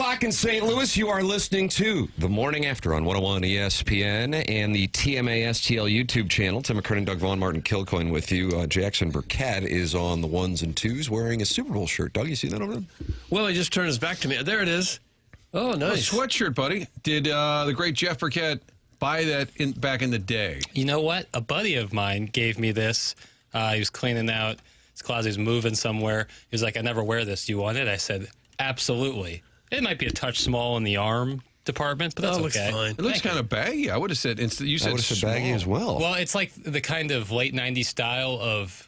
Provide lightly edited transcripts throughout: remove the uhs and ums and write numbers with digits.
o'clock in St. Louis. You are listening to The Morning After on 101 ESPN and the TMA STL YouTube channel. Tim McKernan, Doug Vaughn, Martin Kilcoyne with you. Jackson Burkett is on the ones and twos wearing a Super Bowl shirt. Doug, you see that over there? Well, he just turned his back to me. There it is. Oh, nice. A sweatshirt, buddy. Did the great Jeff Burkett buy that back in the day? You know what? A buddy of mine gave me this. He was cleaning out his closet. He was moving somewhere. He was like, I never wear this. Do you want it? I said, absolutely. It might be a touch small in the arm department, but that's looks okay. fine. It looks kind of baggy. I would have said you said I would have said baggy as well. Well, it's like the kind of late 90s style of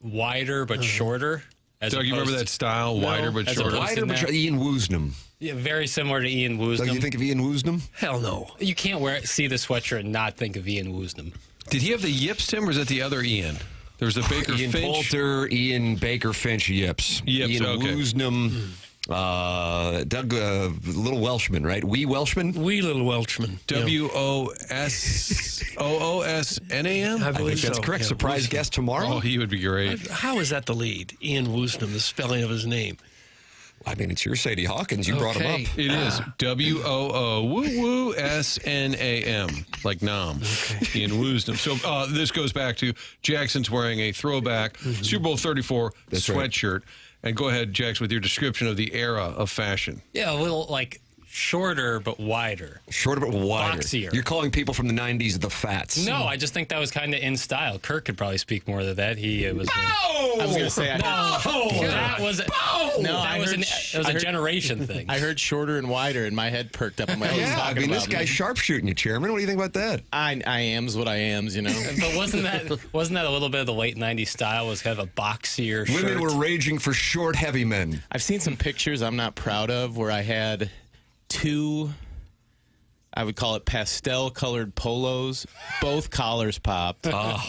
wider but shorter. Doug, you remember that style? Wider but shorter? Wider but shorter. Ian Woosnam. Yeah, very similar to Ian Woosnam. Doug, you think of Ian Woosnam? Hell no. You can't see the sweatshirt and not think of Ian Woosnam. Did he have the yips, Tim, or is that the other Ian? There was a Baker Ian Finch. Poulter, Ian Baker Finch, Yips. Ian okay. Woosnam. Doug, little Welshman, right? Wee Welshman? Wee little Welshman. Woosnam? I I believe think that's so. correct. Yeah, Surprise Woosnam. guest tomorrow. Oh, he would be great. How is that the lead? Ian Woosnam, the spelling of his name. I mean, it's your Sadie Hawkins. You brought him Okay. up. It is WOO, like Nom. Ian Woosnam. So this goes back to Jackson's wearing a throwback Super Bowl 34 That's right. sweatshirt. And go ahead, Jax, with your description of the era of fashion. Yeah, a little like shorter but wider. Shorter but wider. Boxier. You're calling people from the 90s the fats. No, I just think that was kind of in style. Kirk could probably speak more to that. He was. Oh! I was going to say, That was it was a generation thing. I heard shorter and wider, and my head perked up. I'm like, Yeah, I mean, this guy's sharpshooting you, Chairman. What do you think about that? I am's what I am's, you know. But wasn't that a little bit of the late '90s style? Was kind of a boxier shirt. Women were raging for short, heavy men. I've seen some pictures I'm not proud of where I had two, I would call it pastel-colored polos, both collars popped.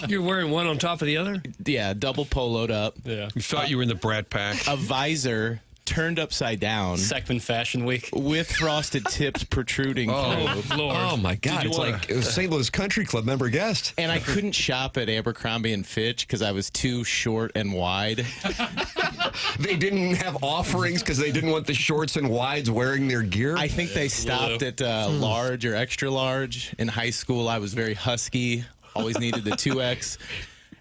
You're wearing one on top of the other? Yeah, double poloed up. Yeah. You thought you were in the Brat Pack. A visor turned upside down Second Fashion Week. with frosted tips protruding through. Lord. Oh, my God. you It's wanna- like it was St. Louis Country Club member guest. And I couldn't shop at Abercrombie and Fitch because I was too short and wide. They didn't have offerings because they didn't want the shorts and wides wearing their gear. I think they stopped at large or extra large. In high school, I was very husky, always needed the 2X.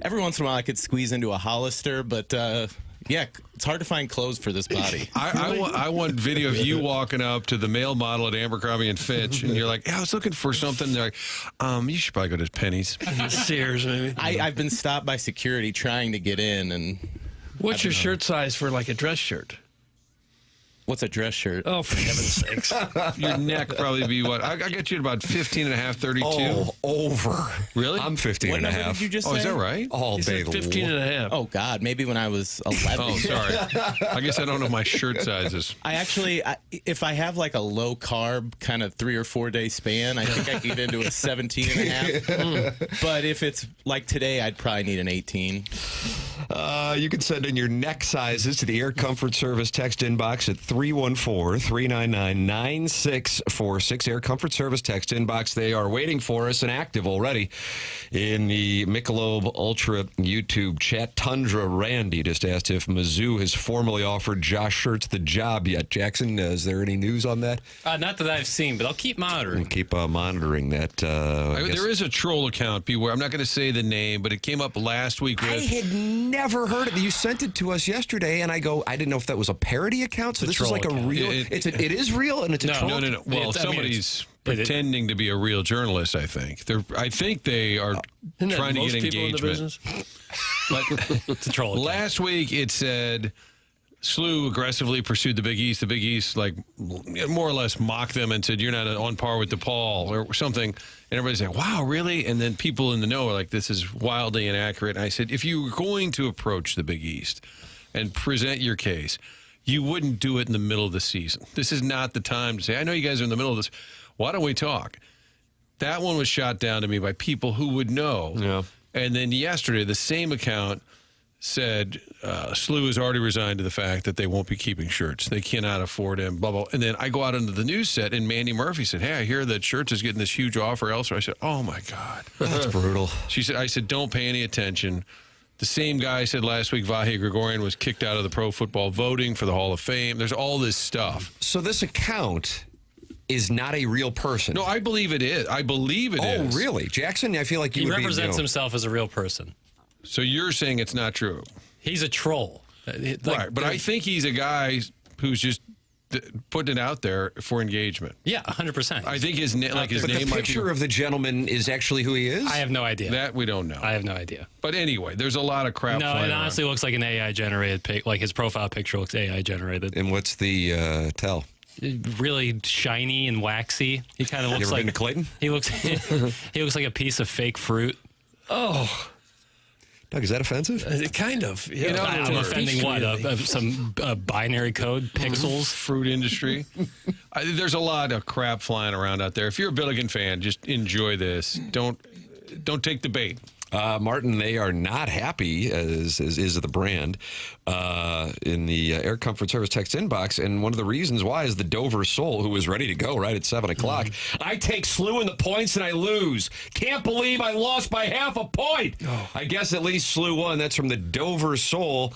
Every once in a while, I could squeeze into a Hollister, but yeah, it's hard to find clothes for this body. I want video of you walking up to the male model at Abercrombie and Fitch, and you're like, yeah, I was looking for something. They're like, you should probably go to Penny's. Sears, maybe. I've been stopped by security trying to get in, and What's your shirt size for like a dress shirt? what's a dress shirt? Oh, for heaven's sakes. Your neck probably be what? I got you at about 15 and a half, 32. Oh, over. Really? I'm 15 What and a number half. did you just say? Oh, is that right? All He day said 15 and a half. Oh, God, maybe when I was 11. Oh, sorry. I guess I don't know my shirt sizes. I actually, if I have like a low carb kind of 3 or 4 day span, I think I can get into a 17 and a half. But if it's like today, I'd probably need an 18. You can send in your neck sizes to the Air Comfort Service text inbox at 314-399-9646. Air Comfort Service text inbox. They are waiting for us and active already in the Michelob Ultra YouTube chat. Tundra Randy just asked if Mizzou has formally offered Josh Schertz the job yet. Jackson, is there any news on that? Not that I've seen, but I'll keep monitoring. We'll keep monitoring that. There is a troll account, beware. I'm not going to say the name, but it came up last week I with... had never heard of it. You sent it to us yesterday, and I didn't know if that was a parody account. So this is troll like a account. real. It is real, and it's a troll. No. Well, somebody's pretending to be a real journalist, I think. I think they are Isn't that trying to most get people in the engagement. business? But It's a troll account. last week it said SLU aggressively pursued the Big East. The Big East, like, more or less mocked them and said, you're not on par with DePaul or something. And everybody's like, wow, really? And then people in the know are like, this is wildly inaccurate. And I said, if you were going to approach the Big East and present your case, you wouldn't do it in the middle of the season. This is not the time to say, I know you guys are in the middle of this. Why don't we talk? That one was shot down to me by people who would know. Yeah. And then yesterday, the same account said SLU has already resigned to the fact that they won't be keeping Schertz. They cannot afford him, blah, blah. And then I go out into the news set, and Mandy Murphy said, hey, I hear that Schertz is getting this huge offer elsewhere. I said, oh, my God. That's brutal. I said, don't pay any attention. The same guy said last week Vahe Gregorian was kicked out of the pro football voting for the Hall of Fame. There's all this stuff. So this account is not a real person. No, I believe it is. I believe it is. Oh, really? Jackson, I feel like He represents himself as a real person. So you're saying it's not true? He's a troll. Right, but I think he's a guy who's just putting it out there for engagement. Yeah, 100%. I think his name But the might be... picture of the gentleman is actually who he is? I have no idea. That we don't know. I have no idea. But anyway, there's a lot of crap No, flying it around. honestly looks like an AI generated pic. Like his profile picture looks AI generated. And what's the tell? Really shiny and waxy. He kind of You looks ever like been to Clayton? he looks he looks like a piece of fake fruit. Oh, Doug, is that offensive? kind of. Yeah. In other I'm words- offending what? Some binary code pixels? Fruit industry. There's a lot of crap flying around out there. If you're a Billiken fan, just enjoy this. Don't take the bait. Martin, they are not happy, as is the brand, in the Air Comfort Service text inbox. And one of the reasons why is the Dover Soul, who was ready to go right at 7 o'clock. I take Slew in the points and I lose. Can't believe I lost by half a point. I guess at least Slew won. That's from the Dover Soul.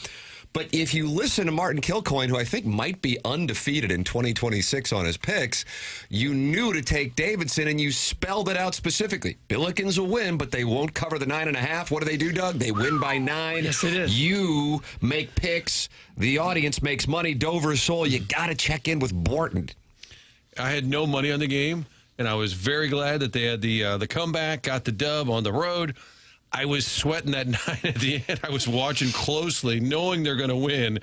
But if you listen to Martin Kilcoyne, who I think might be undefeated in 2026 on his picks, you knew to take Davidson, and you spelled it out specifically. Billikens will win, but they won't cover the 9.5. What do, Doug? They win by 9. Yes, it is. You make picks. The audience makes money. Dover Soul, you got to check in with Borton. I had no money on the game, and I was very glad that they had the comeback, got the dub on the road. I was sweating that 9 at the end. I was watching closely, knowing they're going to win.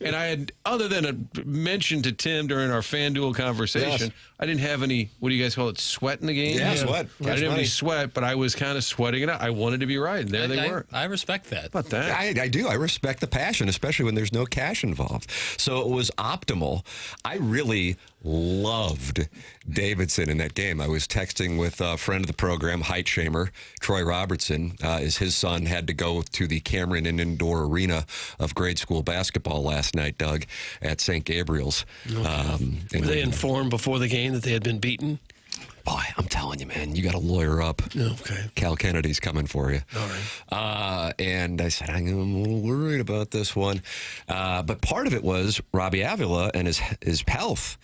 And I had, other than a mention to Tim during our FanDuel conversation, Yes. I didn't have any, what do you guys call it, sweat in the game? Yeah, sweat. I didn't have money. any sweat, but I was kind of sweating it out. I wanted to be right, and there they were. I respect that. How about that? I do. I respect the passion, especially when there's no cash involved. So it was optimal. I really loved Davidson in that game. I was texting with a friend of the program, height shamer, Troy Robertson, as his son had to go to the Cameron Indoor Arena of grade school basketball last night, Doug, at St. Gabriel's. Were they informed before the game that they had been beaten? Boy, I'm telling you, man, you got to lawyer up. Okay. Cal Kennedy's coming for you. All right. And I said, I'm a little worried about this one. But part of it was Robbie Avila and his health.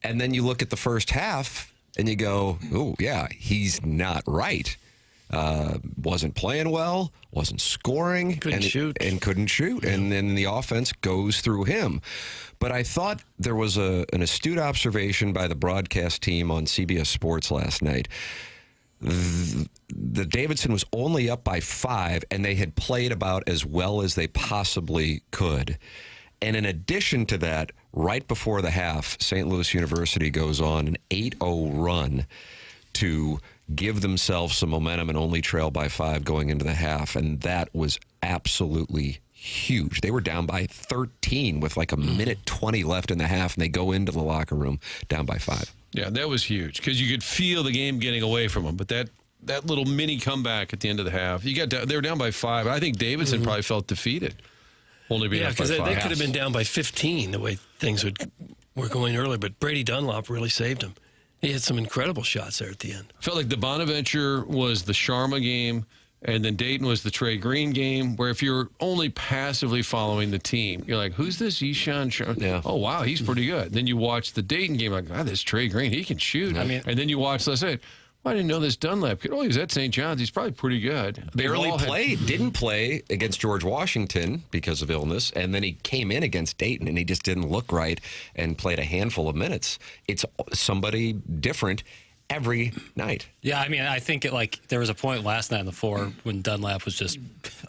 And then you look at the first half and you go, oh, yeah, he's not right. Wasn't playing well, wasn't scoring. Couldn't shoot. And couldn't shoot. Yeah. And then the offense goes through him. But I thought there was an astute observation by the broadcast team on CBS Sports last night. The Davidson was only up by 5, and they had played about as well as they possibly could. And in addition to that, right before the half, St. Louis University goes on an 8-0 run to give themselves some momentum and only trail by 5 going into the half. And that was absolutely huge. They were down by 13 with like a minute 20 left in the half, and they go into the locker room down by 5. Yeah, that was huge because you could feel the game getting away from them. But that little mini comeback at the end of the half, they were down by 5. I think Davidson probably felt defeated. Only being Yeah, up by because they 5. could have been down by 15 the way things were going earlier. But Brady Dunlop really saved him. He had some incredible shots there at the end. Felt like the Bonaventure was the Sharma game, and then Dayton was the Trey Green game, where if you're only passively following the team, you're like, who's this Ishan Sharma? Yeah. Oh, wow, he's pretty good. Then you watch the Dayton game, like, this Trey Green, he can shoot. I mean- and then you watch, let's say, well, I didn't know this Dunlap kid. Oh, he was at St. John's. He's probably pretty good. Didn't play against George Washington because of illness, and then he came in against Dayton, and he just didn't look right and played a handful of minutes. It's somebody different every night. Yeah, I mean, I think there was a point last night on the floor when Dunlap was just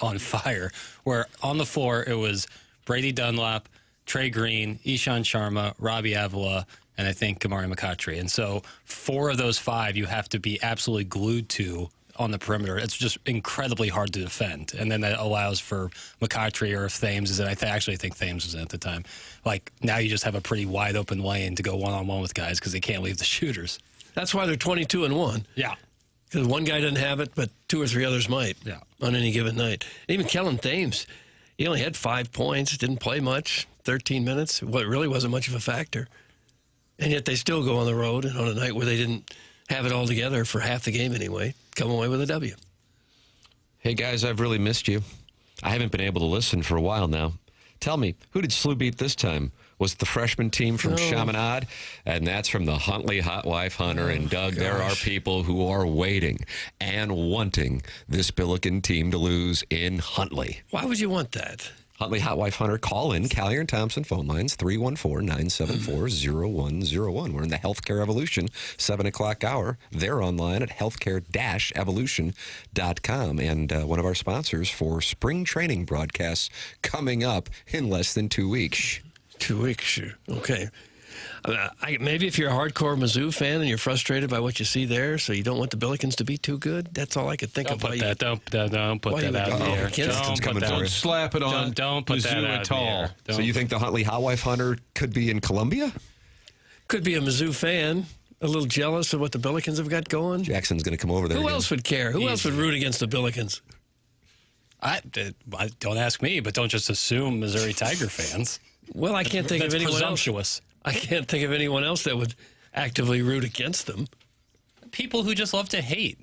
on fire, where on the floor it was Brady Dunlap, Trey Green, Ishan Sharma, Robbie Avila, and I think Kamari McCautry. And so 4 of those 5 you have to be absolutely glued to on the perimeter. It's just incredibly hard to defend. And then that allows for McCautry, or if Thames is in. I actually think Thames was in at the time. Like, now you just have a pretty wide open lane to go one-on-one with guys because they can't leave the shooters. That's why they're 22-1. Yeah. Because one guy doesn't have it, but 2 or 3 others might on any given night. Even Kellen Thames, he only had 5 points, didn't play much, 13 minutes. Well, it really wasn't much of a factor. And yet they still go on the road, and on a night where they didn't have it all together for half the game anyway, come away with a W. Hey, guys, I've really missed you. I haven't been able to listen for a while now. Tell me, who did SLU beat this time? Was it the freshman team from Chaminade? And that's from the Huntley Hot Wife Hunter. And Doug, there are people who are waiting and wanting this Billiken team to lose in Huntley. Why would you want that? Huntley Hot Wife Hunter, call in. Callier and Thompson phone lines, 314-974-0101. We're in the Healthcare Evolution, 7 o'clock hour. They're online at healthcare-evolution.com. And one of our sponsors for spring training broadcasts coming up in less than 2 weeks. 2 weeks, sure. Okay. Maybe if you're a hardcore Mizzou fan and you're frustrated by what you see there, so you don't want the Billikens to be too good, that's all I could think Don't of. put that. Don't put that out there. Don't slap it on. Don't put that Mizzou out at all. there. So you think the Huntley Hot Wife Hunter could be in Columbia? Could be a Mizzou fan, a little jealous of what the Billikens have got going. Jackson's going to come over there. Who again. else would care? Who else would root against the Billikens? I don't ask me, but don't just assume Missouri Tiger fans. Well, I can't think of That's anyone presumptuous. else. I can't think of anyone else that would actively root against them. People who just love to hate.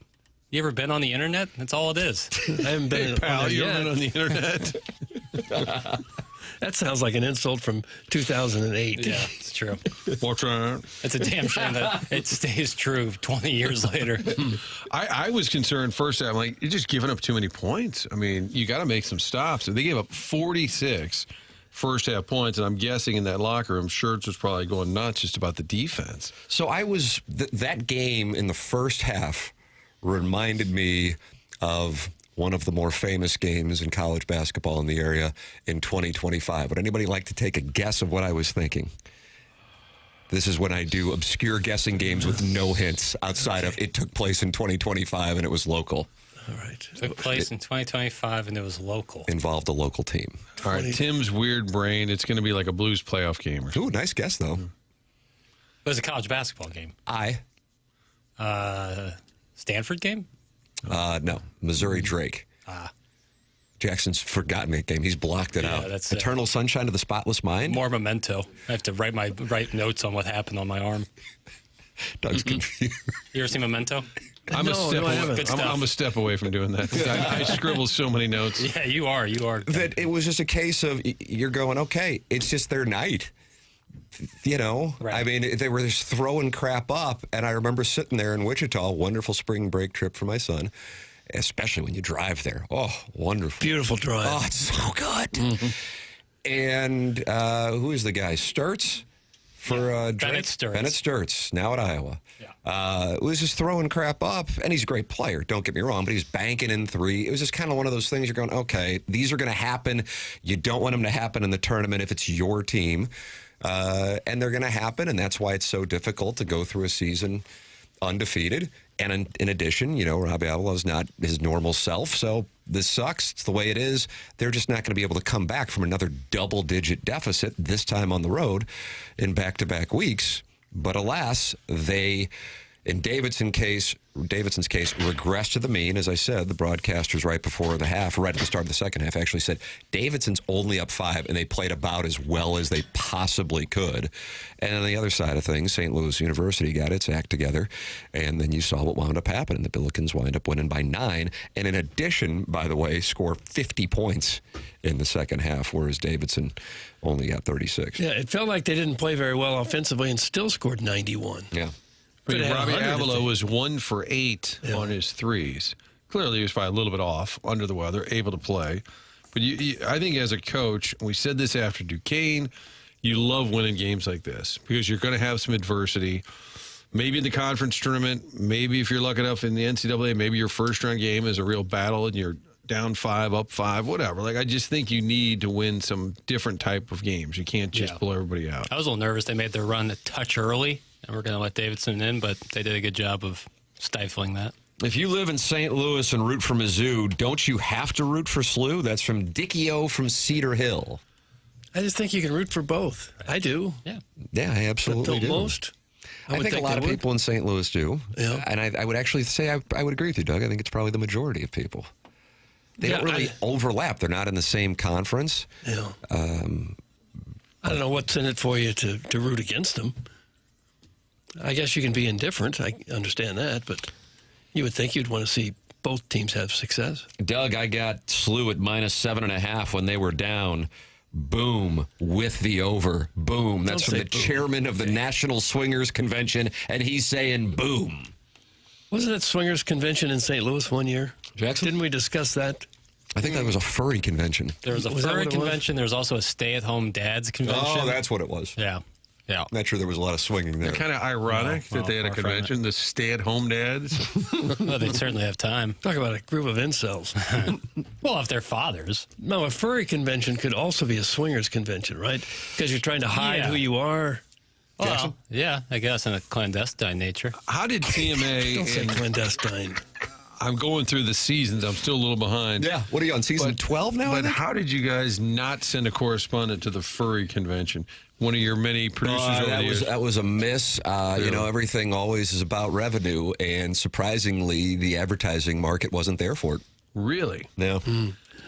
You ever been on the internet? That's all it is. I haven't been Hey, pal, on you there ever been yet. on the internet? That sounds like an insult from 2008. Yeah, it's true. What's wrong? It's a damn shame that it stays true 20 years later. I was concerned first. I'm like, you're just giving up too many points. I mean, you got to make some stops. They gave up 46 first half points, and I'm guessing in that locker room, Schertz was probably going nuts just about the defense. So I was that game in the first half reminded me of one of the more famous games in college basketball in the area in 2025. Would anybody like to take a guess of what I was thinking? This is when I do obscure guessing games with no hints outside of it took place in 2025 and it was local. All right. Took place in 2025 and it was local. Involved a local team. All right, Tim's weird brain. It's going to be like a Blues playoff game or something. Ooh, nice guess, though. It was a college basketball game. Stanford game? No, Missouri-Drake. Jackson's forgotten that game. He's blocked it out. That's it. Eternal Sunshine of the Spotless Mind? More memento. I have to write notes on what happened on my arm. Doug's confused. You ever seen Memento? I'm a step I away. haven't. Good stuff. I'm a step away from doing that. I scribble so many notes. Yeah, you are. That it was just a case of you're going, okay, it's just their night. You know, Right. I mean, they were just throwing crap up. And I remember sitting there in Wichita, wonderful spring break trip for my son, especially when you drive there. Oh, wonderful. Beautiful drive. Oh, it's so good. And who is the guy? Sturtz? For Drake? Bennett Sturtz. Bennett Sturtz, now at Iowa. Yeah. Was just throwing crap up, and he's a great player, don't get me wrong, but he's banking in three. It was just kind of one of those things you're going, okay, these are going to happen. You don't want them to happen in the tournament if it's your team. And they're going to happen, and that's why it's so difficult to go through a season undefeated. And in addition, you know, Robbie Avalos not his normal self, so this sucks. It's the way it is. They're just not going to be able to come back from another double-digit deficit, this time on the road in back-to-back weeks. But alas, they, in Davidson's case, regressed to the mean. As I said, the broadcasters right before the half, right at the start of the second half, actually said Davidson's only up 5, and they played about as well as they possibly could. And on the other side of things, St. Louis University got its act together, and then you saw what wound up happening. The Billikens wind up winning by 9, and in addition, by the way, score 50 points in the second half, whereas Davidson only got 36. Yeah, it felt like they didn't play very well offensively and still scored 91. Yeah. I mean, Could've had Robbie 100 if Avalo they- was 1 for 8 on his threes. Clearly, he was probably a little bit off, under the weather, able to play. But I think as a coach, we said this after Duquesne, you love winning games like this because you're going to have some adversity. Maybe in the conference tournament, maybe if you're lucky enough in the NCAA, maybe your first-round game is a real battle and you're down 5, up 5, whatever. Like, I just think you need to win some different type of games. You can't just blow everybody out. I was a little nervous. They made their run a touch early, and we're going to let Davidson in, but they did a good job of stifling that. If you live in St. Louis and root for Mizzou, don't you have to root for SLU? That's from Dickie O from Cedar Hill. I just think you can root for both. I do. Yeah. Yeah, I absolutely do. Most. I think a lot of people in St. Louis do. Yeah. And I would actually say I would agree with you, Doug. I think it's probably the majority of people. They don't really overlap. They're not in the same conference. Yeah. I don't know what's in it for you to root against them. I guess you can be indifferent. I understand that, but you would think you'd want to see both teams have success. Doug, I got SLU at -7.5 when they were down. Boom, with the over. Boom. That's from the chairman of the National Swingers Convention, and he's saying boom. Wasn't it Swingers Convention in St. Louis one year? Jackson? Didn't we discuss that? I think that was a furry convention. There was a Was that furry what it was? convention. There was also a stay-at-home dads convention. Oh, that's what it was. Yeah. Yeah. Not sure there was a lot of swinging there. Kind of ironic that they had a far from it. convention, the stay-at-home dads. Well, they'd certainly have time. Talk about a group of incels. Well, if they're fathers. No, a furry convention could also be a swingers convention, right? Because you're trying to hide Yeah. who you are. Well, yeah, I guess in a clandestine nature. How did Don't say TMA, and clandestine. I'm going through the seasons, I'm still a little behind. Yeah. What are you on, season 12 now? I But think? how did you guys not send a correspondent to the furry convention? One of your many producers over the years. That was a miss. You know, everything always is about revenue, and surprisingly, the advertising market wasn't there for it. Really? No.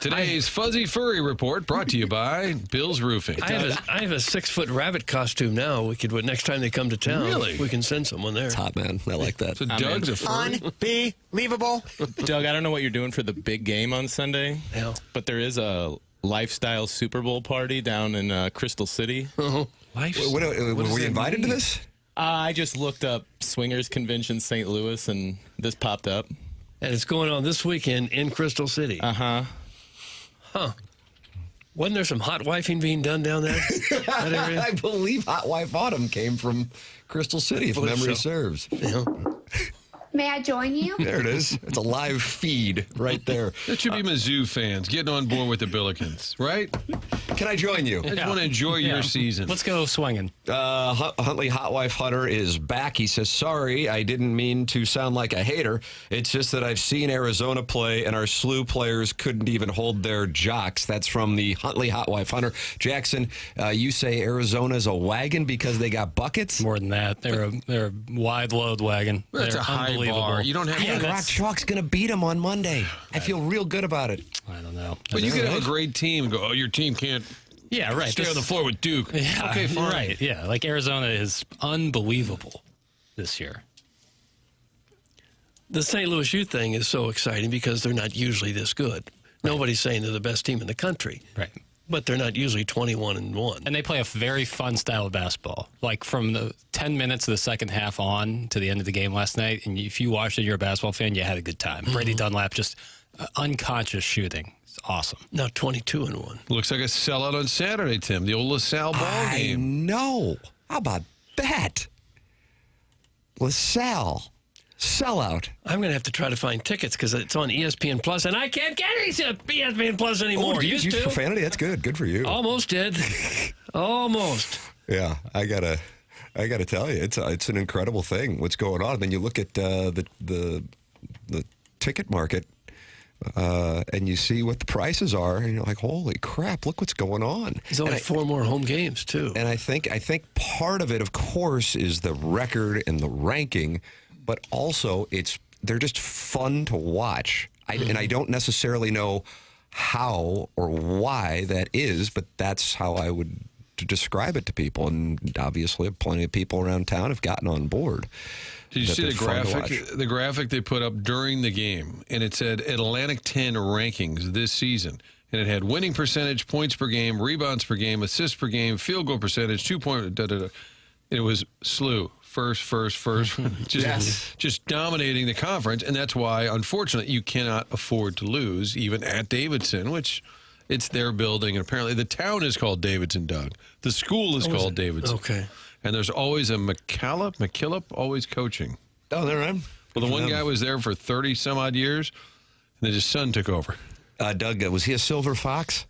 Today's Fuzzy Furry Report brought to you by Bill's Roofing. I have a 6-foot rabbit costume now. We could, next time they come to town, Really? we can send someone there. It's hot, man. I like that. So Doug's a furry? Unbelievable. Doug, I don't know what you're doing for the big game on Sunday, Yeah. but there is a lifestyle Super Bowl party down in Crystal City. Were we invited to this? I just looked up Swingers Convention St. Louis, and this popped up. And it's going on this weekend in Crystal City. Uh-huh. Huh. Wasn't there some hot wifing being done down there? That area? I believe Hot Wife Autumn came from Crystal City, if believe memory so. serves. Yeah. May I join you? There it is. It's a live feed right there. That should be Mizzou fans getting on board with the Billikens, right? Can I join you? I just want to enjoy your season. Let's go swinging. Huntley Hot Wife Hunter is back. He says, sorry, I didn't mean to sound like a hater. It's just that I've seen Arizona play, and our SLU players couldn't even hold their jocks. That's from the Huntley Hot Wife Hunter. Jackson, you say Arizona's a wagon because they got buckets? More than that, they're a wide load wagon. That's They're a high unbelievable. bar. You don't have I think to. Rock Chalk's going to beat them on Monday. I feel real good about it. I don't know. But you could have a great team and go, oh, your team can't Yeah, right. stay on the floor with Duke. Yeah, Okay, fine. right. Yeah, like Arizona is unbelievable this year. The St. Louis U thing is so exciting because they're not usually this good. Nobody's saying they're the best team in the country. Right. But they're not usually 21-1. And they play a very fun style of basketball. Like from the 10 minutes of the second half on to the end of the game last night, and if you watched it, you're a basketball fan, you had a good time. Brady Dunlap just unconscious shooting. It's awesome. Now 22-1. Looks like a sellout on Saturday, Tim. The old LaSalle ball I game. know. How about that? LaSalle. Sellout. I'm going to have to try to find tickets because it's on ESPN Plus, and I can't get ESPN Plus anymore. Oh, did you Used use to. profanity? That's good. Good for you. Almost did. Almost. Yeah, I gotta tell you, it's an incredible thing. What's going on? And then you look at the ticket market, and you see what the prices are, and you're like, holy crap! Look what's going on. There's only 4 more home games too. And I think part of it, of course, is the record and the ranking, but also they're just fun to watch. And I don't necessarily know how or why that is, but that's how I would to describe it to people. And obviously, plenty of people around town have gotten on board. Did you that see they're the fun to graphic? watch. The graphic they put up during the game, and it said Atlantic 10 rankings this season. And it had winning percentage, points per game, rebounds per game, assists per game, field goal percentage, 2-point. It was SLU. First. Just dominating the conference. And that's why, unfortunately, you cannot afford to lose, even at Davidson, which it's their building. And apparently the town is called Davidson, Doug. The school is called Davidson. Okay. And there's always a McKillop, always coaching. Oh, they're right. Well, the one guy was there for 30-some-odd years, and then his son took over. Doug, was he a silver fox?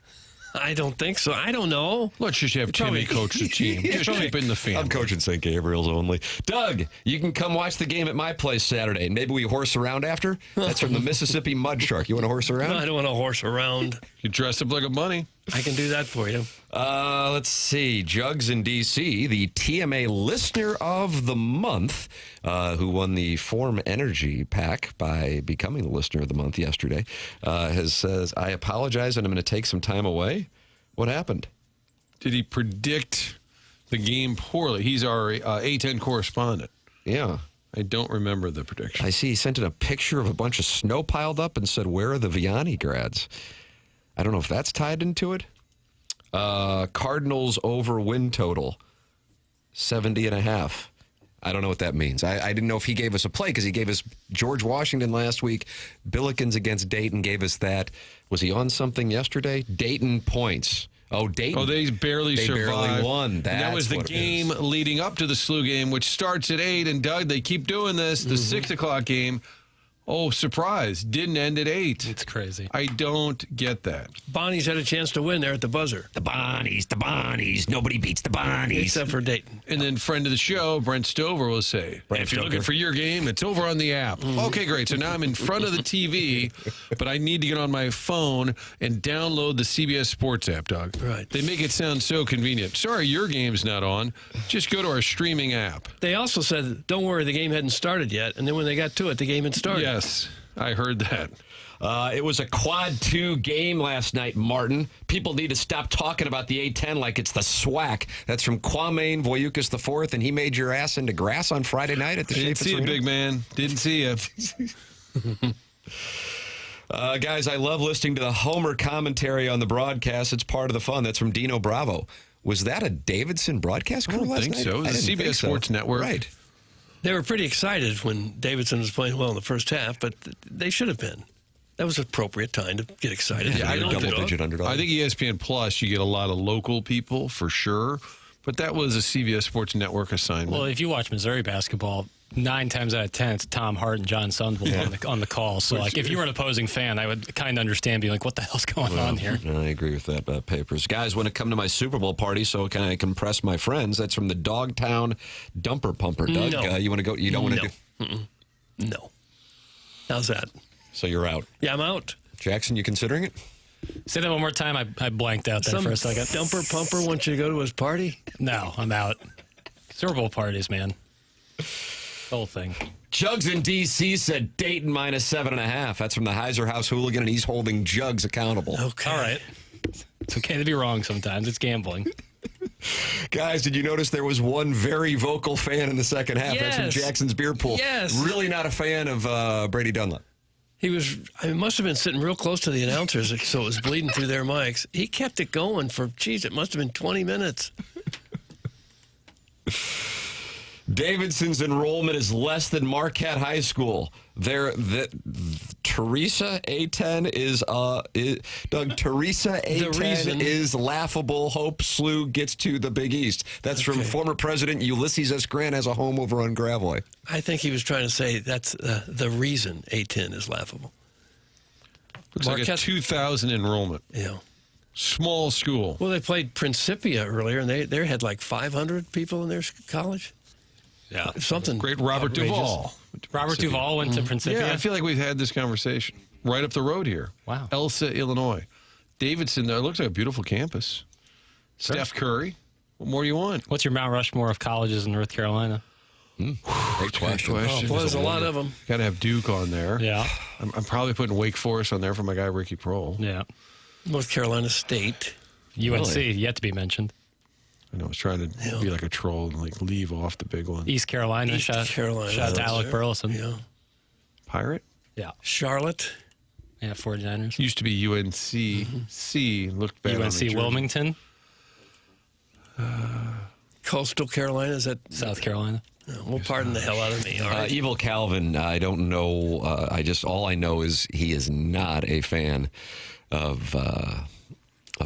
I don't think so. I don't know. Let's just have Timmy coach the team. Just keep in the family. I'm coaching St. Gabriel's only. Doug, you can come watch the game at my place Saturday. Maybe we horse around after? That's from the Mississippi Mud Shark. You want to horse around? No, I don't want to horse around. You dress up like a bunny. I can do that for you. Let's see. Jugs in D.C., the TMA Listener of the Month, who won the Form Energy Pack by becoming the Listener of the Month yesterday, says, I apologize and I'm going to take some time away. What happened? Did he predict the game poorly? He's our A10 correspondent. Yeah. I don't remember the prediction. I see he sent in a picture of a bunch of snow piled up and said, "Where are the Vianney grads?" I don't know if that's tied into it. Cardinals over win total, 70.5. I don't know what that means. I didn't know if he gave us a play because he gave us George Washington last week. Billikens against Dayton gave us that. Was he on something yesterday? Dayton points. Oh, Dayton. Oh, they barely survived. Barely won. And that was the game leading up to the SLU game, which starts at 8. And, Doug, they keep doing this. The 6 o'clock game, oh, surprise, didn't end at 8. It's crazy. I don't get that. Bonnie's had a chance to win there at the buzzer. The Bonnies. Nobody beats the Bonnies. Except for Dayton. And then friend of the show, Brent Stover, will say, if you're looking for your game, it's over on the app. Okay, great. So now I'm in front of the TV, but I need to get on my phone and download the CBS Sports app, Doug. Right. They make it sound so convenient. Sorry, your game's not on. Just go to our streaming app. They also said, don't worry, the game hadn't started yet. And then when they got to it, the game had started. Yes, I heard that. It was a quad 2 game last night, Martin. People need to stop talking about the A10 like it's the SWAC. That's from Kwame Voyukas IV, and he made your ass into grass on Friday night at the Didn't see you, big man. Didn't see you. Guys, I love listening to the Homer commentary on the broadcast. It's part of the fun. That's from Dino Bravo. Was that a Davidson broadcast crew last night? I don't think so. The CBS Sports Network. Right. They were pretty excited when Davidson was playing well in the first half, but they should have been. That was an appropriate time to get excited. Yeah, I don't double-digit underdog. I think ESPN Plus, you get a lot of local people for sure, but that was a CBS Sports Network assignment. Well, if you watch Missouri basketball, 9 times out of 10, it's Tom Hart and John Sundvold on the call. So, like, if you were an opposing fan, I would kind of understand being like, what the hell's going on here? I agree with that, Papers. Guys, when it come to my Super Bowl party, so can I impress my friends? That's from the Dogtown Dumper Pumper. Doug, No. You want to go? You don't want to do? No. How's that? So you're out. Yeah, I'm out. Jackson, you considering it? Say that one more time. I blanked out there for a second. Dumper Pumper wants you to go to his party? No, I'm out. Super Bowl parties, man. The whole thing. Jugs in D.C. said Dayton -7.5. That's from the Heiser House Hooligan, and he's holding Jugs accountable. Okay. All right. It's okay to be wrong sometimes. It's gambling. Guys, did you notice there was one very vocal fan in the second half? That's from Yes. Jackson's Beer Pool. Yes. Really not a fan of Brady Dunlap. He must have been sitting real close to the announcers, so it was bleeding through their mics. He kept it going for, it must have been 20 minutes. Davidson's enrollment is less than Marquette High School. Teresa A10 is Doug. Teresa A10 is laughable. Hope SLU gets to the Big East. That's from former President Ulysses S. Grant has a home over on Gravois. I think he was trying to say that's the reason A10 is laughable. Looks like a 2,000 enrollment. Yeah. Small school. Well, they played Principia earlier, and they had like 500 people in their college. Yeah. Something Great Robert outrageous. Duvall. Robert Duvall went to Principia. Yeah, I feel like we've had this conversation right up the road here. Wow. Elsa, Illinois. Davidson, it looks like a beautiful campus. Steph Curry. What more do you want? What's your Mount Rushmore of colleges in North Carolina? Great question. Oh, boy, there's a lot of them. Got to have Duke on there. Yeah. I'm probably putting Wake Forest on there for my guy Ricky Prohl. Yeah. North Carolina State. UNC, yet to be mentioned. I know I was trying to be like a troll and like leave off the big one. East Carolina. East shout Carolina. out to Alec Burleson. Yeah. Pirate? Yeah. Charlotte. Yeah, 49ers. Used to be UNC. Looked bad on the UNC jersey. Wilmington. Coastal Carolina. Is that? South Carolina. Well, pardon the hell out of me. All right. Evil Calvin, I don't know. All I know is he is not a fan of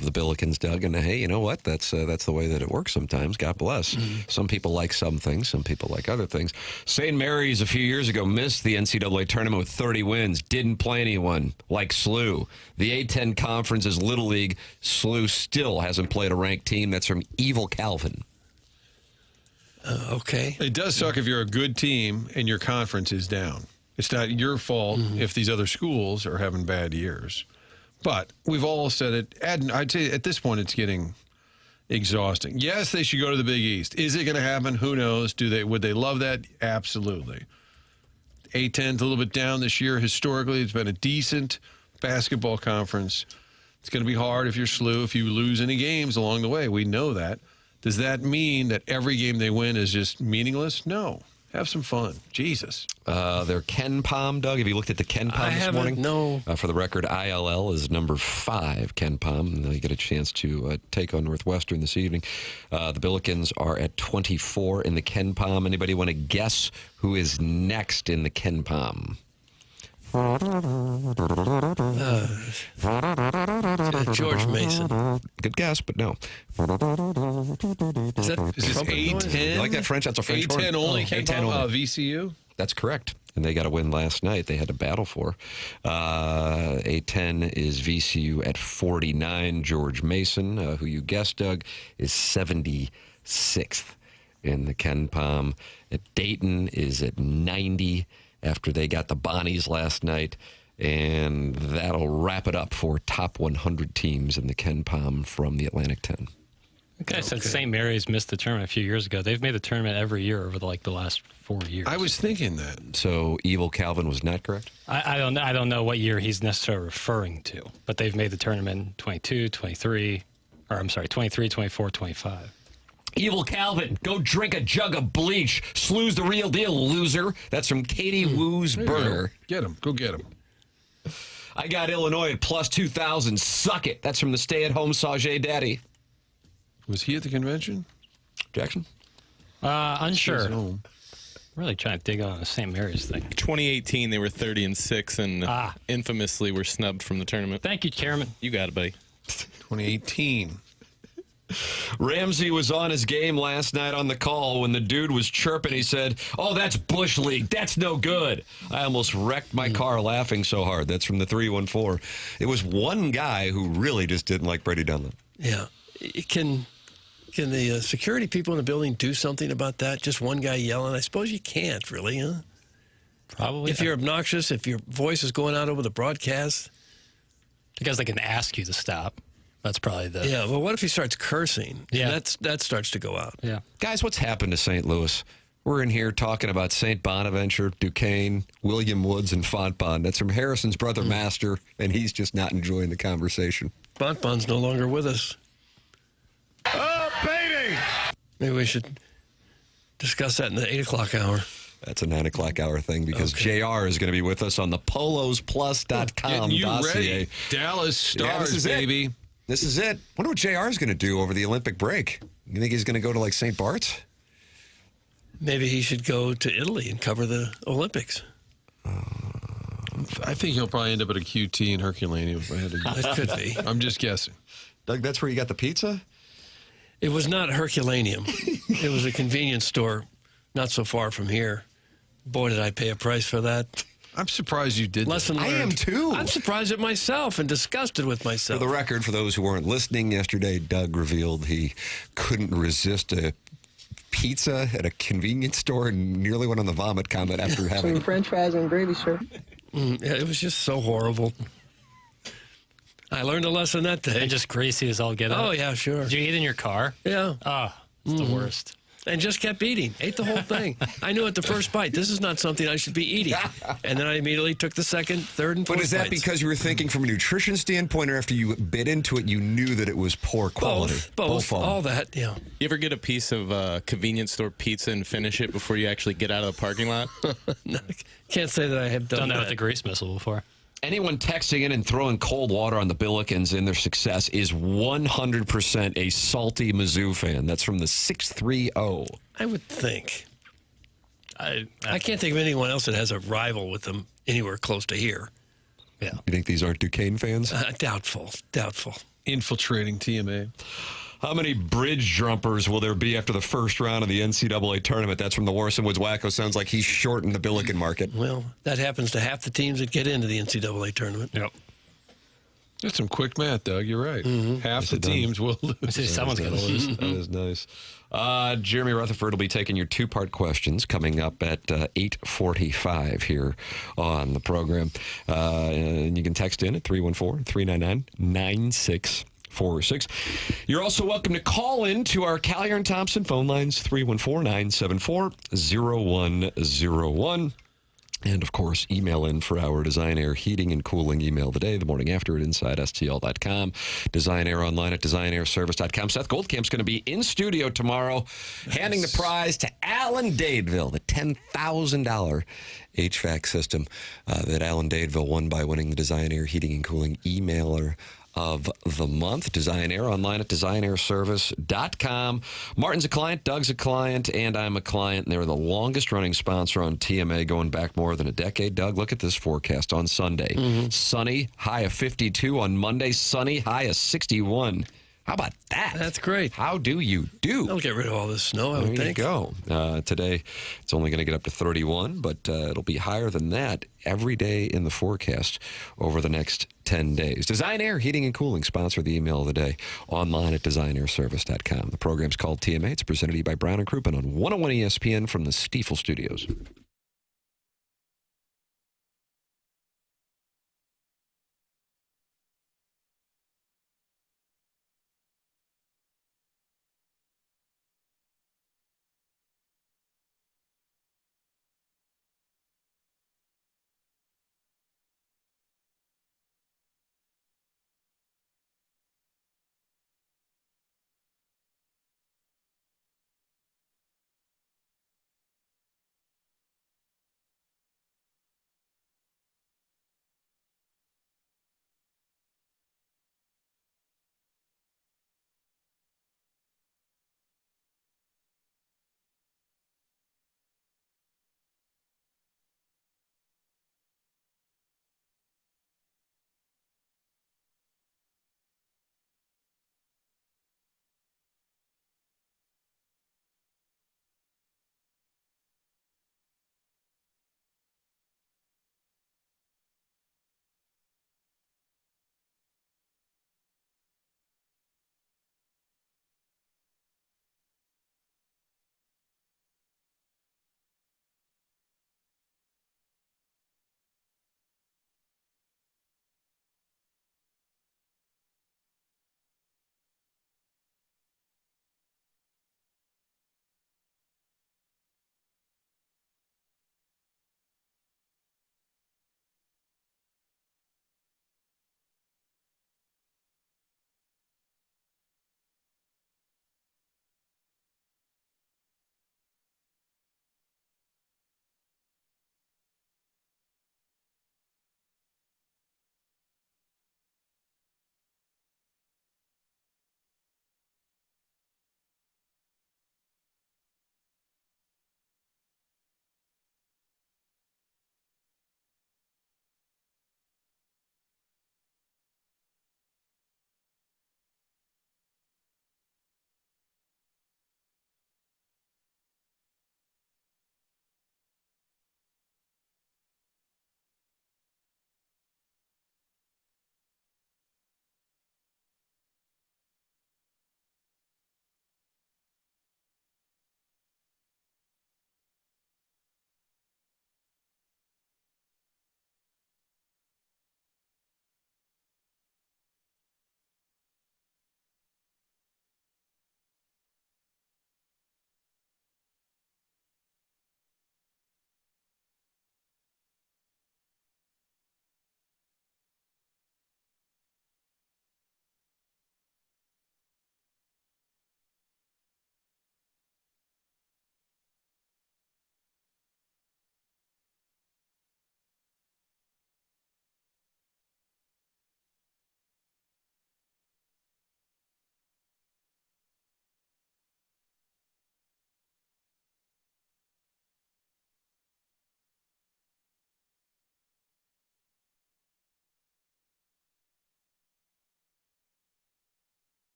the Billikens, Doug. And hey, you know what? That's the way that it works sometimes. God bless. Some people like some things. Some people like other things. St. Mary's a few years ago missed the NCAA tournament with 30 wins. Didn't play anyone like SLU. The A10 conference is Little League. SLU still hasn't played a ranked team. That's from Evil Calvin. Okay. It does suck if you're a good team and your conference is down. It's not your fault if these other schools are having bad years. But we've all said it. I'd say at this point it's getting exhausting. Yes, they should go to the Big East. Is it going to happen? Who knows? Would they love that? Absolutely. A10's a little bit down this year. Historically, it's been a decent basketball conference. It's going to be hard if you're SLU, if you lose any games along the way. We know that. Does that mean that every game they win is just meaningless? No. Have some fun. Jesus. Their Ken Palm, Doug. Have you looked at the Ken Palm this morning? No. For the record, ILL is number 5, Ken Palm. And they get a chance to take on Northwestern this evening. The Billikens are at 24 in the Ken Palm. Anybody want to guess who is next in the Ken Palm? George Mason. Good guess, but no. Is Is this trumpet noise? A10? You like that French? That's a French horn. A10 only, Ken A10 Palm? only. VCU? That's correct. And they got a win last night. They had to battle for. A10 is VCU at 49. George Mason, who you guessed, Doug, is 76th in the Ken Palm. At Dayton is at 90 after they got the Bonnies last night. And that'll wrap it up for top 100 teams in the Ken Palm from the Atlantic 10. The guy said St. Mary's missed the tournament a few years ago. They've made the tournament every year over the last 4 years. I was thinking that. So Evil Calvin was not correct? I don't know what year he's necessarily referring to, but they've made the tournament in 22, 23, or I'm sorry, 23, 24, 25. Evil Calvin, go drink a jug of bleach. Slew's the real deal, loser. That's from Katie Woo's There you go. burner. Get him. Go get him. I got Illinois at plus 2,000. Suck it. That's from the stay-at-home Sajay Daddy. Was he at the convention? Jackson? He's Unsure. home. Really trying to dig on the St. Mary's thing. 2018, they were 30-6 and infamously were snubbed from the tournament. Thank you, Chairman. You got it, buddy. 2018. Ramsey was on his game last night on the call when the dude was chirping. He said, "Oh, that's Bush League. That's no good." I almost wrecked my car laughing so hard. That's from the 314. It was one guy who really just didn't like Brady Dunlap. Yeah. Can the security people in the building do something about that? Just one guy yelling? I suppose you can't, really, huh? Probably. If you're obnoxious, if your voice is going out over the broadcast. because they can ask you to stop. That's probably the. Yeah, well, what if he starts cursing? Yeah. That starts to go out. Yeah. Guys, what's happened to St. Louis? We're in here talking about St. Bonaventure, Duquesne, William Woods, and Fontbonne. That's from Harrison's brother, Master, and he's just not enjoying the conversation. Fontbonne's no longer with us. Oh, baby! Maybe we should discuss that in the 8 o'clock hour. That's a 9 o'clock hour thing because JR is going to be with us on the polosplus.com Getting you dossier. ready. Dallas Stars, this is it. baby. This is it. Wonder what JR is going to do over the Olympic break. You think he's going to go to like St. Bart's? Maybe he should go to Italy and cover the Olympics. I think he'll probably end up at a QT in Herculaneum if I had to guess. That could be. I'm just guessing. Doug, that's where you got the pizza? It was not Herculaneum. It was a convenience store not so far from here. Boy, did I pay a price for that. I'm surprised you did Lesson that. I learned. am too. I'm surprised at myself and disgusted with For myself. the record, for those who weren't listening yesterday, Doug revealed he couldn't resist a pizza at a convenience store and nearly went on the vomit comment after having Some French fries and gravy, sir. Yeah, it was just so horrible. I learned a lesson that day. And just greasy as all get out. Oh, yeah, sure. Did you eat in your car? Yeah. Oh, it's the worst. And just kept eating. Ate the whole thing. I knew at the first bite, this is not something I should be eating. And then I immediately took the second, third, and fourth But is that bites. because you were thinking from a nutrition standpoint, or after you bit into it, you knew that it was poor quality? Both. of them. All that, yeah. You ever get a piece of convenience store pizza and finish it before you actually get out of the parking lot? No, can't say that I have done Done that that. with the grease missile before. Anyone texting in and throwing cold water on the Billikens in their success is 100% a salty Mizzou fan. That's from the 630. I would think. I I can't think of anyone else that has a rival with them anywhere close to here. Yeah. You think these aren't Duquesne fans? Doubtful. Infiltrating TMA. How many bridge jumpers will there be after the first round of the NCAA tournament? That's from the Warson Woods Wacko. Sounds like he's shortened the Billiken market. Well, that happens to half the teams that get into the NCAA tournament. Yep. That's some quick math, Doug. You're right. Half the it does. teams will lose. See, someone's going to lose. That is nice. Jeremy Rutherford will be taking your two-part questions coming up at 8:45 here on the program. And you can text in at 314-399-9646. You're also welcome to call in to our Callier and Thompson phone lines, 314-974-0101. And, of course, email in for our Design Air Heating and Cooling email the day, the morning after at InsideSTL.com. Design Air online at DesignAirService.com. Seth Goldcamp's going to be in studio tomorrow, handing the prize to Alan Dadeville, the $10,000 HVAC system that Alan Dadeville won by winning the Design Air Heating and Cooling emailer of the month. Design Air online at DesignAirService.com. Martin's a client, Doug's a client, and I'm a client. And they're the longest running sponsor on TMA going back more than a decade. Doug, look at this forecast on Sunday. Sunny, high of 52. On Monday, sunny, high of 61. How about that? That's great. How do you do? That'll get rid of all this snow, I would There you think. go. Today, it's only going to get up to 31, but it'll be higher than that every day in the forecast over the next 10 days. Design Air Heating and Cooling sponsor the email of the day online at DesignAirService.com. The program's called TMA. It's presented to you by Brown & Crouppen on 101 ESPN from the Stiefel Studios.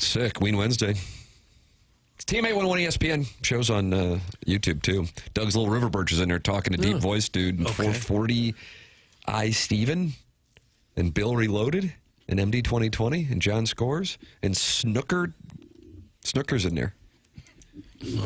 Sick. Ween Wednesday. It's TMA 101 ESPN. Shows on YouTube, too. Doug's little river birch is in there talking to deep voice, dude. And 440 I Steven and Bill Reloaded and MD 2020 and John Scores and Snooker's in there.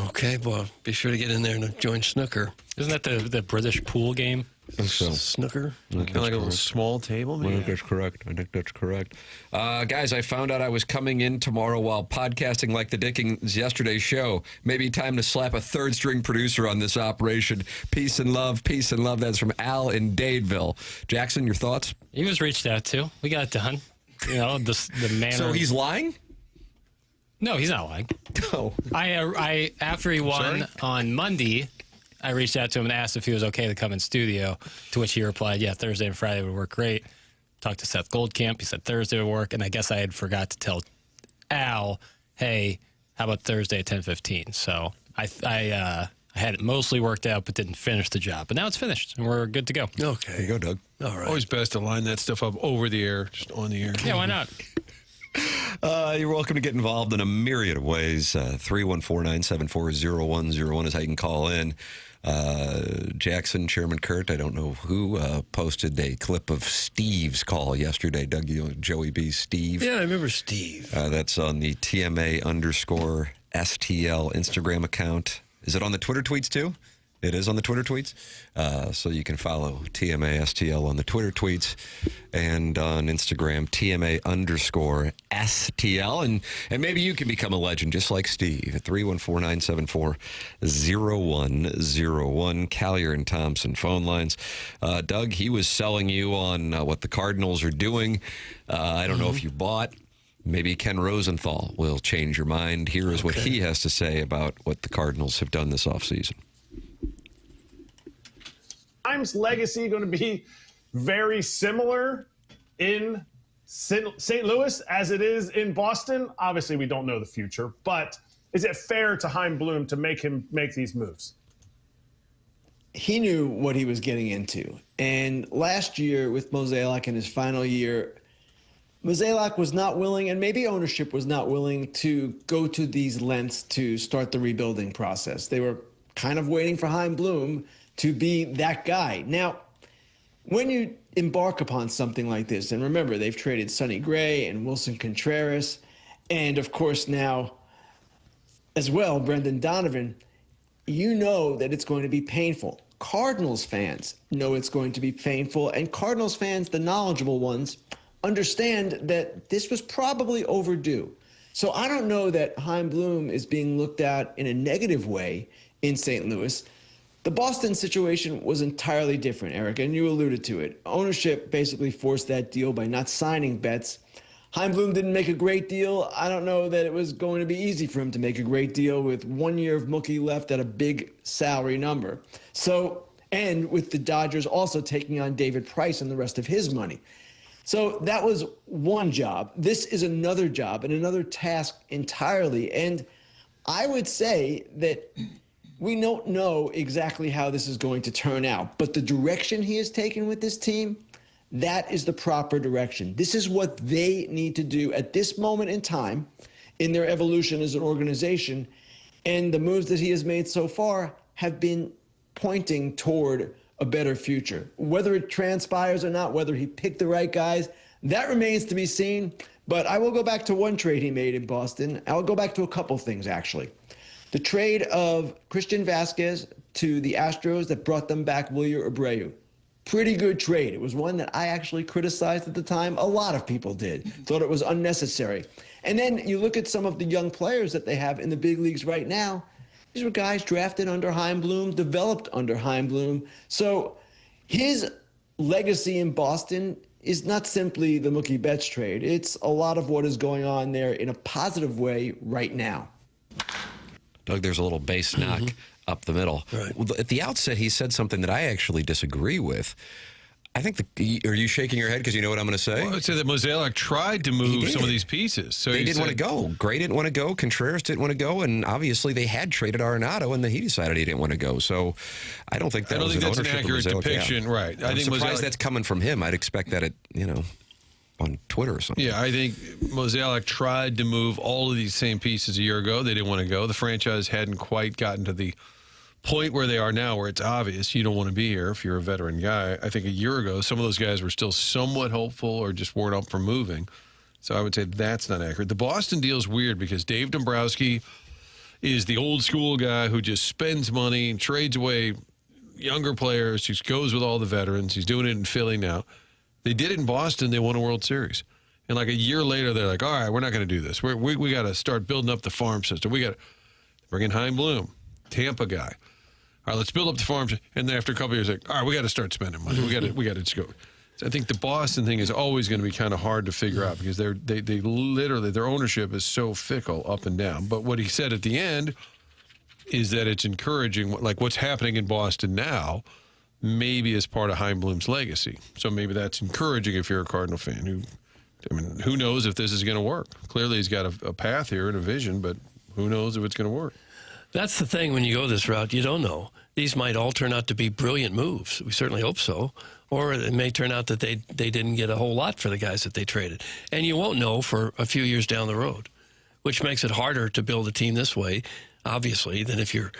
Okay, well, be sure to get in there and join Snooker. Isn't that the British pool game? Snooker? Kind of like a little small table, I maybe? think that's correct. Guys, I found out I was coming in tomorrow while podcasting like the Dickens yesterday's show. Maybe time to slap a third-string producer on this operation. Peace and love. That's from Al in Dadeville. Jackson, your thoughts? He was reached out to. We got it done. You know, the manner. So he's lying? No, he's not lying. No. I after he won on Monday, I reached out to him and asked if he was okay to come in studio, to which he replied, yeah, Thursday and Friday would work great. Talked to Seth Goldcamp. He said Thursday would work, and I guess I had forgot to tell Al, hey, how about Thursday at 10:15? So I had it mostly worked out, but didn't finish the job. But now it's finished, and we're good to go. Okay. There you go, Doug. All right. Always best to line that stuff up over the air, just on the air. Yeah, why not? You're welcome to get involved in a myriad of ways. 314-974-0101 is how you can call in. Jackson, Chairman Kurt, I don't know who, posted a clip of Steve's call yesterday. Doug, you know Joey B. Steve? Yeah, I remember Steve. That's on the TMA_STL Instagram account. Is it on the Twitter tweets too? It is on the Twitter tweets. So you can follow TMA_STL on the Twitter tweets and on Instagram, TMA_STL. And maybe you can become a legend just like Steve at 314-974-0101. Collier and Thompson phone lines. Doug, he was selling you on what the Cardinals are doing. I don't know if you bought. Maybe Ken Rosenthal will change your mind. Here is what he has to say about what the Cardinals have done this offseason. Times legacy going to be very similar in St. Louis as it is in Boston? Obviously, we don't know the future, but is it fair to Chaim Bloom to make him make these moves? He knew what he was getting into. And last year with Mozeliak in his final year, Mozeliak was not willing, and maybe ownership was not willing, to go to these lengths to start the rebuilding process. They were kind of waiting for Chaim Bloom to be that guy. Now, when you embark upon something like this, and remember, they've traded Sonny Gray and Wilson Contreras, and of course now as well, Brendan Donovan, you know that it's going to be painful. Cardinals fans know it's going to be painful, and Cardinals fans, the knowledgeable ones, understand that this was probably overdue. So I don't know that Chaim Bloom is being looked at in a negative way in St. Louis. The Boston situation was entirely different, Eric, and you alluded to it. Ownership basically forced that deal by not signing Betts. Chaim Bloom didn't make a great deal. I don't know that it was going to be easy for him to make a great deal with 1 year of Mookie left at a big salary number. So, and with the Dodgers also taking on David Price and the rest of his money. So that was one job. This is another job and another task entirely. And I would say that we don't know exactly how this is going to turn out, but the direction he has taken with this team, that is the proper direction. This is what they need to do at this moment in time in their evolution as an organization. And the moves that he has made so far have been pointing toward a better future. Whether it transpires or not, whether he picked the right guys, that remains to be seen. But I will go back to one trade he made in Boston. I'll go back to a couple things, actually. The trade of Christian Vasquez to the Astros that brought them back Wilyer Abreu. Pretty good trade. It was one that I actually criticized at the time. A lot of people did. Thought it was unnecessary. And then you look at some of the young players that they have in the big leagues right now. These were guys drafted under Chaim Bloom, developed under Chaim Bloom. So his legacy in Boston is not simply the Mookie Betts trade. It's a lot of what is going on there in a positive way right now. Doug, there's a little base knock up the middle. Right. Well, at the outset, he said something that I actually disagree with. I think are you shaking your head because you know what I'm going to say? Well, I would say that Mozeliak tried to move some of these pieces. So they didn't want to go. Gray didn't want to go. Contreras didn't want to go. And obviously they had traded Arenado, and then he decided he didn't want to go. So I don't think that's an accurate depiction. Right. I'm surprised that's coming from him. I'd expect that on Twitter or something. Yeah, I think Mozeliak tried to move all of these same pieces a year ago. They didn't want to go. The franchise hadn't quite gotten to the point where they are now, where it's obvious you don't want to be here if you're a veteran guy. I think a year ago, some of those guys were still somewhat hopeful or just weren't up for moving. So I would say that's not accurate. The Boston deal is weird because Dave Dombrowski is the old school guy who just spends money and trades away younger players, just goes with all the veterans. He's doing it in Philly now. They did it in Boston. They won a World Series. And like a year later, they're like, all right, we're not going to do this. We got to start building up the farm system. We got to bring in Chaim Bloom, Tampa guy. All right, let's build up the farm. And then after a couple of years, like, all right, we got to start spending money. We got to just go. So I think the Boston thing is always going to be kind of hard to figure out because they literally, their ownership is so fickle up and down. But what he said at the end is that it's encouraging, like what's happening in Boston now, maybe as part of Chaim Bloom's legacy. So maybe that's encouraging if you're a Cardinal fan. Who knows if this is going to work? Clearly he's got a path here and a vision, but who knows if it's going to work? That's the thing when you go this route, you don't know. These might all turn out to be brilliant moves. We certainly hope so. Or it may turn out that they didn't get a whole lot for the guys that they traded. And you won't know for a few years down the road, which makes it harder to build a team this way, obviously, than if you're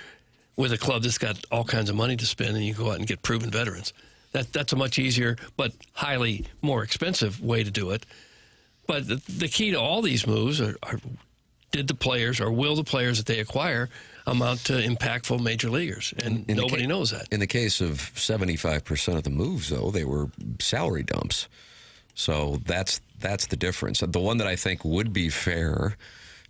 with a club that's got all kinds of money to spend and you go out and get proven veterans. That's a much easier but highly more expensive way to do it. But the key to all these moves are did the players or will the players that they acquire amount to impactful major leaguers? And nobody knows that. In the case of 75% of the moves, though, they were salary dumps. So that's the difference. The one that I think would be fair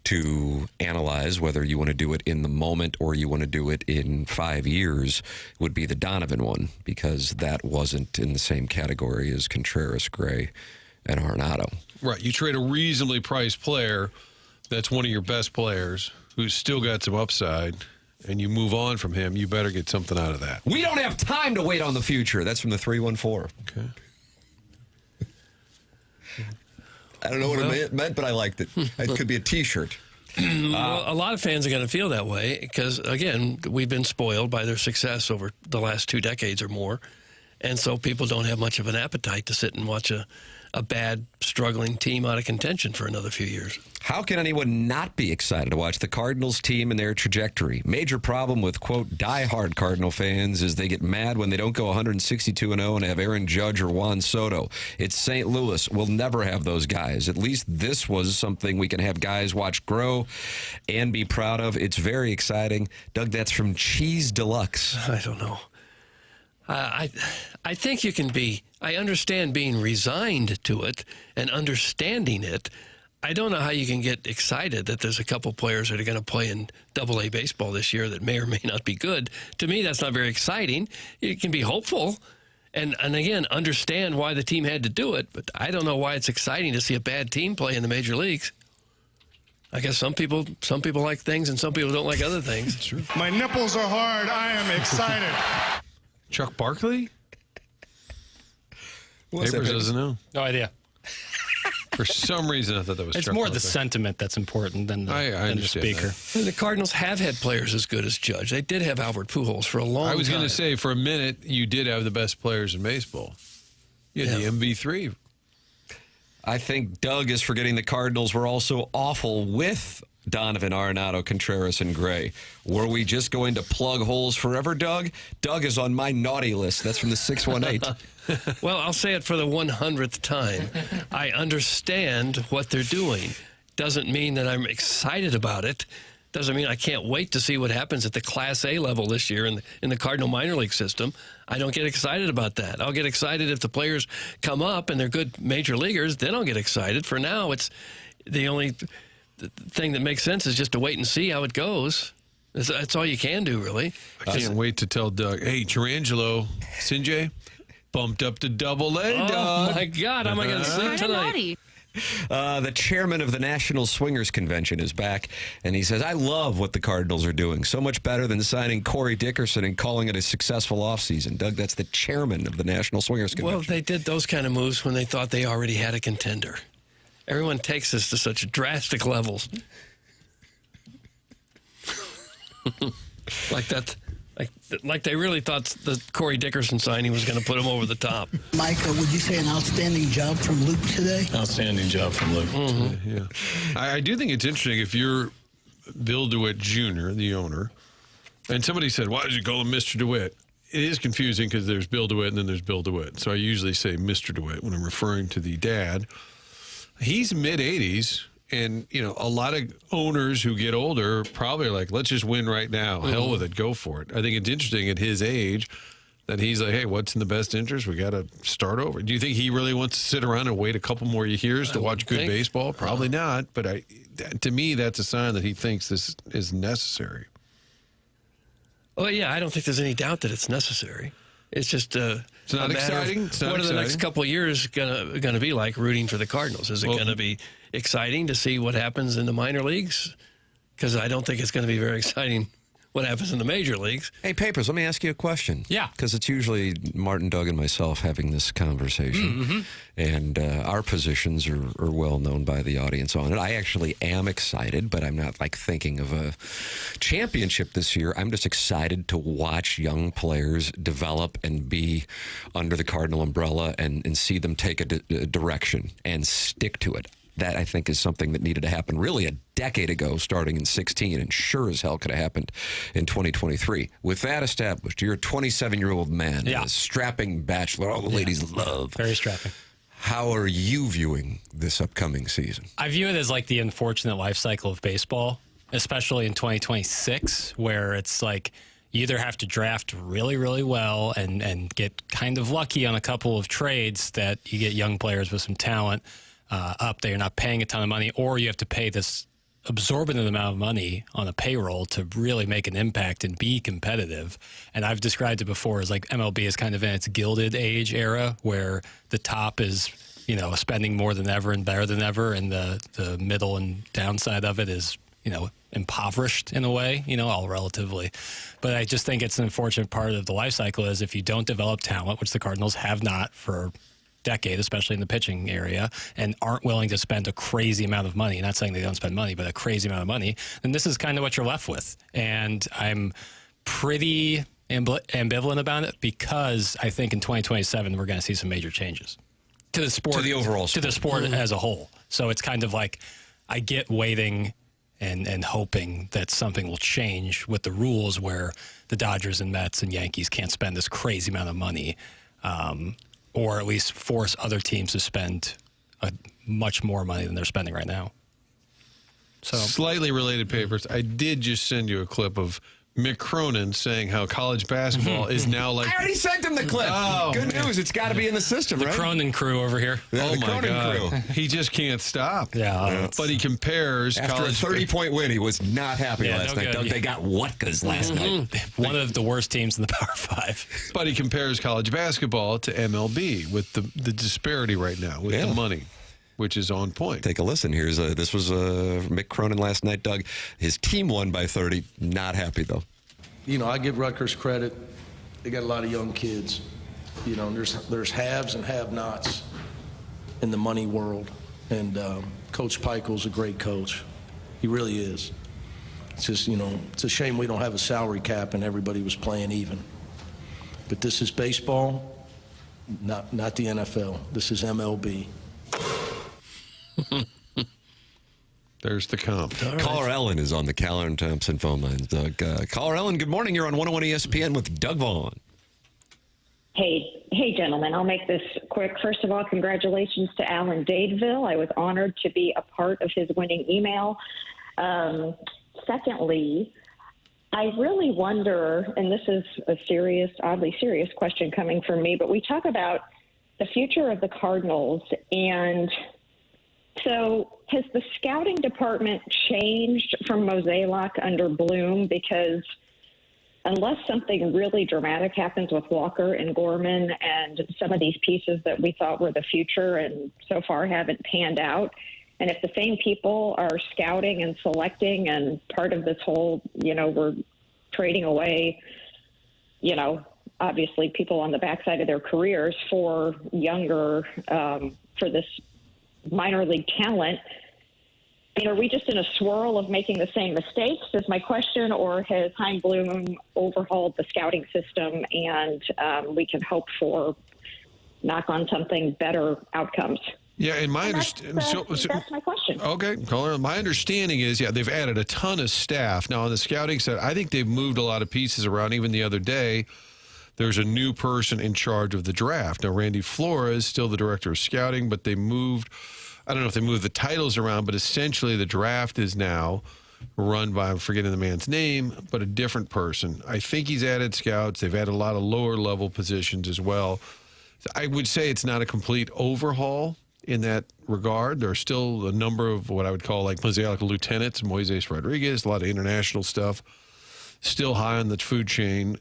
to analyze, whether you want to do it in the moment or you want to do it in 5 years, would be the Donovan one, because that wasn't in the same category as Contreras, Gray, and Arenado. Right. You trade a reasonably priced player that's one of your best players who's still got some upside, and you move on from him, you better get something out of that. We don't have time to wait on the future. That's from the 314. Okay. I don't know what it meant, but I liked it. It could be a T-shirt. Well, a lot of fans are going to feel that way because, again, we've been spoiled by their success over the last 2 decades or more. And so people don't have much of an appetite to sit and watch a bad, struggling team out of contention for another few years. How can anyone not be excited to watch the Cardinals team and their trajectory? Major problem with, quote, diehard Cardinal fans is they get mad when they don't go 162-0 and have Aaron Judge or Juan Soto. It's St. Louis. We'll never have those guys. At least this was something we can have guys watch grow and be proud of. It's very exciting. Doug, that's from Cheese Deluxe. I don't know. I think you can be, I understand being resigned to it and understanding it. I don't know how you can get excited that there's a couple players that are going to play in AA baseball this year that may or may not be good. To me, that's not very exciting. You can be hopeful and again, understand why the team had to do it, but I don't know why it's exciting to see a bad team play in the major leagues. I guess some people like things and some people don't like other things. True. My nipples are hard. I am excited. Chuck Barkley? Papers doesn't know. No idea. For some reason, I thought that was It's Chuck more Barkley. the sentiment that's important than the speaker. And the Cardinals have had players as good as Judge. They did have Albert Pujols for a long time. I was going to say, for a minute, you did have the best players in baseball. You had the MV3. I think Doug is forgetting the Cardinals were also awful with Donovan, Arenado, Contreras, and Gray. Were we just going to plug holes forever, Doug? Doug is on my naughty list. That's from the 618. Well, I'll say it for the 100th time. I understand what they're doing. Doesn't mean that I'm excited about it. Doesn't mean I can't wait to see what happens at the Class A level this year in the Cardinal minor league system. I don't get excited about that. I'll get excited if the players come up and they're good major leaguers. Then I'll get excited. For now, it's the only thing that makes sense is just to wait and see how it goes. That's all you can do, really. I can't wait to tell Doug, hey, Tarangelo, Sinjay, bumped up to Double-A, Doug. Oh, my God. How am I going to sleep tonight? The chairman of the National Swingers Convention is back, and he says, I love what the Cardinals are doing. So much better than signing Corey Dickerson and calling it a successful offseason. Doug, that's the chairman of the National Swingers Convention. Well, they did those kind of moves when they thought they already had a contender. Everyone takes this to such drastic levels. Like Like they really thought the Corey Dickerson signing was going to put him over the top. Mike, would you say an outstanding job from Luke today? Outstanding job from Luke. Yeah. I do think it's interesting if you're Bill DeWitt Jr., the owner, and somebody said, why did you call him Mr. DeWitt? It is confusing because there's Bill DeWitt and then there's Bill DeWitt. So I usually say Mr. DeWitt when I'm referring to the dad. He's mid-80s, and, a lot of owners who get older probably are like, let's just win right now. Hell with it. Go for it. I think it's interesting at his age that he's like, hey, what's in the best interest? We got to start over. Do you think he really wants to sit around and wait a couple more years to watch good baseball? Probably not. But to me, that's a sign that he thinks this is necessary. Well, yeah, I don't think there's any doubt that it's necessary. It's just it's not exciting. What are the next couple of years gonna be like rooting for the Cardinals? Is it going to be exciting to see what happens in the minor leagues? Because I don't think it's going to be very exciting what happens in the major leagues. Hey, Papers, let me ask you a question. Yeah. Because it's usually Martin, Doug, and myself having this conversation. And our positions are well known by the audience on it. I actually am excited, but I'm not thinking of a championship this year. I'm just excited to watch young players develop and be under the Cardinal umbrella and see them take a direction and stick to it. That, I think, is something that needed to happen really a decade ago, starting in 16, and sure as hell could have happened in 2023. With that established, you're a 27-year-old man, a strapping bachelor all the ladies love. Very strapping. How are you viewing this upcoming season? I view it as like the unfortunate life cycle of baseball, especially in 2026, where it's like you either have to draft really, really well and get kind of lucky on a couple of trades that you get young players with some talent up that you're not paying a ton of money, or you have to pay this absorbent amount of money on a payroll to really make an impact and be competitive. And I've described it before as like MLB is kind of in its Gilded Age era where the top is, spending more than ever and better than ever, and the middle and downside of it is, impoverished in a way, all relatively. But I just think it's an unfortunate part of the life cycle is if you don't develop talent, which the Cardinals have not for decade, especially in the pitching area, and aren't willing to spend a crazy amount of money, not saying they don't spend money, but a crazy amount of money, then this is kind of what you're left with. And I'm pretty ambivalent about it because I think in 2027 we're going to see some major changes to the sport, to the overall sport. to the sport as a whole. So it's kind of like I get waiting and hoping that something will change with the rules where the Dodgers and Mets and Yankees can't spend this crazy amount of money. Or at least force other teams to spend much more money than they're spending right now. So Slightly related papers. I did just send you a clip of McKernan saying how college basketball is now like... I already sent him the clip. Oh, Good news. It's got to be in the system, right? the Cronin crew over here. Yeah, Oh, the my Cronin God. crew. He just can't stop. Yeah. But he compares After college... a 30-point win, he was not happy Yeah, last no night. good. They got Wutkas last night. One of the worst teams in the Power Five. But he compares college basketball to MLB with the disparity right now with the money, which is on point. Take a listen. This was Mick Cronin last night, Doug. His team won by 30. Not happy, though. I give Rutgers credit. They got a lot of young kids. There's haves and have-nots in the money world. And Coach Pikel's a great coach. He really is. It's just, it's a shame we don't have a salary cap and everybody was playing even. But this is baseball, not the NFL. This is MLB. There's the comp. Caller Ellen is on the Caller and Thompson phone lines, Doug. Caller Ellen, good morning. You're on 101 ESPN with Doug Vaughn. Hey, gentlemen, I'll make this quick. First of all, congratulations to Alan Dadeville. I was honored to be a part of his winning email. Secondly, I really wonder, and this is a oddly serious question coming from me, but we talk about the future of the Cardinals, and so has the scouting department changed from Mozeliak under Bloom? Because unless something really dramatic happens with Walker and Gorman and some of these pieces that we thought were the future and so far haven't panned out, and if the same people are scouting and selecting and part of this whole, we're trading away, obviously people on the backside of their careers for younger, for this minor league talent, are we just in a swirl of making the same mistakes, is my question, or has Chaim Bloom overhauled the scouting system and we can hope for, knock on something, better outcomes? Yeah, and that's my question. Okay, caller. My understanding is, they've added a ton of staff. Now, on the scouting side, I think they've moved a lot of pieces around. Even the other day, there's a new person in charge of the draft. Now, Randy Flores, still the director of scouting, but they moved, I don't know if they moved the titles around, but essentially the draft is now run by, I'm forgetting the man's name, but a different person. I think he's added scouts. They've added a lot of lower-level positions as well. I would say it's not a complete overhaul in that regard. There are still a number of what I would call like Mosaic lieutenants, Moises Rodriguez, a lot of international stuff, still high on the food chain.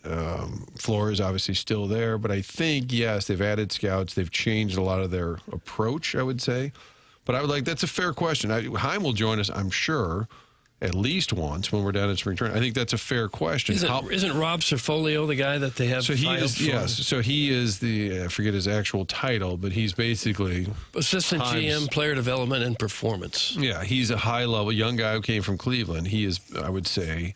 Flores obviously still there, but I think, yes, they've added scouts. They've changed a lot of their approach, I would say. But I would that's a fair question. Chaim will join us, I'm sure, at least once when we're down at spring training. I think that's a fair question. Isn't Rob Cerfolio the guy that they have? So he is, yes. So he is the, I forget his actual title, but he's basically assistant GM, player development and performance. Yeah, he's a high-level young guy who came from Cleveland. He is, I would say,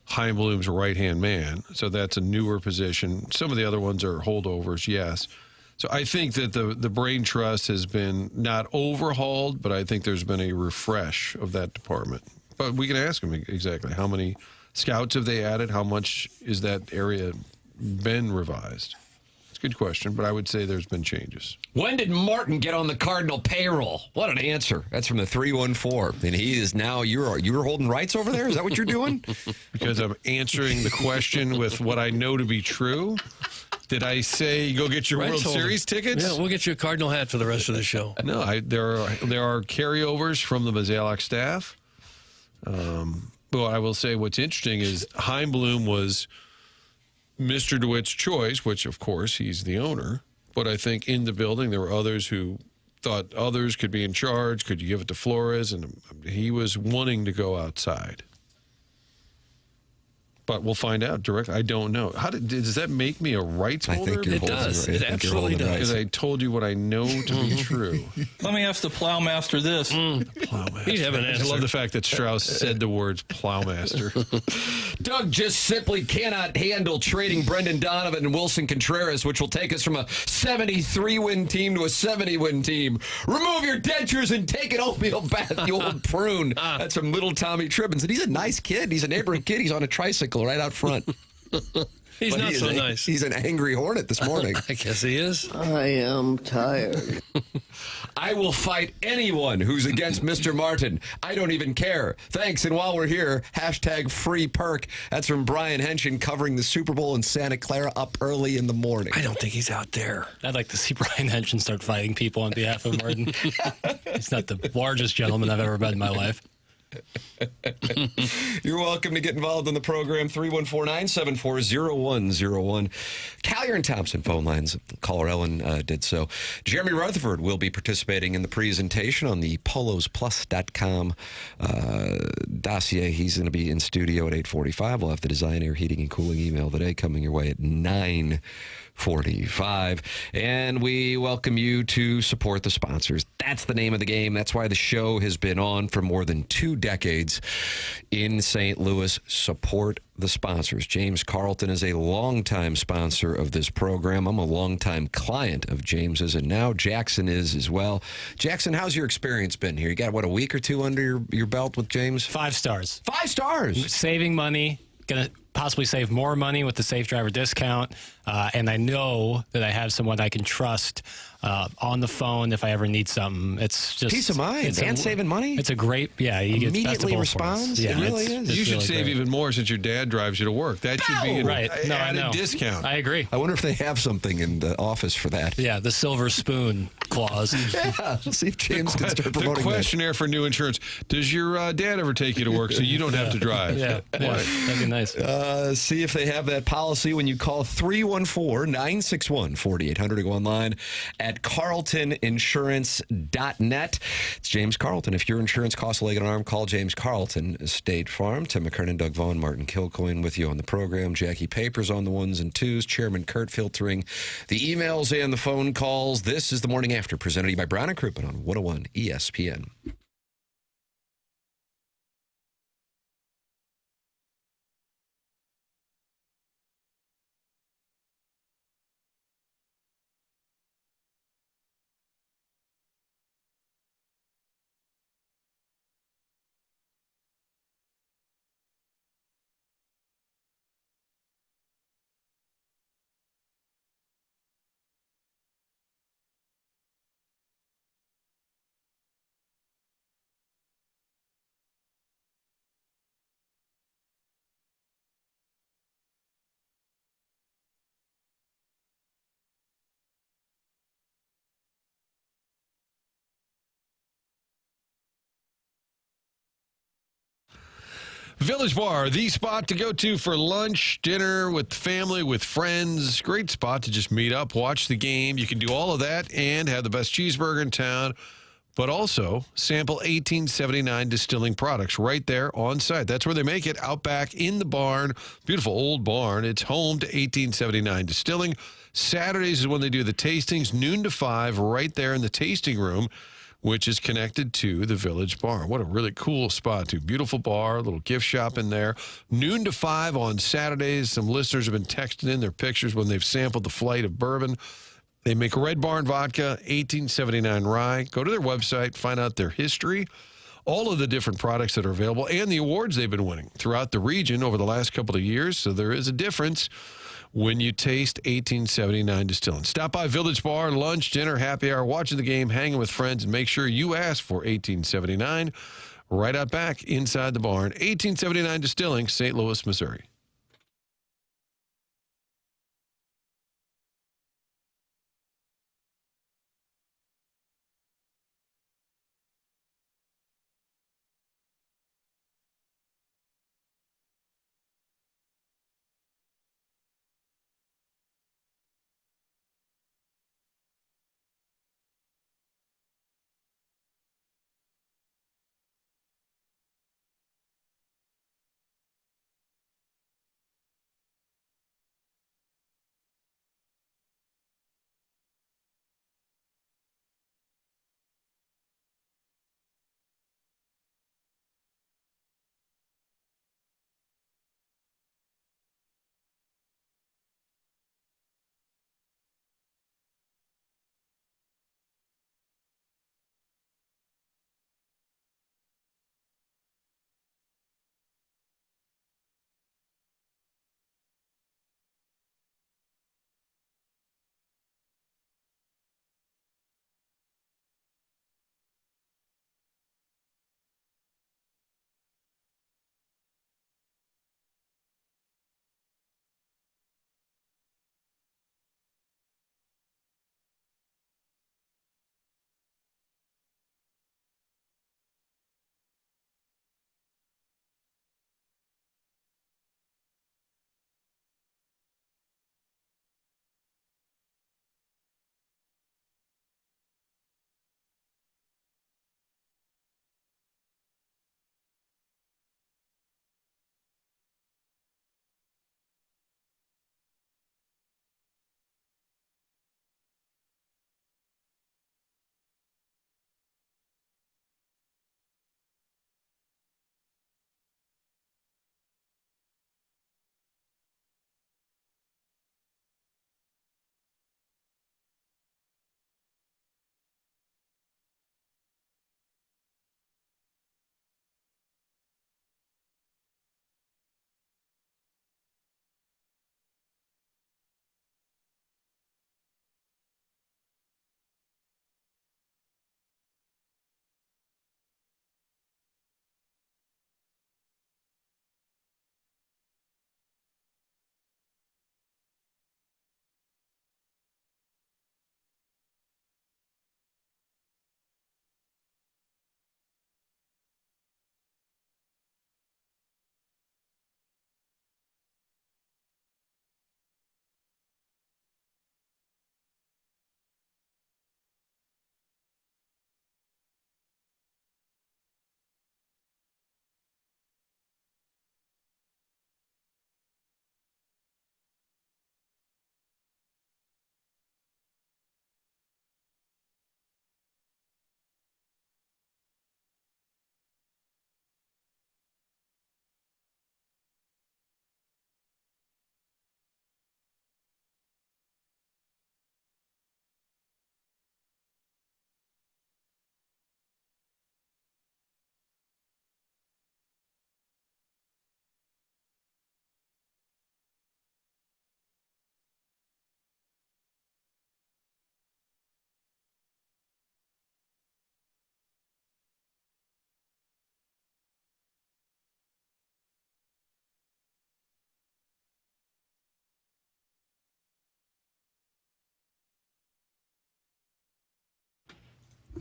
Chaim Bloom's right-hand man. So that's a newer position. Some of the other ones are holdovers, yes. So I think that the Brain Trust has been not overhauled, but I think there's been a refresh of that department. But we can ask them exactly how many scouts have they added? How much is that area been revised? It's a good question, but I would say there's been changes. When did Martin get on the Cardinal payroll? What an answer. That's from the 314. And he is now, you're holding rights over there? Is that what you're doing? Because I'm answering the question with what I know to be true. Did I say go get your World Series tickets? Yeah, we'll get you a Cardinal hat for the rest of the show. No, there are carryovers from the Mozeliak staff. Well, I will say what's interesting is Chaim Bloom was Mr. DeWitt's choice, which, of course, he's the owner. But I think in the building there were others who thought others could be in charge. Could you give it to Flores? And he was wanting to go outside. But we'll find out directly. I don't know. Does that make me a rights holder? I think it does. It absolutely does. Because I told you what I know to be true. Let me ask the plowmaster this. Plowmaster. He'd have an answer. I love the fact that Strauss said the words plowmaster. Doug just simply cannot handle trading Brendan Donovan and Wilson Contreras, which will take us from a 73-win team to a 70-win team. Remove your dentures and take an oatmeal bath, you old prune. That's from little Tommy Tribbins. And he's a nice kid. He's a neighborhood kid. He's on a tricycle right out front. He's not so nice. He's an angry hornet this morning. I guess he is. I am tired. I will fight anyone who's against Mr. Martin. I don't even care. Thanks. And while we're here, #free perk. That's from Brian Henshin covering the Super Bowl in Santa Clara up early in the morning. I don't think he's out there. I'd like to see Brian Henshin start fighting people on behalf of Martin. He's not the largest gentleman I've ever met in my life. You're welcome to get involved in the program. 314-974-0101. Callier and Thompson phone lines. Caller Ellen did so. Jeremy Rutherford will be participating in the presentation on the polosplus.com dossier. He's going to be in studio at 8:45. We'll have the design, air, heating, and cooling email today coming your way at 9:45. And we welcome you to support the sponsors. That's the name of the game. That's why the show has been on for more than 2 decades in St. Louis. Support the sponsors. James Carlton is a longtime sponsor of this program. I'm a longtime client of James's, and now Jackson is as well. Jackson, how's your experience been here? You got, what, a week or two under your belt with James? 5 stars. 5 stars? Saving money. Going to possibly save more money with the Safe Driver discount. And I know that I have someone I can trust on the phone if I ever need something. It's just peace of mind and saving money. It's a great, you immediately responds. Yeah, it really is. You should really save even more since your dad drives you to work. That should be a discount. I agree. I wonder if they have something in the office for that. Yeah, the silver spoon clause. Yeah, see if James can start promoting the questionnaire for new insurance. Does your dad ever take you to work so you don't have to drive? Yeah, that'd be nice. See if they have that policy when you call 314-961-4800 to go online at carltoninsurance.net. It's James Carlton. If your insurance costs a leg and an arm, call James Carlton, State Farm. Tim McKernan, Doug Vaughn, Martin Kilcoyne with you on the program. Jackie Papers on the ones and twos. Chairman Kurt filtering the emails and the phone calls. This is the Morning After, presented to you by Brown & Crouppen on 101 ESPN. Village Bar, the spot to go to for lunch, dinner, with family, with friends. Great spot to just meet up, watch the game. You can do all of that and have the best cheeseburger in town, but also sample 1879 distilling products right there on site. That's where they make it, out back in the barn. Beautiful old barn. It's home to 1879 Distilling. Saturdays is when they do the tastings, noon to 5, right there in the tasting room, which is connected to the Village Bar. What a really cool spot, too. Beautiful bar, little gift shop in there. Noon to 5 on Saturdays. Some listeners have been texting in their pictures when they've sampled the flight of bourbon. They make Red Barn vodka, 1879 rye. Go to their website, find out their history, all of the different products that are available, and the awards they've been winning throughout the region over the last couple of years. So there is a difference when you taste 1879 Distilling. Stop by Village Bar, lunch, dinner, happy hour, watching the game, hanging with friends, and make sure you ask for 1879 right out back inside the barn. 1879 Distilling, St. Louis, Missouri.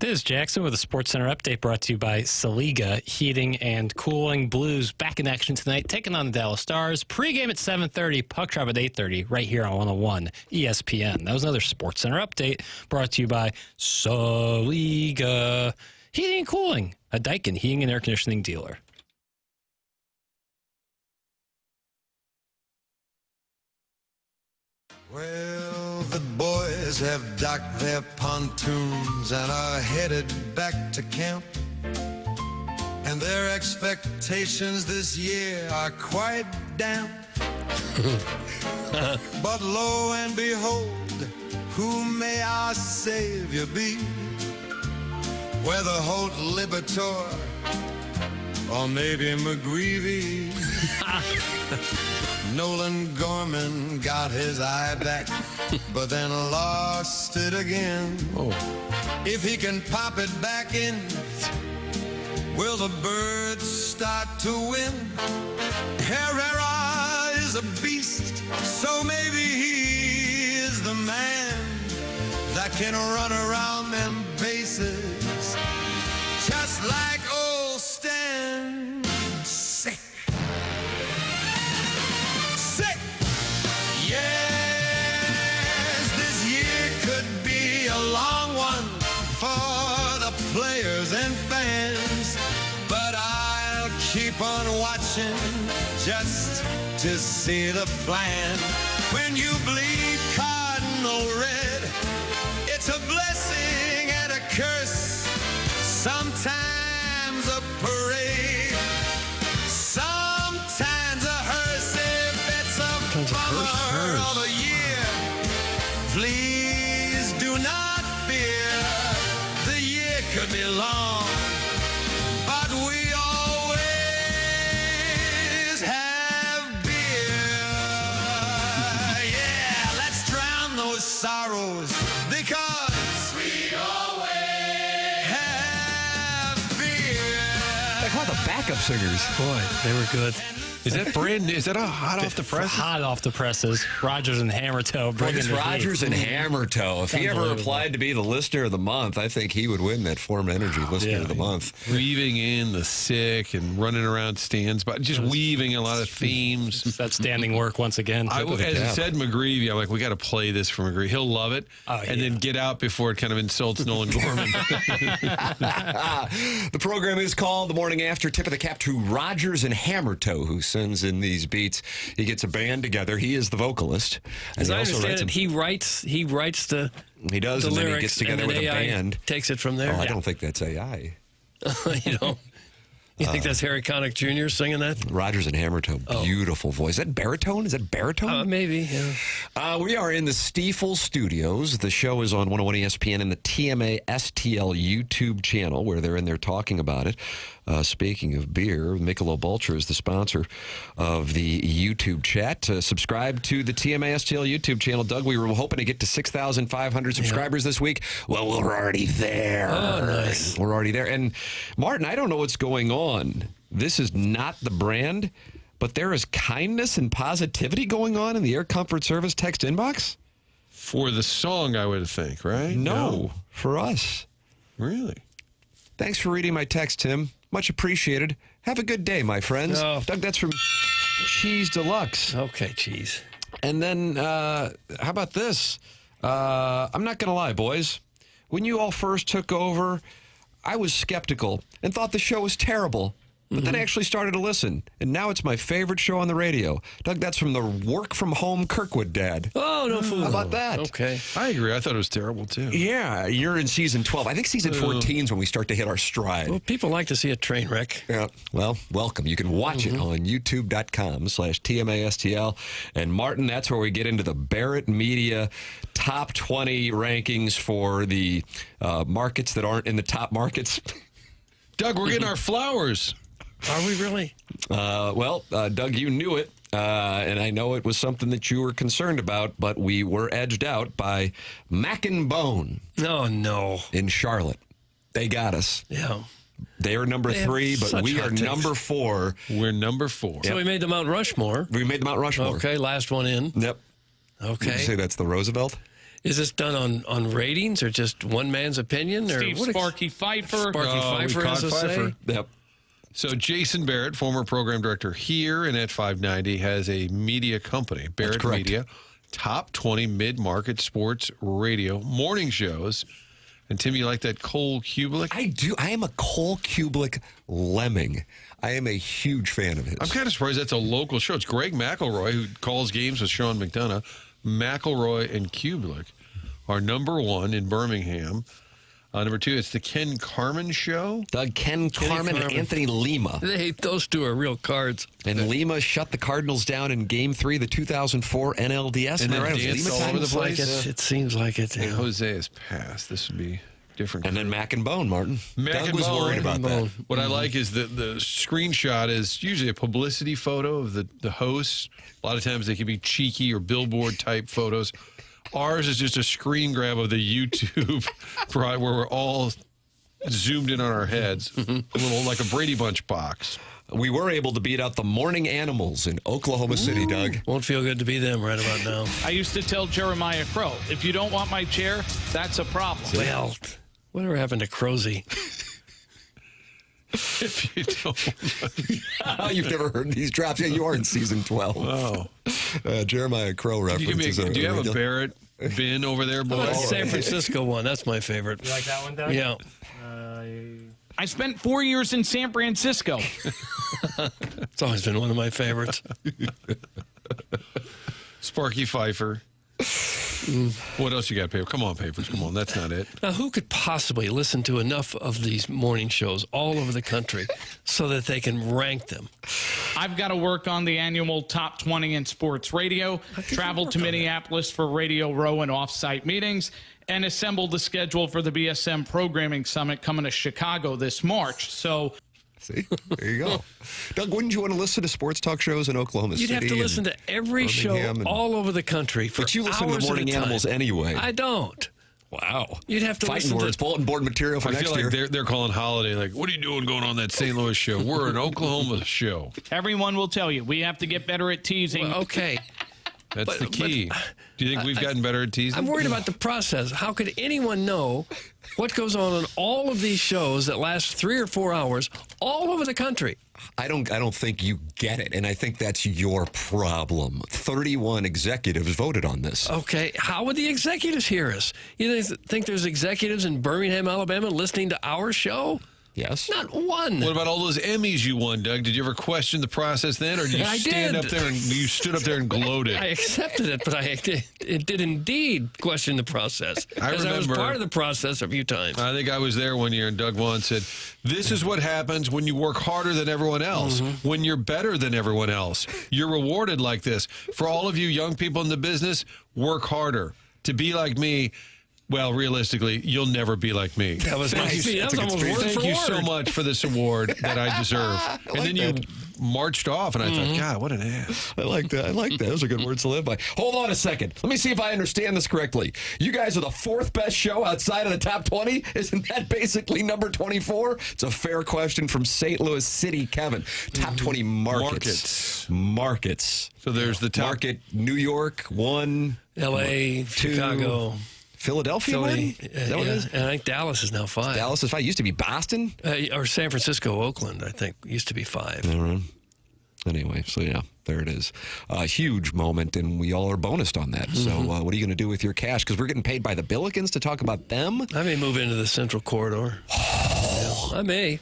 This is Jackson with a Sports Center update brought to you by Saliga Heating and Cooling. Blues back in action tonight, taking on the Dallas Stars. Pre-game at 7:30, puck drop at 8:30, right here on 101 ESPN. That was another Sports Center update brought to you by Saliga Heating and Cooling, a Daikin heating and air conditioning dealer. Well, the boys have docked their pontoons and are headed back to camp. And their expectations this year are quite damp. But lo and behold, who may our savior be? Whether Holt Libertor or maybe McGreevy. Nolan Gorman got his eye back, but then lost it again. If he can pop it back in, will the Birds start to win? Herrera is a beast, so maybe he is the man that can run around them bases just like old Stan. Sick. Sick. Yes, this year could be a long one for the players and fans, but I'll keep on watching just to see the plan. When you bleed cardinal red, it's a blessing and a curse. Sometimes a parade, sometimes a hearse. If it's a bummer of a year, please do not fear. The year could be long, but we always have beer. Yeah, let's drown those sorrows because we always have beer. Like how the backup singers. Boy, they were good. Is that brand new? Is that a hot off the press? Hot off the presses. Rogers and Hammertoe. Boy, this Rogers and Hammertoe. If he ever Unbelievable. applied to be the listener of the month, I think he would win that Form Energy listener of the month. Weaving in the sick and running around stands, but just weaving a lot of themes. That's standing work once again. As it said McGreevy, I'm like, we got to play this for McGreevy. He'll love it. And then get out before it kind of insults Nolan Gorman. The program is called The Morning After. Tip of the cap to Rogers and Hammertoe, who sends in these beats. He gets a band together. He is the vocalist. As I understand it, he writes the He does, the and then he lyrics, gets together with a AI band. Takes it from there. Oh, I don't think that's AI. You think that's Harry Connick Jr. singing that? Rogers and Hammertoe, beautiful voice. Is that baritone? Is that baritone? Maybe, yeah. We are in the Stiefel Studios. The show is on 101 ESPN and the TMA STL YouTube channel, where they're in there talking about it. Speaking of beer, Michelob Ultra is the sponsor of the YouTube chat. Subscribe to the TMA STL YouTube channel. Doug, we were hoping to get to 6,500 subscribers this week. Well, we're already there. Oh, nice. We're already there. And, Martin, I don't know what's going on. This is not the brand, but there is kindness and positivity going on in the Air Comfort Service text inbox? For the song, I would think, right? No, for us. Really? Thanks for reading my text, Tim. Much appreciated. Have a good day, my friends. Oh. Doug, that's from Cheese Deluxe. Okay, cheese. And then, how about this? I'm not going to lie, boys. When you all first took over, I was skeptical and thought the show was terrible. But then I actually started to listen, and now it's my favorite show on the radio. Doug, that's from the Work From Home Kirkwood dad. Oh, no fool. How about that? Okay. I agree. I thought it was terrible, too. Yeah, you're in season 12. I think season 14 is when we start to hit our stride. Well, people like to see a train wreck. Yeah. Well, welcome. You can watch it on youtube.com/TMASTL. And Martin, that's where we get into the Barrett Media top 20 rankings for the markets that aren't in the top markets. Doug, we're getting our flowers. Are we really? Doug, you knew it, and I know it was something that you were concerned about, but we were edged out by Mac and Bone. Oh, no. In Charlotte. They got us. Yeah. They are number 3, but we are number 4. We're number 4. So we made the Mount Rushmore. We made the Mount Rushmore. Okay, last one in. Yep. Okay. Did you say that's the Roosevelt? Is this done on ratings or just one man's opinion? Or Steve Sparky Pfeiffer. Sparky Pfeiffer we has caught a Pfeiffer. say? Yep. So Jason Barrett, former program director here and at 590, has a media company, Barrett correct. Media, top 20 mid-market sports radio morning shows. And Tim, you like that Cole Kubelik? I do. I am a Cole Kubelik lemming. I am a huge fan of his. I'm kind of surprised that's a local show. It's Greg McElroy, who calls games with Sean McDonough. McElroy and Kubelik are number one in Birmingham. Number two, it's the Ken Carman Show. Ken Carman and Anthony Lima. Those two are real cards. And Lima shut the Cardinals down in Game 3 of the 2004 NLDS. And then Right? It was danced Lima all time? over the place. It seems like it. And Jose is passed. This would be different. And then Mac and Bone, Martin. Mac Doug and was Bone. worried about that. What I like is that the screenshot is usually a publicity photo of the hosts. A lot of times they can be cheeky or billboard type photos. Ours is just a screen grab of the YouTube where we're all zoomed in on our heads. A little like a Brady Bunch box. We were able to beat out the Morning Animals in Oklahoma City, Doug. Won't feel good to be them right about now. I used to tell Jeremiah Crow, if you don't want my chair, that's a problem. Well, whatever happened to Crozy? If you don't. You've never heard these drops. Yeah, you are in season 12. Oh. Jeremiah Crow references. Do you have a Barrett bin over there, boy? The San Francisco one. That's my favorite. You like that one, Doug? Yeah. I spent 4 years in San Francisco. It's always been one of my favorites. Sparky Pfeiffer. What else you got, Paper? Come on, Papers. Come on. That's not it. Now, who could possibly listen to enough of these morning shows all over the country so that they can rank them? I've got to work on the annual Top 20 in Sports Radio, travel to Minneapolis for Radio Row and off-site meetings, and assemble the schedule for the BSM Programming Summit coming to Chicago this March. So, see, there you go. Doug, wouldn't you want to listen to sports talk shows in Oklahoma City? You'd have to listen to every show all over the country for But you listen to hours the Morning at a time. Animals anyway. I don't. Wow. You'd have to Fighting listen words, bulletin board material for I next feel like year. they're calling Holiday like, what are you doing going on that St. Louis show? We're an Oklahoma show. everyone will tell you, we have to get better at teasing. Well, okay. That's the key. Do you think we've gotten better at teasing? I'm worried about the process. How could anyone know what goes on in all of these shows that last 3 or 4 hours all over the country? I don't think you get it, and I think that's your problem. 31 executives voted on this. Okay, how would the executives hear us? You think there's executives in Birmingham, Alabama listening to our show? Yes. Not one. What about all those Emmys you won, Doug? Did you ever question the process then, or did you stand up there and you stood up there and gloated? I accepted it, but it did indeed question the process. I Because I was remember- part of the process a few times. I think I was there one year, and Doug Vaughn said, this is what happens when you work harder than everyone else, when you're better than everyone else. You're rewarded like this. For all of you young people in the business, work harder. To be like me, well, realistically, you'll never be like me. That was nice. That's almost word for Thank you so word. much for this award that I deserve. And then you marched off, and I thought, God, what an ass. I like that. I like that. Those are good words to live by. Hold on a second. Let me see if I understand this correctly. You guys are the 4th best show outside of the top 20? Isn't that basically number 24? It's a fair question from St. Louis City, Kevin. Top 20 markets. Markets. So there's the top. Market, New York, 1. L.A., 2, Chicago. Philadelphia, Philly, one? Is that what it is? and I think Dallas is now 5. Dallas is 5. Used to be Boston? Or San Francisco, Oakland, I think, used to be 5. Anyway, so yeah, there it is. A huge moment, and we all are bonused on that. So what are you going to do with your cash? Because we're getting paid by the Billikens to talk about them. I may move into the Central Corridor. I may.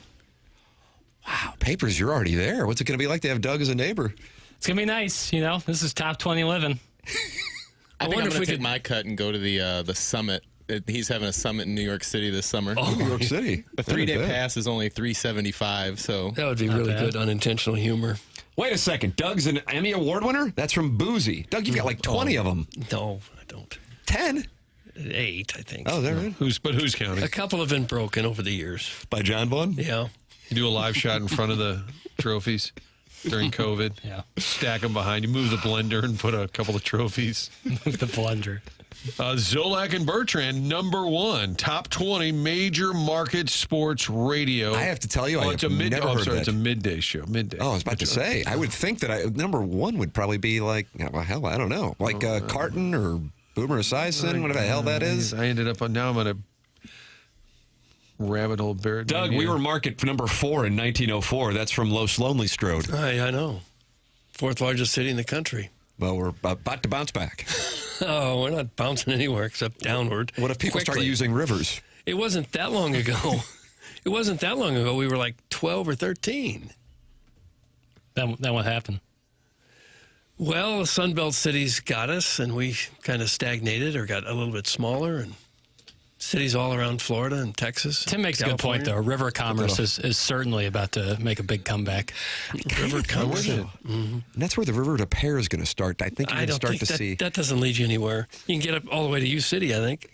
Wow, Papers, you're already there. What's it going to be like to have Doug as a neighbor? It's going to be nice, you know. This is top 20 living. I think wonder I'm if going we to take could- my cut and go to the summit. He's having a summit in New York City this summer. Oh, New York City. The 3-day pass is only $375. So That would be really good unintentional humor. Wait a second. Doug's an Emmy Award winner? That's from Boozy. Doug, you've got like 20 of them. No, I don't. 10? 8, I think. Oh, is that right? Who's counting? A couple have been broken over the years. By John Vaughn? Yeah. You do a live shot in front of the trophies during COVID. Yeah. Stack them behind you. Move the blender and put a couple of trophies. The plunger. Zolak and Bertrand, number 1, top 20 major market sports radio. I have to tell you, I it's a have never heard sorry, that. it's a midday show. Midday. Oh, I was about to say. I would think that number 1 would probably be like, well, hell, I don't know. Like Carton or Boomer Esiason, whatever the hell that is. I ended up on, now I'm on a rabbit hole. Barrett. Doug, we were market number 4 in 1904. That's from Los Lonely Strode. I know. 4th largest city in the country. Well, we're about to bounce back. Oh, we're not bouncing anywhere except downward. What if people start quickly. using rivers? It wasn't that long ago. It wasn't that long ago. We were like 12 or 13. Then what happened? Well, the Sunbelt cities got us, and we kind of stagnated or got a little bit smaller. And cities all around Florida and Texas. Tim makes a good point, though. River commerce is certainly about to make a big comeback. River commerce. Mm-hmm. And that's where the River to Pear is going to start. I think you're going to start to see. That doesn't lead you anywhere. You can get up all the way to U City, I think.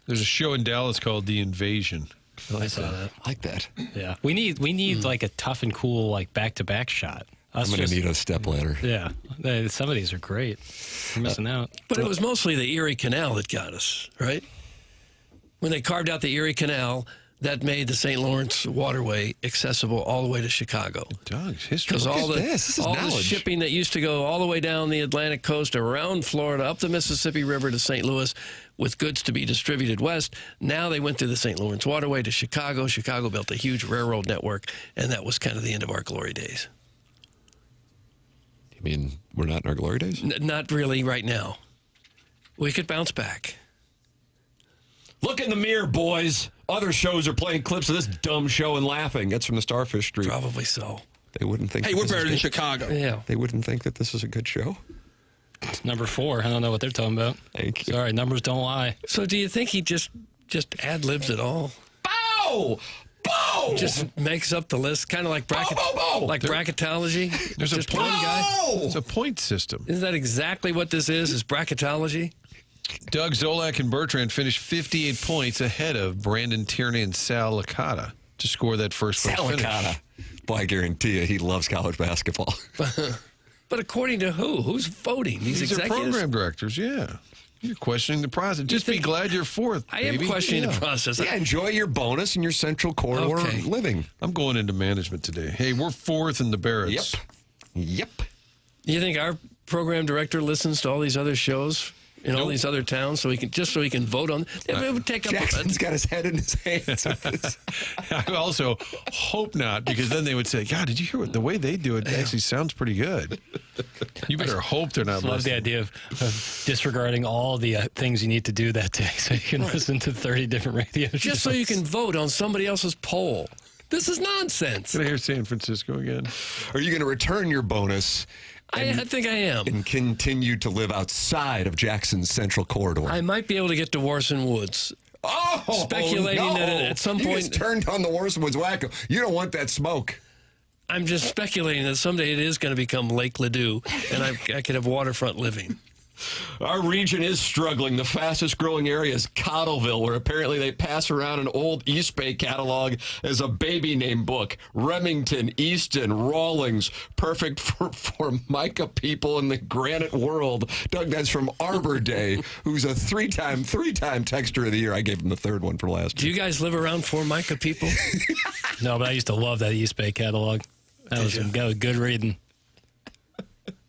There's a show in Dallas called The Invasion. I saw that. I like that. Yeah. We need like a tough and cool like back-to-back shot. I'm going to need a stepladder. Yeah. Some of these are great. We're missing out. But it was mostly the Erie Canal that got us, right? When they carved out the Erie Canal, that made the St. Lawrence waterway accessible all the way to Chicago. Doug's history. Because all the shipping that used to go all the way down the Atlantic coast, around Florida, up the Mississippi River to St. Louis, with goods to be distributed west, now they went through the St. Lawrence waterway to Chicago. Chicago built a huge railroad network, and that was kind of the end of our glory days. You mean we're not in our glory days? Not really right now. We could bounce back. Look in the mirror, boys. Other shows are playing clips of this dumb show and laughing. That's from the Starfish Street. Probably so. They wouldn't think. Hey, we're better than Chicago. Yeah. They wouldn't think that this is a good show. Number 4. I don't know what they're talking about. Thank you. Sorry, numbers don't lie. So do you think he just ad-libs it all? Bow! Bow! Just makes up the list, kind of like bracketology? There's just a point, one guy? It's a point system. Isn't that exactly what this is bracketology? Doug Zolak and Bertrand finished 58 points ahead of Brandon Tierney and Sal Licata to score that first place finish. Licata. Boy, I guarantee you he loves college basketball. But according to who? Who's voting? These are executives? program directors, yeah. You're questioning the process. Just be glad you're 4th, I am questioning the process. Yeah, enjoy your bonus and your central corridor living. I'm going into management today. Hey, we're 4th in the Barretts. Yep. You think our program director listens to all these other shows in all these other towns so he can vote on? It would take up. Jackson's got his head in his hands. I also hope not, because then they would say, God, did you hear the way they do it? Actually sounds pretty good. You better hope they're not I love listening. the idea of disregarding all the things you need to do that day so you can listen to 30 different radio shows. Just so you can vote on somebody else's poll. This is nonsense. Can I hear San Francisco again? Are you going to return your bonus? I think I am. And continue to live outside of Jackson's central corridor. I might be able to get to Warson Woods. Oh, speculating that at some point you just turned on the Warson Woods wacko. You don't want that smoke. I'm just speculating that someday it is going to become Lake Ladue, and I could have waterfront living. Our region is struggling. The fastest growing area is Cottleville, where apparently they pass around an old East Bay catalog as a baby name book. Remington, Easton, Rawlings, perfect for Micah people in the granite world. Doug, that's from Arbor Day, who's a three-time Texter of the Year. I gave him the 3rd one for last Do you guys live around Formica people? No, but I used to love that East Bay catalog. That was some good reading.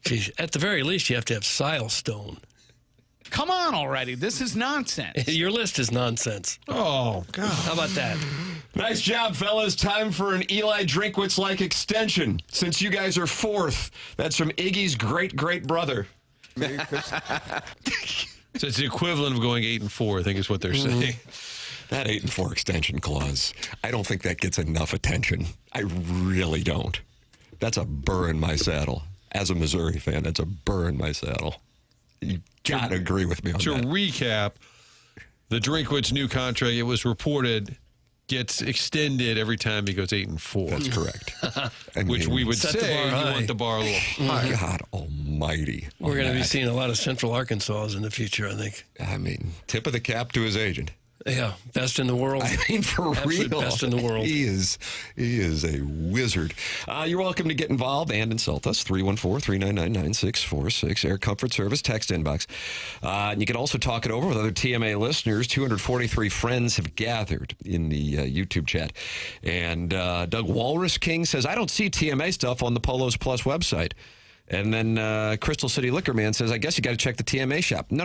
Geez, at the very least, you have to have silestone. Come on already. This is nonsense. Your list is nonsense. Oh, God. How about that? Nice job, fellas. Time for an Eli Drinkwitz-like extension. Since you guys are 4th, that's from Iggy's great brother. So it's the equivalent of going 8-4, I think is what they're saying. That 8-4 extension clause, I don't think that gets enough attention. I really don't. That's a burr in my saddle. As a Missouri fan, that's a burr in my saddle. You got to agree with me on to that. To recap, the Drinkwitz new contract, it was reported, gets extended every time he goes 8-4. That's correct. Which we would say you want the bar a little higher. God almighty. We're going to be seeing a lot of Central Arkansas in the future, I think. I mean, tip of the cap to his agent. Yeah, best in the world. I mean, for Absolute real. Best in the world. He is a wizard. You're welcome to get involved and insult us. 314-399-9646. Air Comfort Service text inbox. And you can also talk it over with other TMA listeners. 243 friends have gathered in the YouTube chat. And Doug Walrus King says, I don't see TMA stuff on the Polos Plus website. And then Crystal City Liquor Man says, I guess you got to check the TMA shop. No.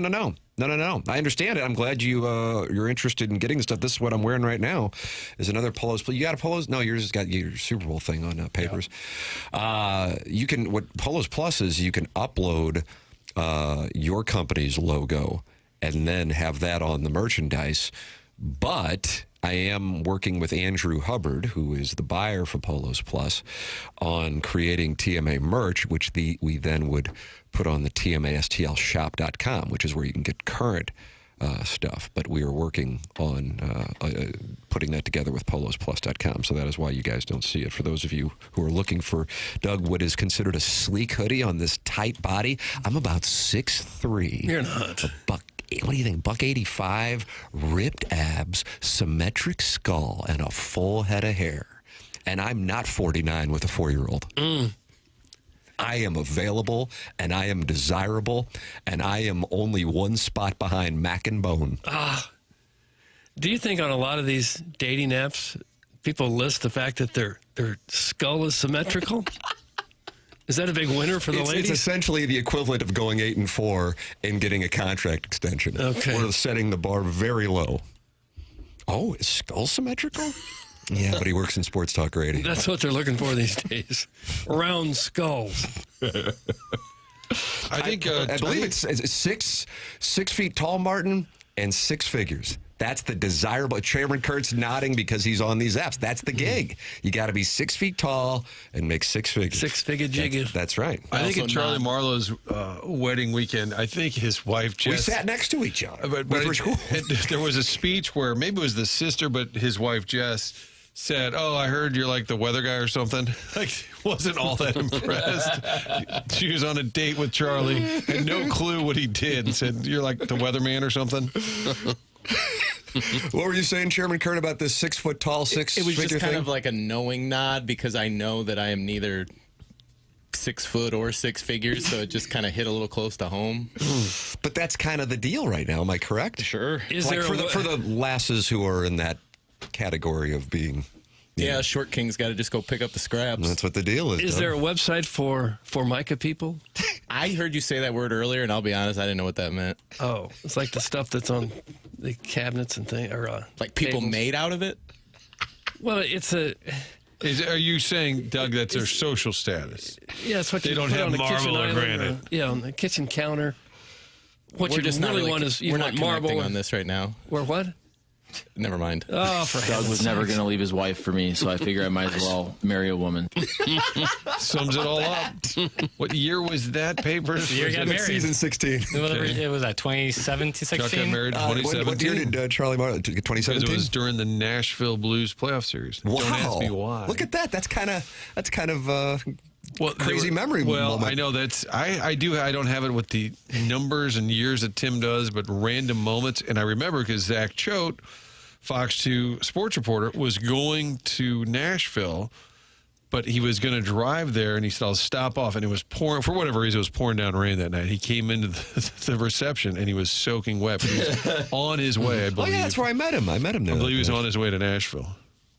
I understand it. I'm glad you're interested in getting the stuff. This is what I'm wearing right now. Is another Polos. You got a Polos? No, yours has got your Super Bowl thing on papers. You can, what Polos Plus is, you can upload your company's logo and then have that on the merchandise. But I am working with Andrew Hubbard, who is the buyer for Polos Plus, on creating TMA merch, which we then would put on the TMASTLshop.com, which is where you can get current stuff. But we are working on putting that together with polosplus.com, so that is why you guys don't see it. For those of you who are looking for, Doug, what is considered a sleek hoodie on this tight body, I'm about 6'3". You're not. What do you think? $185, ripped abs, symmetric skull, and a full head of hair. And I'm not 49 with a 4-year-old. I am available, and I am desirable, and I am only one spot behind Mac and Bone. Do you think on a lot of these dating apps, people list the fact that their skull is symmetrical? Is that a big winner for the ladies? It's essentially the equivalent of going 8-4 and getting a contract extension. Okay. We're setting the bar very low. Oh, is skull symmetrical? Yeah, but he works in sports talk radio. That's what they're looking for these days. Round skulls. I think I believe it's 6 feet tall, Martin, and 6 figures. That's the desirable. Chairman Kurt's nodding because he's on these apps. That's the gig. You got to be 6 feet tall and make 6 figures. 6-figure jiggy. That's right. I think at Charlie Marlowe's wedding weekend, I think his wife Jess... We sat next to each other. But there was a speech where maybe it was the sister, but his wife Jess said, I heard you're like the weather guy or something. Like, wasn't all that impressed. She was on a date with Charlie, had no clue what he did, and said, you're like the weatherman or something. What were you saying, Chairman Kurt, about this 6 foot tall, It was just kind of like a knowing nod because I know that I am neither 6 foot or 6 figures, so it just kind of hit a little close to home. But that's kind of the deal right now. Am I correct? Sure. Is like there for the lasses who are in that category of being... Yeah, Short King's got to just go pick up the scraps. That's what the deal is. Is there a website for Formica people? I heard you say that word earlier, and I'll be honest, I didn't know what that meant. Oh, it's like the stuff that's on the cabinets and things, or like people tables. made out of it. Well, it's a. Are you saying, Doug, that's their social status? Yeah, it's what they you don't put have on the marble kitchen or island, granite. on the kitchen counter. What We're you just really not want is you we're want not marble connecting on this right now. Or what? Never mind. Oh, for Doug was never going to leave his wife for me, so I figure I might as well marry a woman. Sums it all up. What year was that, Papers? The year got married. Season 16. It was at 2017, Chuck got 16. married in 2017. What year did Charlie Marlowe? 2017? Because it was during the Nashville Blues playoff series. Wow. Don't ask me why. Look at that. That's kind of crazy memory moment. I know that's I don't have it with the numbers and years that Tim does, but random moments. And I remember because Zach Choate, Fox 2 sports reporter, was going to Nashville, but he was going to drive there, and he said, I'll stop off. And it was pouring, for whatever reason, it was pouring down rain that night. He came into the reception, and he was soaking wet. But he was on his way, I believe. Oh, yeah, that's where I met him. I believe he was on his way to Nashville.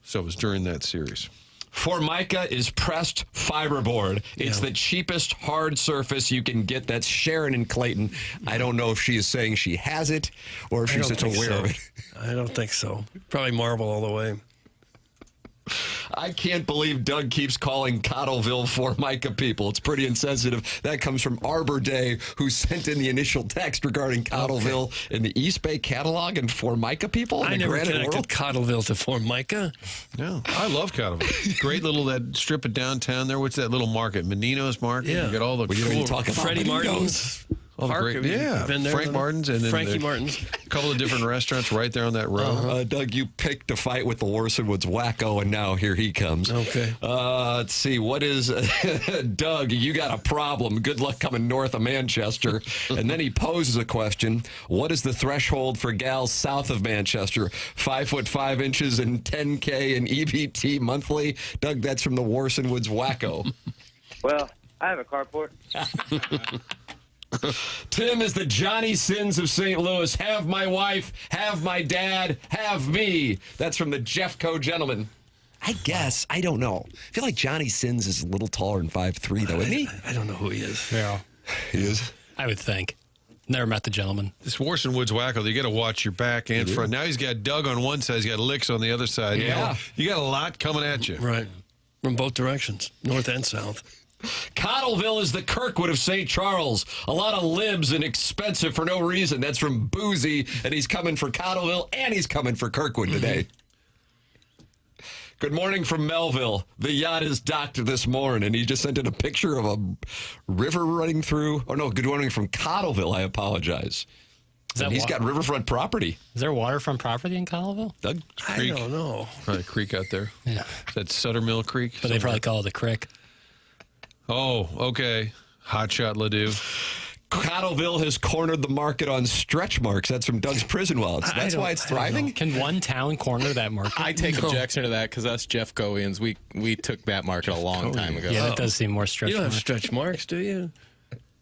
So it was during that series. Formica is pressed fiberboard. It's the cheapest hard surface you can get. That's Sharon in Clayton. I don't know if she is saying she has it or if she's just aware of it. I don't think so. Probably marble all the way. I can't believe Doug keeps calling Cottleville Formica people. It's pretty insensitive. That comes from Arbor Day, who sent in the initial text regarding Cottleville in the East Bay catalog and Formica people. I never connected Cottleville to Formica. No, I love Cottleville. Great little that strip of downtown there. What's that little market? Menino's Market. Yeah. You got all the cool Freddie Martin's. all the Park, great, yeah. been there, Frank Martin's and then Frankie Martin's. A couple of different restaurants right there on that road. Doug, you picked a fight with the Warson Woods wacko, and now here he comes. Okay. Let's see. What is Doug? You got a problem. Good luck coming north of Manchester. And then he poses a question: what is the threshold for gals south of Manchester? 5'5" and 10K in EBT monthly. Doug, that's from the Warson Woods wacko. Well, I have a carport. Tim is the Johnny Sins of St. Louis. Have my wife, have my dad, have me. That's from the Jeffco gentleman. I guess. I don't know. I feel like Johnny Sins is a little taller than 5'3", though, isn't he? I don't know who he is. Yeah. He is? I would think. Never met the gentleman. This Warson Woods wacko, you got to watch your back and front. Now he's got Doug on one side, he's got Licks on the other side. Yeah. You got a lot coming at you. Right. From both directions, north and south. Cottleville is the Kirkwood of St. Charles. A lot of libs and expensive for no reason. That's from Boozy, and he's coming for Cottleville, and he's coming for Kirkwood today. Good morning from Melville. The yacht is docked this morning. He just sent in a picture of a river running through. Oh, no, good morning from Cottleville. I apologize. He's got riverfront property. Is there waterfront property in Cottleville? Doug? I don't know. Probably a creek out there. Yeah. Is that Suttermill Creek? But they probably call it a crick. Oh, okay. Hotshot Ladue. Cottleville has cornered the market on stretch marks. That's from Doug's Prison Wallets. That's why it's thriving? Can one town corner that market? I take objection to that because us Jeff Goians, we took that market a long time ago. Yeah, that does seem more stretch You don't have mark. stretch marks, do you?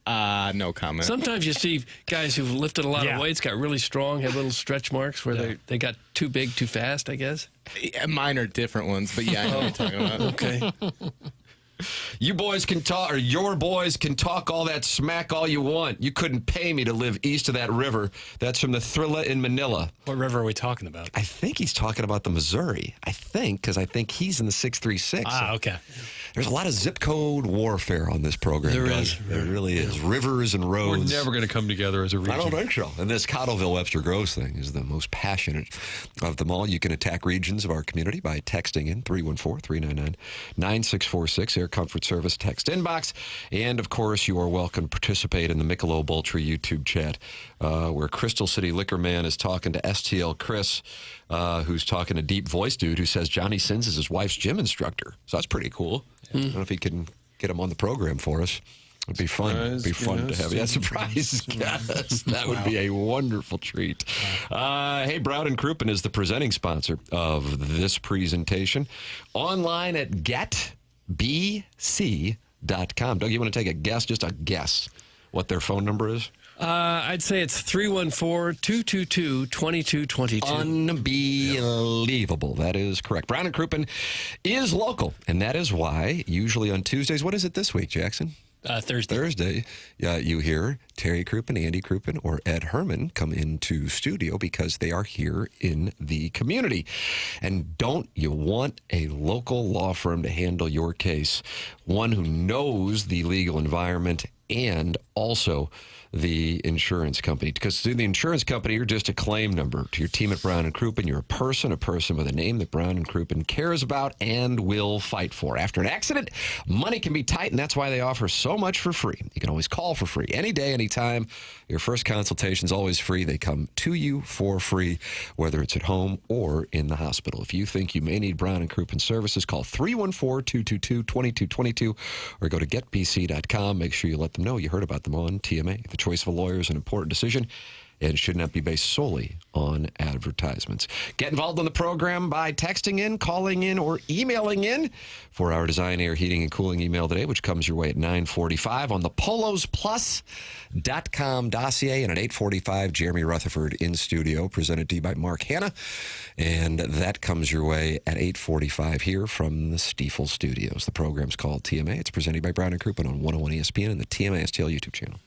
No comment. Sometimes you see guys who've lifted a lot of weights, got really strong, have little stretch marks where they got too big, too fast, I guess. Yeah, mine are different ones, but yeah, I know what you're talking about. Okay. You boys can talk, or your boys can talk all that smack all you want. You couldn't pay me to live east of that river. That's from the Thrilla in Manila. What river are we talking about? I think he's talking about the Missouri. I think, because I think he's in the 636. Okay. There's a lot of zip code warfare on this program. There Doug. is. There really is. Rivers and We're roads. never going to come together as a region. I don't think so. And this Cottleville-Webster Groves thing is the most passionate of them all. You can attack regions of our community by texting in 314-399-9646, Air Comfort Service text inbox. And, of course, you are welcome to participate in the Michelob Ultra YouTube chat, where Crystal City Liquor Man is talking to STL Chris, who's talking to Deep Voice Dude, who says Johnny Sins is his wife's gym instructor. So that's pretty cool. I don't know if he can get him on the program for us. It'd be fun. It'd be fun to have. Yeah, surprise guest. That would be a wonderful treat. Hey, Brown and Crouppen is the presenting sponsor of this presentation. Online at getbc.com. Doug, you want to take a guess? Just a guess what their phone number is? I'd say it's 314-222-2222. Unbelievable. That is correct. Brown and Crouppen is local, and that is why usually on Tuesdays, what is it this week, Jackson? Thursday, you hear Terry Crouppen, Andy Crouppen, or Ed Herman come into studio because they are here in the community. And don't you want a local law firm to handle your case? One who knows the legal environment and also the insurance company. Because to the insurance company, you're just a claim number. To your team at Brown & Crouppen, you're a person with a name that Brown & Crouppen cares about and will fight for. After an accident, money can be tight, and that's why they offer so much for free. You can always call for free. Any day, anytime. Your first consultation's always free. They come to you for free, whether it's at home or in the hospital. If you think you may need Brown & Crouppen services, call 314-222-2222 or go to getbc.com. Make sure you let them know you heard about them on TMA. The choice of a lawyer is an important decision and should not be based solely on advertisements. Get involved in the program by texting in, calling in, or emailing in for our Design, Air, Heating, and Cooling email today, which comes your way at 9:45 on the polosplus.com dossier. And at 8:45, Jeremy Rutherford in studio, presented to you by Mark Hanna. And that comes your way at 8:45 here from the Stiefel Studios. The program's called TMA. It's presented by Brown & Crouppen on 101 ESPN and the TMA STL YouTube channel.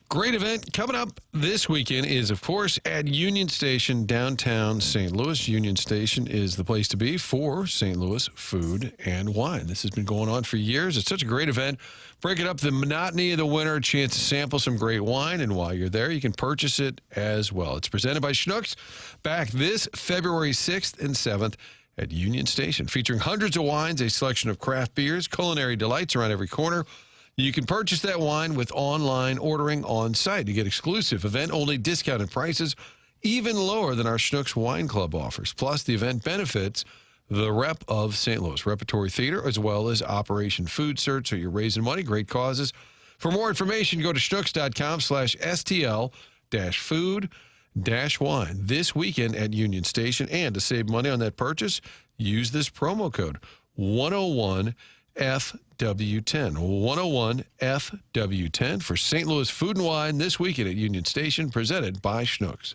Great event coming up this weekend is, of course, at Union Station, downtown St. Louis. Union Station is the place to be for St. Louis food and wine. This has been going on for years. It's such a great event. Breaking up the monotony of the winter, a chance to sample some great wine, and while you're there, you can purchase it as well. It's presented by Schnucks, back this February 6th and 7th at Union Station, featuring hundreds of wines, a selection of craft beers, culinary delights around every corner. You can purchase that wine with online ordering on site. You get exclusive event-only discounted prices even lower than our Schnucks Wine Club offers. Plus, the event benefits the Rep of St. Louis Repertory Theater, as well as Operation Food Search. So you're raising money, great causes. For more information, go to schnucks.com/STL-food-wine this weekend at Union Station. And to save money on that purchase, use this promo code 101FW10. 101FW10 for St. Louis Food and Wine this weekend at Union Station, presented by Schnucks.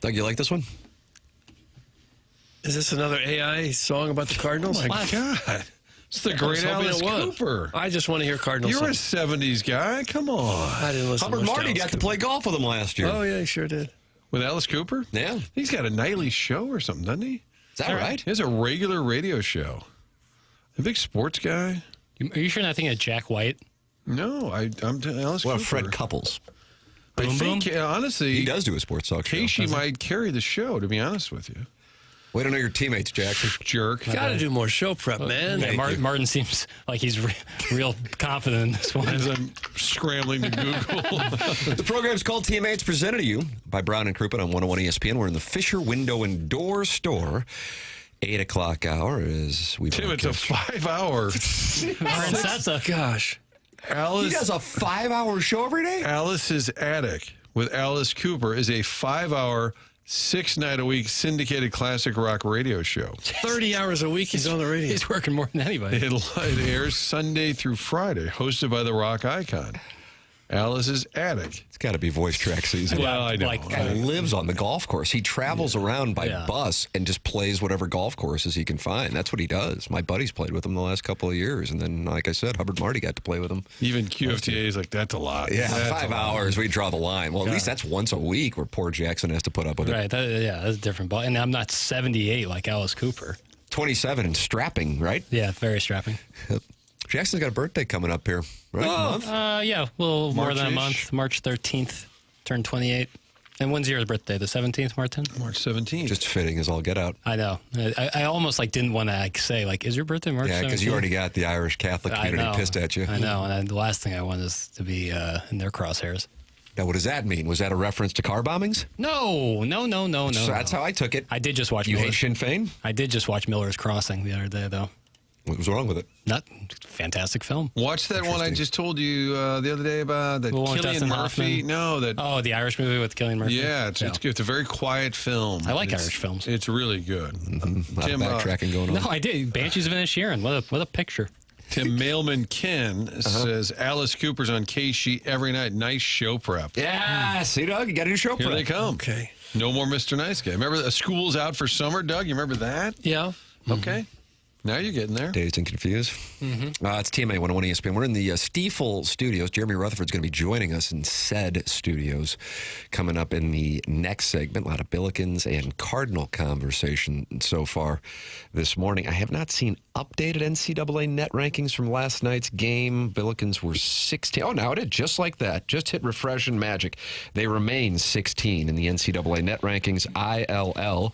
Doug, you like this one? Is this another AI song about the Cardinals? Oh, my God. It's the great Alice Cooper. I just want to hear Cardinals You're songs. a 70s guy. Come on. I didn't listen Hubbard to Marty Alice got to Cooper. play golf with him last year. Oh, yeah, he sure did. With Alice Cooper? Yeah. He's got a nightly show or something, doesn't he? Is that right? He has a regular radio show. A big sports guy. Are you sure not thinking of Jack White? No, I'm Alice Well, Cooper. Fred Couples. I think, honestly, He does do a sports talk show. Casey might carry the show, to be honest with you. Way to know your teammates, Jackson. Jerk. Got to do more show prep, man. Yeah, Martin seems like he's real confident in this one. As I'm scrambling to Google. The program's called Teammates, presented to you by Brown and Crouppen on 101 ESPN. We're in the Fisher Window and Door store. 8 o'clock hour is we. Tim, it's a 5-hour. Gosh. Alice, He does a 5-hour show every day? Alice's Attic with Alice Cooper is a 5-hour 6-night-a-week syndicated classic rock radio show. 30 hours a week he's on the radio. He's working more than anybody. It airs Sunday through Friday, hosted by the rock icon, Alice's Attic. It's got to be voice track season. Well, I know. Guy lives on the golf course. He travels around by bus and just plays whatever golf courses he can find. That's what he does. My buddy's played with him the last couple of years. And then, like I said, Hubbard Marty got to play with him. Even QFTA is like, that's a lot. Yeah, that's 5 hours. We draw the line. Well, at least that's once a week where poor Jackson has to put up with it. Right. That's a different ball. And I'm not 78 like Alice Cooper. 27 and strapping, right? Yeah, very strapping. Jackson's got a birthday coming up here, right? Yeah, a little more than a March-ish. month. March 13th, turned 28. And when's your birthday? The 17th, Martin? March 17th. Just fitting as all get out. I know. I almost didn't want to say, is your birthday March 17th? Yeah, because you already got the Irish Catholic community pissed at you. I know. And the last thing I want is to be in their crosshairs. Now, what does that mean? Was that a reference to car bombings? No. So that's how I took it. I did just watch You Miller. hate Sinn Féin? I did just watch Miller's Crossing the other day, though. What was wrong with it? Fantastic film. Watch that one I just told you the other day about that one with Cillian Dustin Murphy. Hoffman? No, that. The Irish movie with Cillian Murphy. Yeah, it's a very quiet film. I like Irish films. It's really good. Tim, backtracking going on. No, I did. Banshees of Inisherin. What a picture. Tim Mailman Ken says Alice Cooper's on KSHE every night. Nice show prep. Yeah, see, Doug, you got to do show Here prep. they come. Okay. No more Mr. Nice Guy. Remember, school's out for summer, Doug? You remember that? Yeah. Okay. Now you're getting there. Dazed and confused. It's TMA 101 ESPN. We're in the Stiefel studios. Jeremy Rutherford's going to be joining us in said studios coming up in the next segment. A lot of Billikens and Cardinal conversation so far this morning. I have not seen updated NCAA net rankings from last night's game. Billikens were 16. Oh, now it is just like that. Just hit refresh and magic. They remain 16 in the NCAA net rankings. ILL,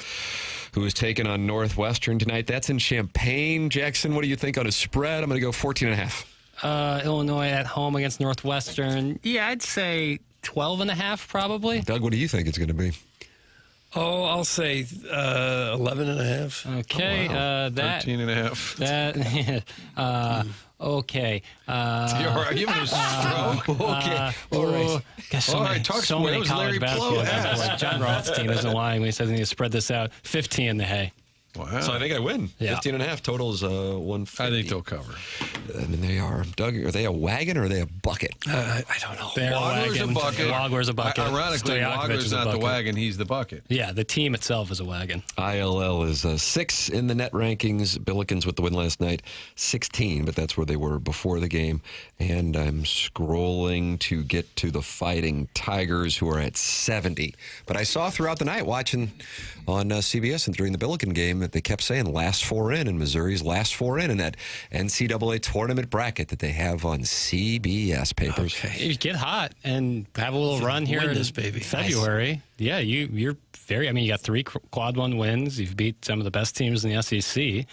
who is taking on Northwestern tonight. That's in Champaign. Jackson, what do you think on a spread? I'm going to go 14.5. Illinois at home against Northwestern. Yeah, I'd say 12.5 probably. Doug, what do you think it's going to be? Oh, I'll say 11.5. Okay, Oh, wow. 13.5. Okay. You're all right. Give him a stroke. Okay. All right. All right, talk so to me. many That was college Larry basketball Blow. guys. Like John Rothstein isn't lying when he says he needs to spread this out. 15 in the hay. Wow. So I think I win. Yeah. 15.5. Total is 150. I think they'll cover. I mean, they are. Doug, are they a wagon or are they a bucket? I don't know. They're Wagler's wagon. a bucket. Wagler's a bucket. Ironically, Stojakovic Wagler's is a not the bucket. wagon. He's the bucket. Yeah, the team itself is a wagon. ILL is 6 in the net rankings. Billikens with the win last night, 16, but that's where they were before the game. And I'm scrolling to get to the Fighting Tigers, who are at 70. But I saw throughout the night watching on CBS and during the Billiken game that they kept saying last 4 in, and Missouri's last 4 in that NCAA tournament bracket that they have on CBS papers. Okay. You get hot and have a little run here win in this, baby. February. Nice. Yeah, you're very. I mean, you got 3 quad 1 wins. You've beat some of the best teams in the SEC. They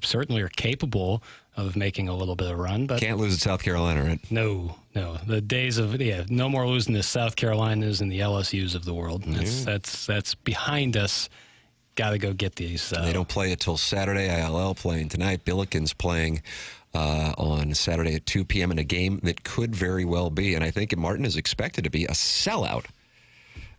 certainly are capable of making a little bit of run, but Can't lose at South Carolina, right? no. The days of no more losing to South Carolinas and the LSUs of the world. That's behind us. Got to go get these. They don't play it till Saturday. ILL playing tonight. Billikens playing on Saturday at 2 p.m. in a game that could very well be, and I think Martin is expected to be a sellout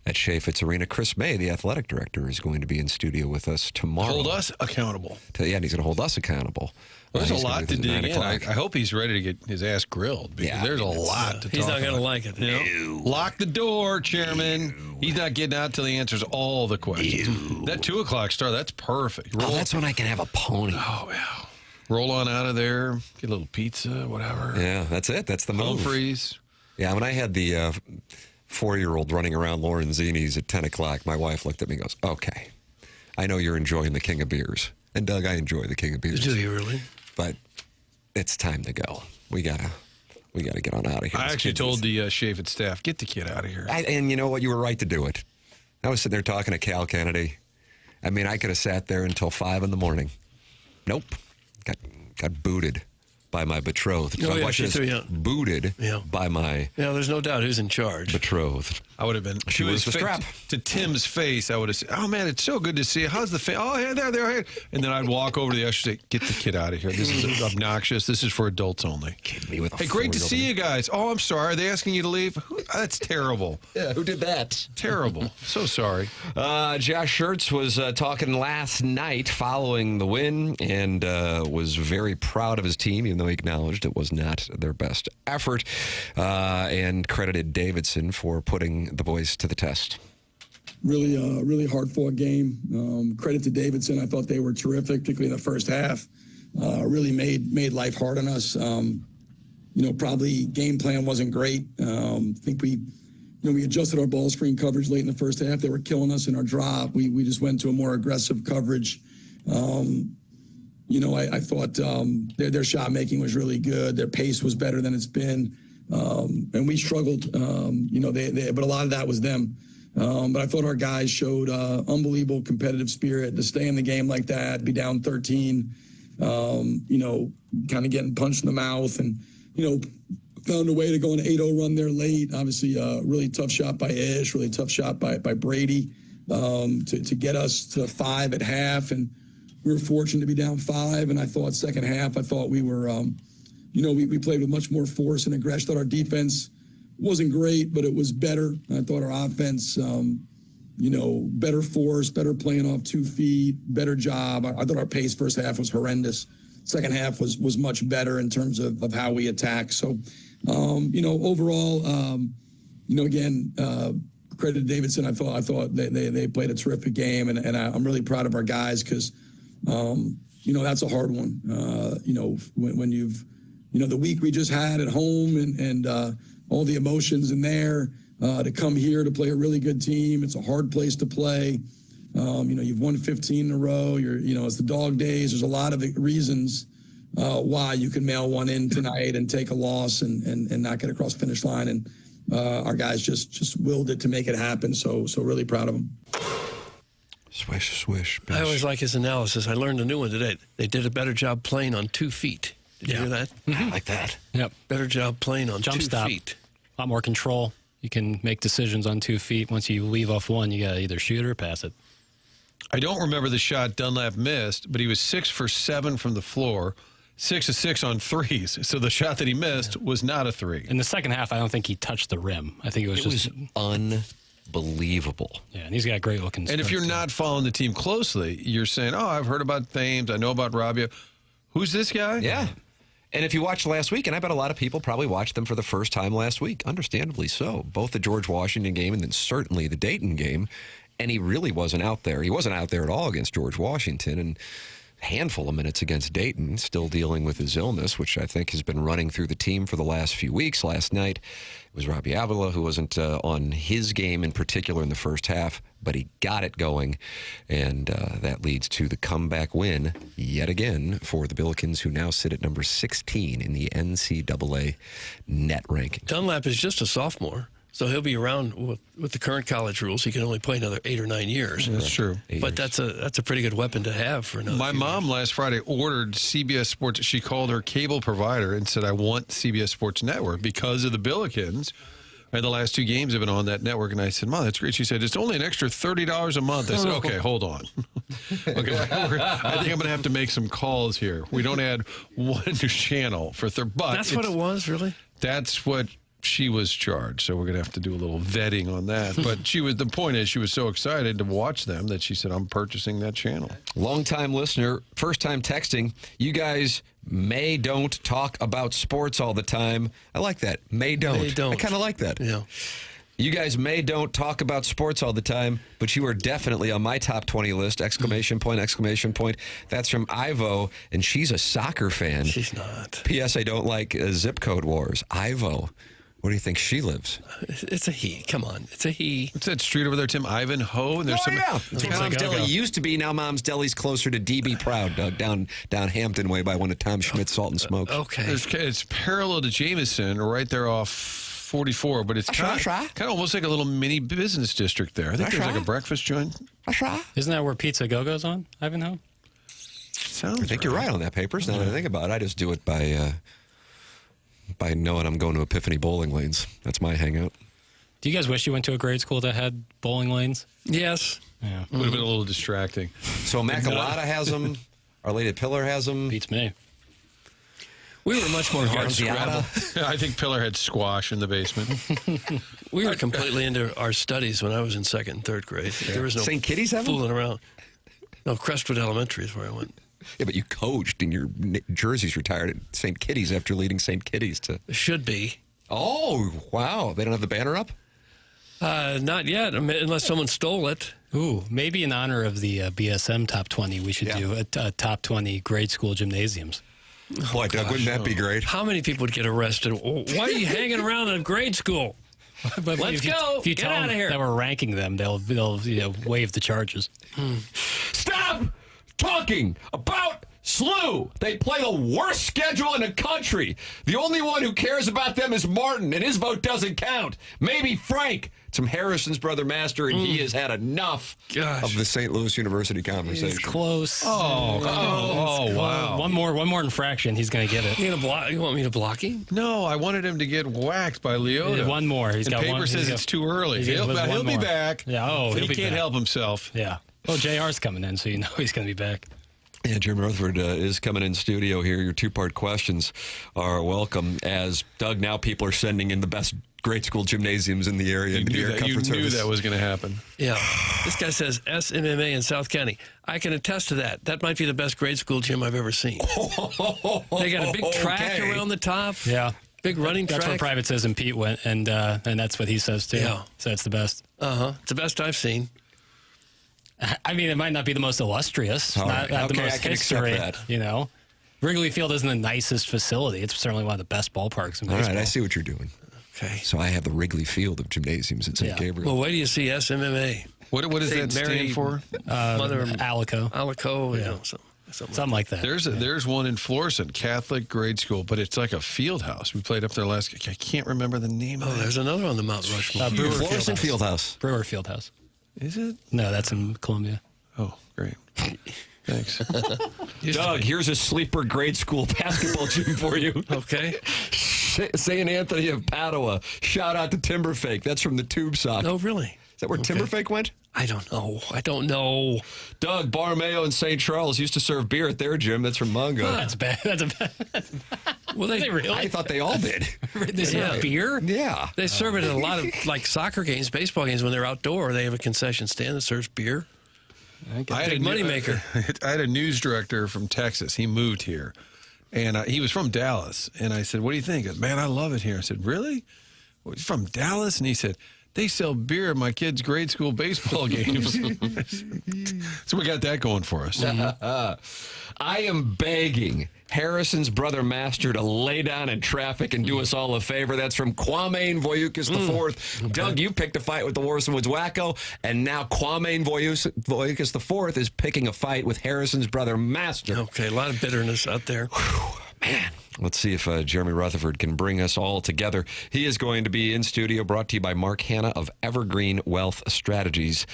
at Shea Fitz Arena. Chris May, the athletic director, is going to be in studio with us tomorrow. Hold us accountable. Yeah, and he's going to hold us accountable. There's He's a lot gonna to be dig in. I 9 o'clock. hope he's ready to get his ass grilled because there's a lot to talk about. He's not going to like it. No. Lock the door, Chairman. He's not getting out till he answers all the questions. That 2 o'clock start, that's perfect. That's when I can have a pony. Oh, yeah. Roll on out of there, get a little pizza, whatever. Yeah, that's it. That's the move. Humphreys. Yeah, when I had the 4-year-old running around Lorenzini's at 10 o'clock, my wife looked at me and goes, okay, I know you're enjoying the King of Beers. And, Doug, I enjoy the King of Beers. Do you really? But it's time to go. We gotta get on out of here. I actually told the Shea Fitz staff, get the kid out of here. And you know what? You were right to do it. I was sitting there talking to Cal Kennedy. I mean, I could have sat there until 5 in the morning. Nope. Got booted by my betrothed. Oh, So I'm yeah, watching she this threw you out. booted by my there's no doubt who's in charge. betrothed. I would have been. She was the strap. To Tim's face, I would have said, "Oh man, it's so good to see you. How's the fan? Oh yeah, there. And then I'd walk over to the usher and say, "Get the kid out of here. This is obnoxious. This is for adults only." Hey, great to see you guys. Oh, I'm sorry. Are they asking you to leave? That's terrible. Yeah, who did that? Terrible. So sorry. Josh Schertz was talking last night following the win and was very proud of his team, even though he acknowledged it was not their best effort, and credited Davidson for putting the boys to the test. Really hard-fought game. Credit to Davidson. I thought they were terrific, particularly in the first half. Really made life hard on us. Probably game plan wasn't great. I think we adjusted our ball screen coverage late in the first half. They were killing us in our drop. We just went to a more aggressive coverage. I thought their shot making was really good. Their pace was better than it's been. And we struggled, but a lot of that was them. But I thought our guys showed unbelievable competitive spirit to stay in the game like that, be down 13, kind of getting punched in the mouth and, found a way to go on an 8-0 run there late. Obviously, really tough shot by Ish, really tough shot by Brady to get us to 5 at half. And we were fortunate to be down 5. And I thought second half, we were, we played with much more force and aggression. I thought our defense wasn't great, but it was better. I thought our offense, better force, better playing off 2 feet, better job. I thought our pace first half was horrendous. Second half was much better in terms of how we attack. So, overall, again, credit to Davidson. I thought they played a terrific game, and I'm really proud of our guys because, that's a hard one. When you've, the week we just had at home and all the emotions in there, to come here to play a really good team. It's a hard place to play. You've won 15 in a row. It's the dog days. There's a lot of reasons why you can mail one in tonight and take a loss and not get across the finish line. And our guys just willed it to make it happen. So really proud of them. Swish, swish. Bish. I always like his analysis. I learned a new one today. They did a better job playing on 2 feet. Did you hear that? I like that. Yep. Better job playing on Jump 2 stop. feet. A lot more control. You can make decisions on 2 feet. Once you leave off one, you got to either shoot or pass it. I don't remember the shot Dunlap missed, but he was 6 for 7 from the floor, 6 of 6 on threes. So the shot that he missed was not a 3. In the second half, I don't think he touched the rim. I think it was unbelievable. Yeah, and he's got great looking. And if you're not following the team closely, you're saying, "Oh, I've heard about Thames. I know about Rabia. Who's this guy?" Yeah. And if you watched last week, and I bet a lot of people probably watched them for the first time last week, understandably so, both the George Washington game and then certainly the Dayton game, and he really wasn't out there. He wasn't out there at all against George Washington, and a handful of minutes against Dayton, still dealing with his illness, which I think has been running through the team for the last few weeks. Last night, it was Robbie Avila who wasn't on his game in particular in the first half, but he got it going, and that leads to the comeback win yet again for the Billikens, who now sit at number 16 in the NCAA net ranking. Dunlap is just a sophomore, so he'll be around with the current college rules. He can only play another 8 or 9 years. That's true. But that's a pretty good weapon to have for another. My mom last Friday ordered CBS Sports. She called her cable provider and said, "I want CBS Sports Network because of the Billikens." And the last 2 games have been on that network. And I said, "Mom, that's great." She said, "It's only an extra $30 a month." I said, "Okay, hold on." Okay, I think I'm going to have to make some calls here. We don't add one channel for but that's what it was, really? That's what she was charged. So we're going to have to do a little vetting on that. But the point is, she was so excited to watch them that she said, "I'm purchasing that channel." Long-time listener, first-time texting. You guys don't talk about sports all the time. I like that. May don't. I kind of like that. Yeah. You guys don't talk about sports all the time, but you are definitely on my top 20 list, exclamation point, exclamation point. That's from Ivo, and she's a soccer fan. She's not. P.S. I don't like zip code wars. Ivo. Where do you think she lives? It's a he. Come on. It's a he. What's that street over there, Tim? Ivanhoe? And there's It's where Mom's Deli used to be. Now Mom's Deli's closer to DB Proud, Doug, down Hampton Way by one of Tom Schmidt's Salt and Smokes. Okay. It's parallel to Jameson, right there off 44, but it's kind of almost like a little mini business district there. I think there's like a breakfast joint. Isn't that where Pizza Go-Go's on, Ivanhoe? Sounds I think you're right on that, Papers. Now that I think about it, I just do it by knowing I'm going to Epiphany Bowling Lanes. That's my hangout. Do you guys wish you went to a grade school that had bowling lanes? Yes. Yeah. Would have been a little distracting. So Makalata has them. Our Lady Pillar has them. Beats me. We were much more hard scrabble. I think Pillar had squash in the basement. We were completely into our studies when I was in second and third grade. There was no St. Kitty's have them? fooling around. No, Crestwood Elementary is where I went. Yeah, but you coached and your jersey's retired at St. Kitty's after leading St. Kitty's to. It should be. Oh, wow. They don't have the banner up? Not yet, unless someone stole it. Ooh, maybe in honor of the BSM Top 20, we should do a Top 20 grade school gymnasiums. Boy, Doug, wouldn't that be great? How many people would get arrested? Why are you hanging around in grade school? But Let's go. If you Get tell out them of here. that we're ranking them, they'll waive the charges. Stop talking about SLU. They play the worst schedule in the country. The only one who cares about them is Martin, and his vote doesn't count. Maybe Frank. It's from Harrison's brother Master, and he has had enough of the St. Louis University conversation. He's close. Wow. One more infraction, he's going to get it. You want me to block him? No, I wanted him to get whacked by Leota. Yeah, one more. He's and got paper one. says it's too early. He'll be back. Yeah. Oh, he he'll be can't back. help himself. Yeah. Well, JR's coming in, so you know he's going to be back. Yeah, Jeremy Rutherford is coming in studio here. Your two-part questions are welcome. As Doug, now people are sending in the best grade school gymnasiums in the area. You knew that was going to happen. Yeah. This guy says SMMA in South County. I can attest to that. That might be the best grade school gym I've ever seen. They got a big track around the top. Yeah. Big running track. That's where Private says and Pete went, and that's what he says too. Yeah. So it's the best. It's the best I've seen. I mean, it might not be the most illustrious, All not right. the Okay, most I can accept history. that. You know, Wrigley Field isn't the nicest facility. It's certainly one of the best ballparks in All baseball. right, I see what you're doing. Okay. So I have the Wrigley Field of gymnasiums at St. Gabriel. Well, wait till you see SMMA. What does St. that Mary stand for? Mother Alico. Alico, Yeah. something like that. There's one in Florissant, Catholic grade school, but it's like a field house. We played up there last. I can't remember the name of it. There's another on the Mount Rushmore. Brewer Florissant Fieldhouse. Brewer Fieldhouse. Is it? No, that's in Columbia. Oh, great. Thanks. Doug, here's a sleeper grade school basketball gym for you. Okay. St. Anthony of Padua. Shout out to Timberfake. That's from the Tube Sock. Oh, really? Is that where Timberfake went? I don't know. Doug, Barmayo and St. Charles used to serve beer at their gym. That's from Mungo. That's bad. That's a bad. Well, they really? I thought they all did. They serve beer? Yeah. They serve it at a lot of like soccer games, baseball games. When they're outdoor, they have a concession stand that serves beer. I had Big moneymaker. I had a news director from Texas. He moved here, and he was from Dallas. And I said, "What do you think?" He goes, "Man, I love it here." I said, "Really? Well, he's from Dallas?" And he said, "They sell beer at my kids' grade school baseball games." So we got that going for us. I am begging Harrison's brother Master to lay down in traffic and do us all a favor. That's from Kwame Voyukas IV. Okay. Doug, you picked a fight with the Warson Woods Wacko, and now Kwame Voyukas IV is picking a fight with Harrison's brother Master. Okay, a lot of bitterness out there. Man. Let's see if Jeremy Rutherford can bring us all together. He is going to be in studio, brought to you by Mark Hanna of Evergreen Wealth Strategies,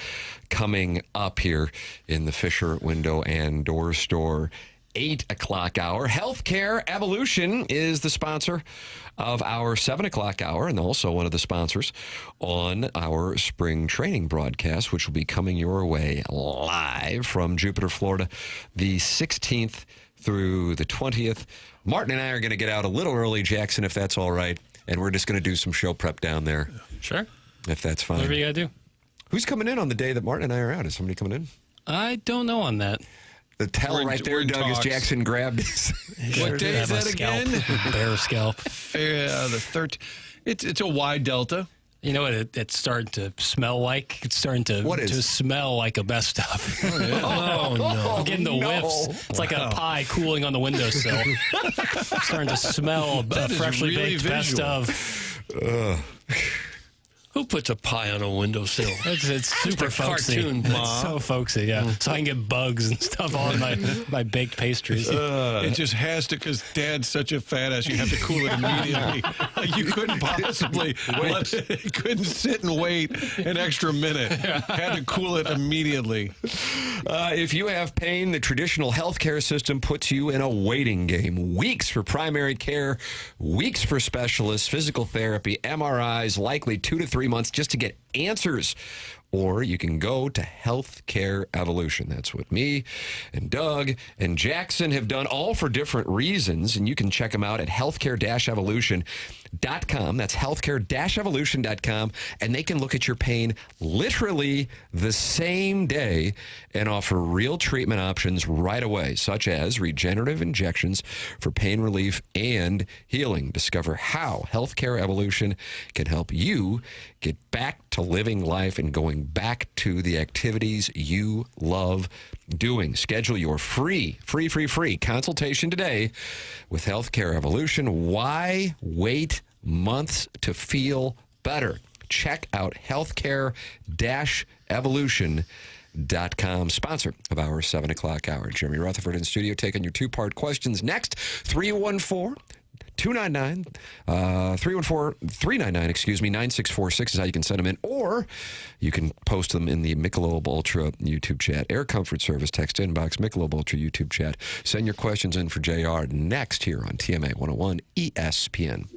coming up here in the Fisher Window and Door Store 8 o'clock hour. Healthcare Evolution is the sponsor of our 7 o'clock hour and also one of the sponsors on our spring training broadcast, which will be coming your way live from Jupiter, Florida, the 16th through the 20th. Martin and I are going to get out a little early, Jackson, if that's all right, and we're just going to do some show prep down there. Sure. If that's fine. Whatever you got to do. Who's coming in on the day that Martin and I are out? Is somebody coming in? I don't know on that. The tell right there, Doug, is Jackson grabbed his. What day is that again? Bear scalp. The 13th. It's a wide delta. You know what it's starting to smell like? It's starting to smell like a best stuff. Oh, yeah. Oh, no. I'm getting the whiffs. It's like a pie cooling on the windowsill. Starting to smell a freshly really baked best visual. of. Who puts a pie on a windowsill? It's super folksy. Cartoon, It's so folksy, yeah. So I can get bugs and stuff on my baked pastries. It just has to, because Dad's such a fat ass. You have to cool it immediately. You couldn't possibly couldn't sit and wait an extra minute. Had to cool it immediately. If you have pain, the traditional healthcare system puts you in a waiting game. Weeks for primary care, weeks for specialists, physical therapy, MRIs, likely 2 to 3 3 months just to get answers. Or you can go to Healthcare Evolution. That's what me and Doug and Jackson have done, all for different reasons. And you can check them out at healthcare-evolution.com. That's healthcare-evolution.com. And they can look at your pain literally the same day and offer real treatment options right away, such as regenerative injections for pain relief and healing. Discover how Healthcare Evolution can help you get back to living life and going back to the activities you love doing. Schedule your free consultation today with Healthcare Evolution. Why wait months to feel better? Check out healthcare-evolution.com, sponsor of our 7 o'clock hour. Jeremy Rutherford in studio taking your two-part questions next. 314-9646 is how you can send them in, or you can post them in the Michelob Ultra YouTube chat. Air Comfort Service, text inbox, Michelob Ultra YouTube chat. Send your questions in for JR next here on TMA 101 ESPN.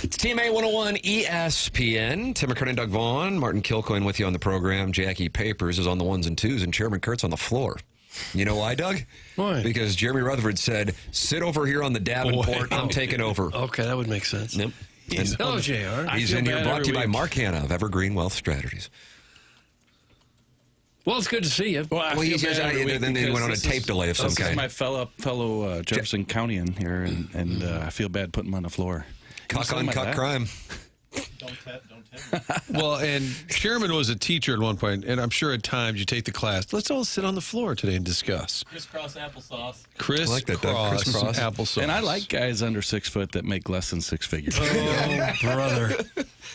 It's TMA 101 ESPN. Tim McKernan, Doug Vaughn, Martin Kilcoyne with you on the program. Jackie Papers is on the ones and twos, and Chairman Kurt's on the floor. You know why, Doug? Why? Because Jeremy Rutherford said, sit over here on the Davenport. I'm taking over. Okay, that would make sense. Yep. Hello, JR. He's in here brought to you by Mark Hanna of Evergreen Wealth Strategies. Well, it's good to see you. Well, then they went on a tape delay of some This kind. is my fellow Jefferson County in here, and I feel bad putting him on the floor. Cuck on cuck crime. Well, and Chairman was a teacher at one point, and I'm sure at times you take the class. Let's all sit on the floor today and discuss. Crisscross applesauce. Crisscross applesauce. And I like guys under 6 foot that make less than six figures. Oh, brother.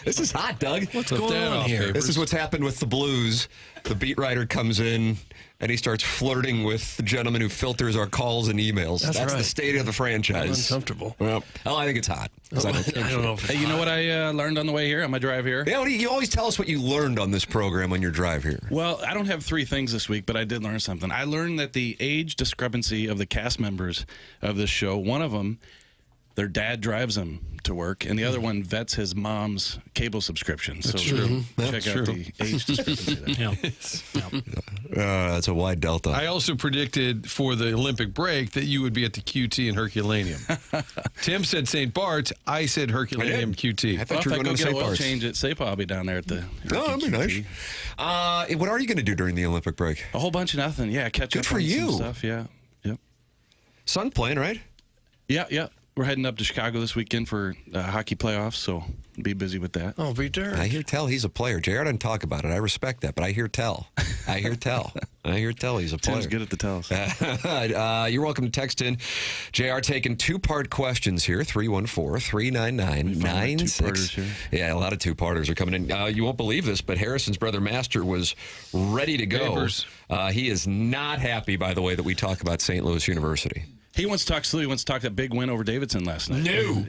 This is hot, Doug. What's going on here? This is what's happened with the Blues. The beat writer comes in and he starts flirting with the gentleman who filters our calls and emails. That's right. The state of the franchise. Uncomfortable. Well, I think it's hot. I don't know. Hey, you know what I learned on the way here, on my drive here? Yeah, you always tell us what you learned on this program on your drive here. Well, I don't have 3 things this week, but I did learn something. I learned that the age discrepancy of the cast members of this show, one of them, their dad drives them to work, and the other one vets his mom's cable subscription. That's so true. Check out the age discrepancy there. That's a wide delta. I also predicted for the Olympic break that you would be at the QT in Herculaneum. Tim said St. Bart's. I said Herculaneum QT. I thought Well, you were if I going go to get St. an oil Bart's. change at St. Paul, I'll be down there at the Oh, that'd be nice. What are you going to do during the Olympic break? A whole bunch of nothing. Yeah, catch Good up for on you. some stuff. Yeah. Yep. Son playing, right? Yeah. We're heading up to Chicago this weekend for hockey playoffs, so be busy with that. Oh, be darned. I hear tell he's a player. JR doesn't talk about it. I respect that, but I hear tell. I hear tell he's a player. Tim's good at the tells. You're welcome to text in. JR taking 2-part questions here, 314-399-96. Yeah, a lot of 2-parters are coming in. You won't believe this, but Harrison's brother Master was ready to go. He is not happy, by the way, that we talk about St. Louis University. He wants to talk SLU. He wants to talk that big win over Davidson last night. No.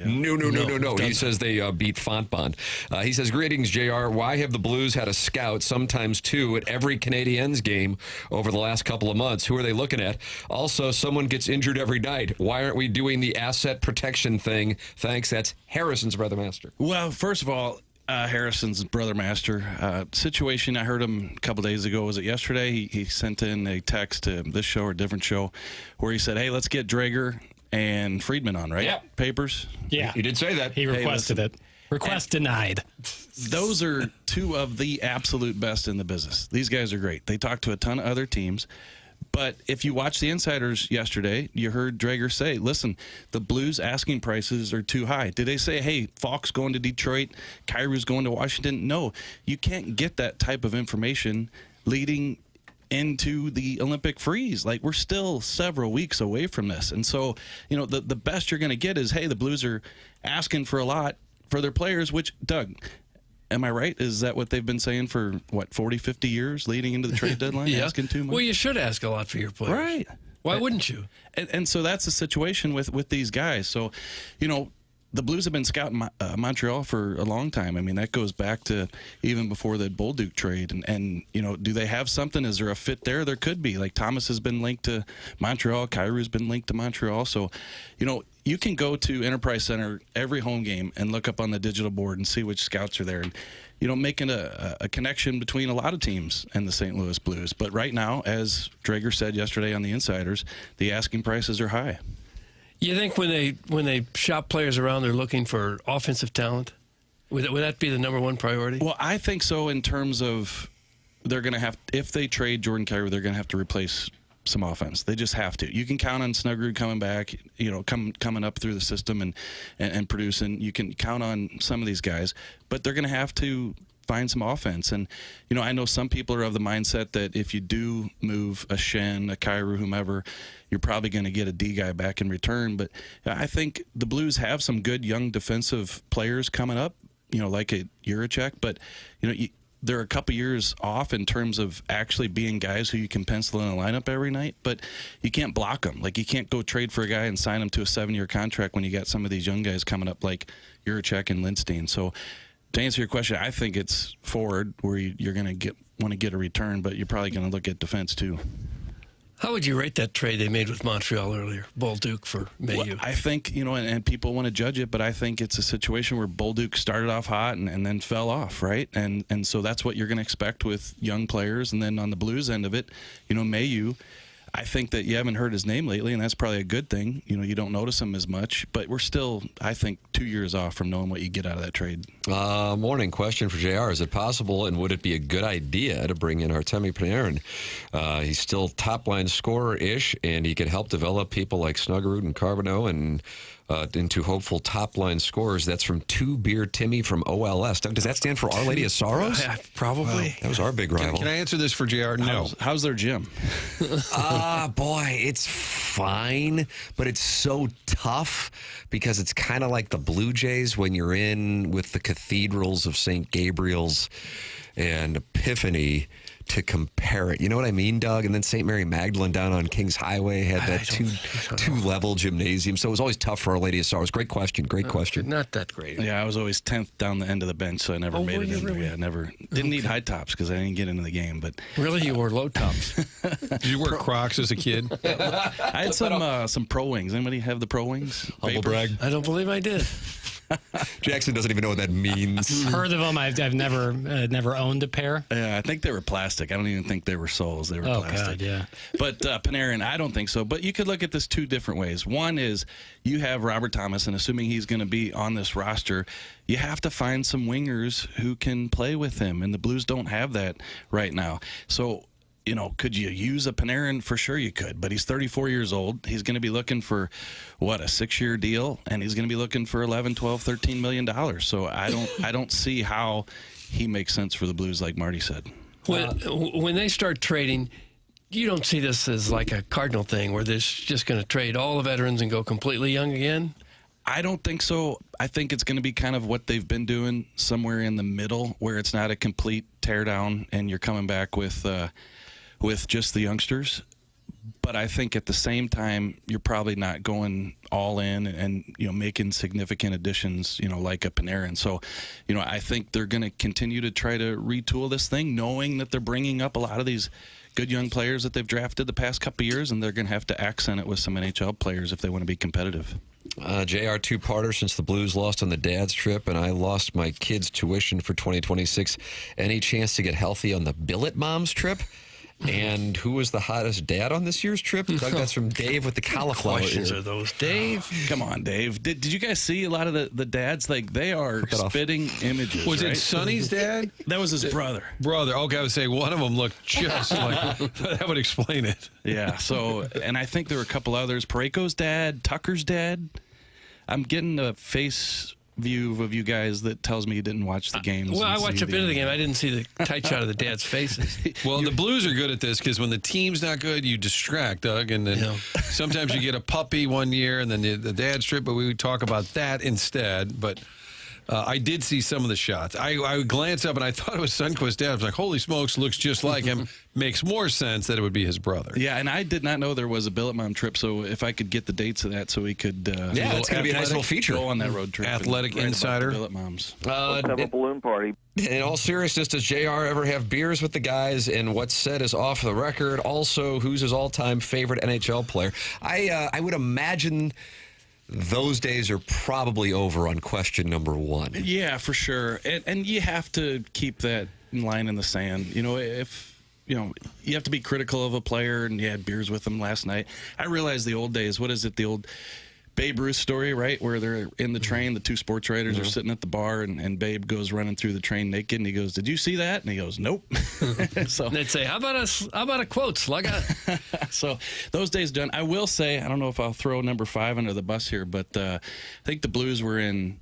He says they beat Fontbonne. He says, greetings, JR. Why have the Blues had a scout, sometimes 2, at every Canadiens game over the last couple of months? Who are they looking at? Also, someone gets injured every night. Why aren't we doing the asset protection thing? Thanks. That's Harrison's brother Master. Well, first of all, Harrison's brother Master situation. I heard him a couple days ago. Was it yesterday? He sent in a text to this show or a different show where he said, "Hey, let's get Drager and Friedman on, right? Yep. Papers." Yeah, he did say that. He requested it. Request denied. Those are 2 of the absolute best in the business. These guys are great. They talk to a ton of other teams. But if you watch the Insiders yesterday, you heard Drager say, listen, the Blues asking prices are too high. Did they say, hey, Falk's going to Detroit, Kyrie's going to Washington? No, you can't get that type of information leading into the Olympic freeze. Like, we're still several weeks away from this. And so, the best you're going to get is, hey, the Blues are asking for a lot for their players, which, Doug, am I right? Is that what they've been saying for, 40, 50 years leading into the trade deadline? Yeah. Asking too much? Well, you should ask a lot for your players. Right. Why wouldn't you? And so that's the situation with these guys. So, the Blues have been scouting Montreal for a long time. I mean, that goes back to even before the Bolduc trade. And do they have something? Is there a fit there? There could be. Like, Thomas has been linked to Montreal. Kyrie's been linked to Montreal. So, you can go to Enterprise Center every home game and look up on the digital board and see which scouts are there. And, making a connection between a lot of teams and the St. Louis Blues. But right now, as Drager said yesterday on the Insiders, the asking prices are high. You think when they shop players around, they're looking for offensive talent? Would that be the number one priority? Well, I think so in terms of they're going to have, if they trade Jordan Kyrou, they're going to have to replace some offense. They just have to. You can count on Snuggerud coming back, coming up through the system and producing. You can count on some of these guys, but they're going to have to find some offense. And, I know some people are of the mindset that if you do move a Shen, a Kyrou, whomever, you're probably going to get a D guy back in return. But I think the Blues have some good young defensive players coming up, like a Juracek. But, they're a couple years off in terms of actually being guys who you can pencil in a lineup every night, but you can't block them. Like, you can't go trade for a guy and sign him to a 7-year contract when you got some of these young guys coming up like Juracek and Lindstein. So to answer your question, I think it's forward where you're going to want to get a return, but you're probably going to look at defense too. How would you rate that trade they made with Montreal earlier? Bolduc for Mayu. Well, I think, and people want to judge it, but I think it's a situation where Bolduc started off hot and then fell off, right? And so that's what you're going to expect with young players. And then on the Blues end of it, Mayu, I think that you haven't heard his name lately, and that's probably a good thing. You don't notice him as much, but we're still, I think, 2 years off from knowing what you get out of that trade. Morning question for JR. Is it possible, and would it be a good idea to bring in Artemi Panarin? He's still top-line scorer-ish, and he could help develop people like Snuggerud and Carbonneau and into hopeful top-line scorers. That's from Two Beer Timmy from OLS. Doug, does that stand for Our Lady of Sorrows? Yeah, probably. That was our big rival. Can I answer this for JR? No. How's their gym? Boy, it's fine, but it's so tough because it's kind of like the Blue Jays when you're in with the cathedrals of St. Gabriel's and Epiphany to compare it. You know what I mean, Doug? And then St. Mary Magdalene down on Kings Highway had that two-level gymnasium. So it was always tough for Our Lady of Sorrows. Great question. Great question. Not that great. Yeah, I was always 10th down the end of the bench, so I never made it in there. Yeah, never. Didn't need high tops because I didn't get into the game. But really, you wore low tops. Did you wear Crocs as a kid? I had some Pro Wings. Anybody have the Pro Wings? Humble brag. I don't believe I did. Jackson doesn't even know what that means. Heard of them. I've never owned a pair. Yeah, I think they were plastic. I don't even think they were soles. They were plastic. God, yeah. But Panarin, I don't think so. But you could look at this two different ways. One is you have Robert Thomas, and assuming he's going to be on this roster, you have to find some wingers who can play with him, and the Blues don't have that right now. So, could you use a Panarin? For sure you could, but he's 34 years old. He's going to be looking for, a 6-year deal, and he's going to be looking for $11, $12, $13 million. So I don't see how he makes sense for the Blues, like Marty said. When they start trading, you don't see this as like a Cardinal thing where they're just going to trade all the veterans and go completely young again? I don't think so. I think it's going to be kind of what they've been doing, somewhere in the middle, where it's not a complete teardown and you're coming back with just the youngsters. But I think at the same time, you're probably not going all in and making significant additions, like a Panarin. So, I think they're going to continue to try to retool this thing, knowing that they're bringing up a lot of these good young players that they've drafted the past couple of years, and they're going to have to accent it with some NHL players if they want to be competitive. JR, two-parter since the Blues lost on the dad's trip and I lost my kids' tuition for 2026. Any chance to get healthy on the Billet Moms trip? And who was the hottest dad on this year's trip? Doug, that's from Dave with the cauliflower questions ear. are those, Dave? Come on, Dave. Did you guys see a lot of the dads? Like, they are spitting images. Was right? it Sonny's dad? That was his brother. Brother. Okay, I would say one of them looked just like that would explain it. Yeah. So, and I think there were a couple others. Parayko's dad, Tucker's dad. I'm getting a face view of you guys that tells me you didn't watch the games. Well, I watched a bit of the game. I didn't see the tight shot of the dad's faces. Well, the Blues are good at this because when the team's not good, you distract, Doug, and then sometimes you get a puppy one year and then the dad's trip, but we would talk about that instead. But I did see some of the shots. I would glance up and I thought it was Sundqvist's dad. I was like, holy smokes, looks just like him. Makes more sense that it would be his brother. Yeah, and I did not know there was a Billet Mom trip, so if I could get the dates of that so we could it's going to be a nice little feature. Go on that road trip. Athletic Insider. Billet Moms. Let's have a balloon party. In all seriousness, does JR ever have beers with the guys? And what's said is off the record. Also, who's his all-time favorite NHL player? I would imagine those days are probably over on question number one. Yeah, for sure. And you have to keep that line in the sand. You have to be critical of a player, and you had beers with them last night. I realize the old days. What is it? The old Babe Ruth story, right? Where they're in the train, the two sports writers are sitting at the bar, and Babe goes running through the train naked, and he goes, "Did you see that?" And he goes, "Nope." So they'd say, "How about a quote, Slugger?" So those days done. I will say, I don't know if I'll throw number 5 under the bus here, but I think the Blues were in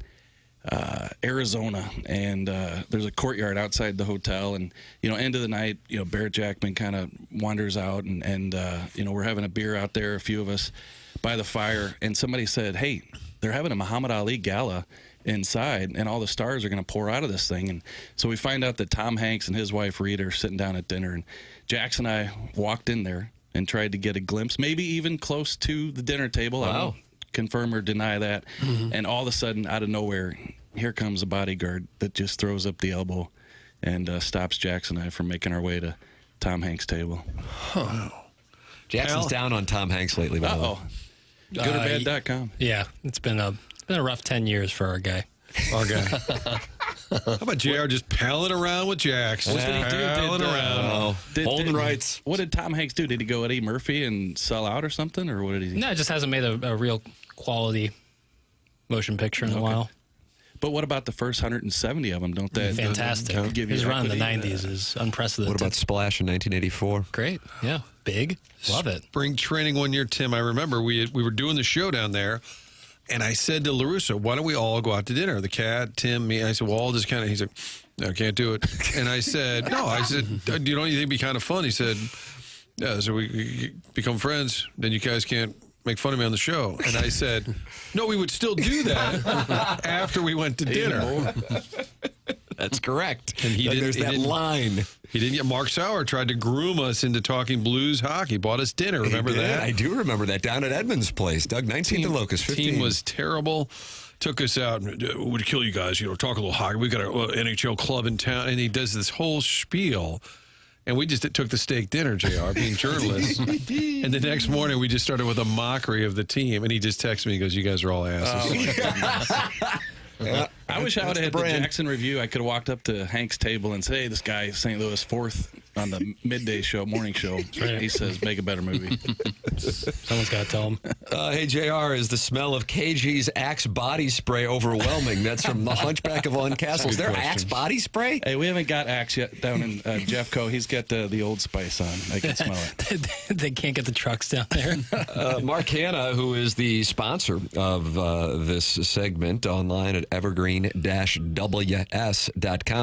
Arizona, and there's a courtyard outside the hotel, and end of the night, Barrett Jackman kind of wanders out, and we're having a beer out there, a few of us by the fire, and somebody said, "Hey, they're having a Muhammad Ali gala inside, and all the stars are going to pour out of this thing." And so we find out that Tom Hanks and his wife Rita are sitting down at dinner, and Jackson and I walked in there and tried to get a glimpse, maybe even close to the dinner table. Wow. I won't confirm or deny that. And all of a sudden, out of nowhere, here comes a bodyguard that just throws up the elbow and stops Jackson and I from making our way to Tom Hanks' table. Huh. Jackson's down on Tom Hanks lately. Uh-oh. GoodorBad.com. Yeah, it's been a rough 10 years for our guy. How about JR just palling around with Jax? Just palling around. Holding rights. What did Tom Hanks do? Did he go Eddie Murphy and sell out or something? Or what did he do? No, it just hasn't made a real quality motion picture in a while. But what about the first 170 of them? Don't they? Fantastic. Give you His run in the equity? 90s is unprecedented. What about Splash in 1984? Great. Yeah. Big. Love it. Spring training one year, Tim. I remember we were doing the show down there, and I said to LaRusso, why don't we all go out to dinner? The cat, Tim, me. I said, well, all this kind of, he said, no, I can't do it. And I said, no. I said, you don't think it'd be kind of fun? He said, yeah, so we become friends, then you guys can't make fun of me on the show. And I said, no, we would still do that after we went to dinner. That's correct. And There's that line. He didn't get. Mark Sauer tried to groom us into talking Blues hockey. Bought us dinner. Remember that? I do remember that down at Edmonds' place. Doug, 19th and Locust, 15. Team was terrible. Took us out. Would kill you guys. Talk a little hockey. We got an NHL club in town, and he does this whole spiel. And we just took the steak dinner, JR, being journalists. And the next morning, we just started with a mockery of the team. And he just texted me, he goes, you guys are all asses. I wish I would have had the Jackson Review. I could have walked up to Hank's table and said, hey, this guy, St. Louis, 4th on the midday show, morning show. Right. He says, make a better movie. Someone's got to tell him. Hey, JR, is the smell of KG's Axe body spray overwhelming? That's from The Hunchback of One Castle. Is there Axe body spray? Hey, we haven't got Axe yet down in Jeffco. He's got the Old Spice on. I can smell it. They can't get the trucks down there. Mark Hanna, who is the sponsor of this segment online at evergreen-ws.com,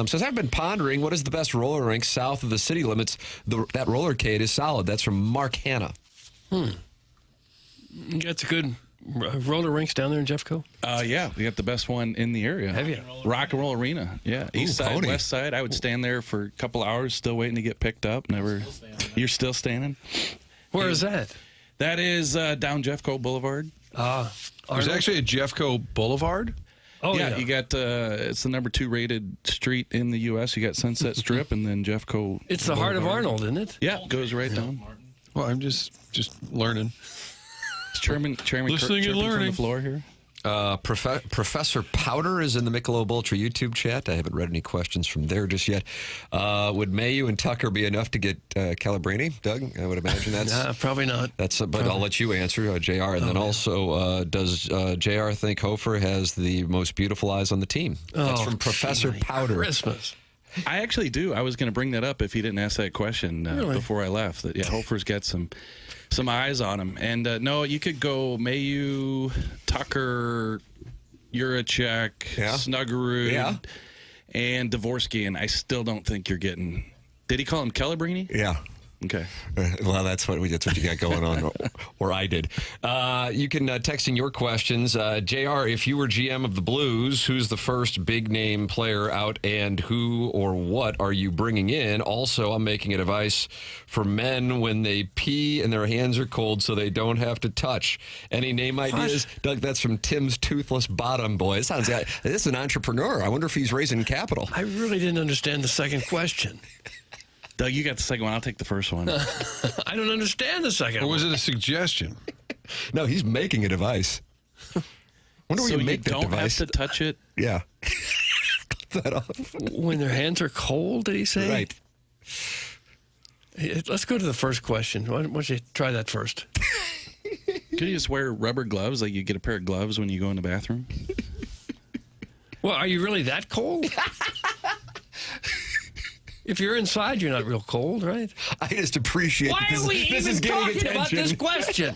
says, I've been pondering what is the best roller rink south of the city limits. That rollercade is solid. That's from Mark Hanna. That's a good roller rinks down there in Jeffco? Yeah, we got the best one in the area. Have you? Rock and Roll Arena. Yeah, east side, Pony. west side. I would stand there for a couple hours, still waiting to get picked up. Never. You're still standing? Where is that? That is down Jeffco Boulevard. There's actually a Jeffco Boulevard? Oh, yeah. You got it's the number 2 rated street in the U.S. You got Sunset Strip and then Jeffco. It's the heart of Arnold, isn't it? Yeah, it goes right down. Well, I'm just learning. Is Chairman Listening and learning from the floor here. Professor Powder is in the Michelob Ultra YouTube chat. I haven't read any questions from there just yet. Would Mayu and Tucker be enough to get Calabrini, Doug? I would imagine that's probably not. But I'll let you answer, JR. And then also, does JR think Hofer has the most beautiful eyes on the team? That's from Professor Powder. Christmas. I actually do. I was going to bring that up if he didn't ask that question before I left. That Hofer's got some eyes on him. And no, you could go Mayu, Tucker, Juracek, Snuggerud, and Dvorsky, and I still don't think you're getting. Did he call him Calabrini? Yeah. Okay. Well, that's what you got going on, or I did. You can text in your questions. JR, if you were GM of the Blues, who's the first big-name player out, and who or what are you bringing in? Also, I'm making a device for men when they pee and their hands are cold so they don't have to touch. Any name ideas? Doug, that's from Tim's Toothless Bottom Boy. This is an entrepreneur. I wonder if he's raising capital. I really didn't understand the second question. Doug, you got the second one. I'll take the first one. I don't understand the second one. Or was it a suggestion? No, he's making a device. Wonder where you make that device. So you don't have to touch it? Yeah. Cut that off. When their hands are cold, did he say? Right. Let's go to the first question. Why don't you try that first? Could you just wear rubber gloves, like you get a pair of gloves when you go in the bathroom? Well, are you really that cold? If you're inside, you're not real cold, right? I just appreciate Why are we even talking about this question?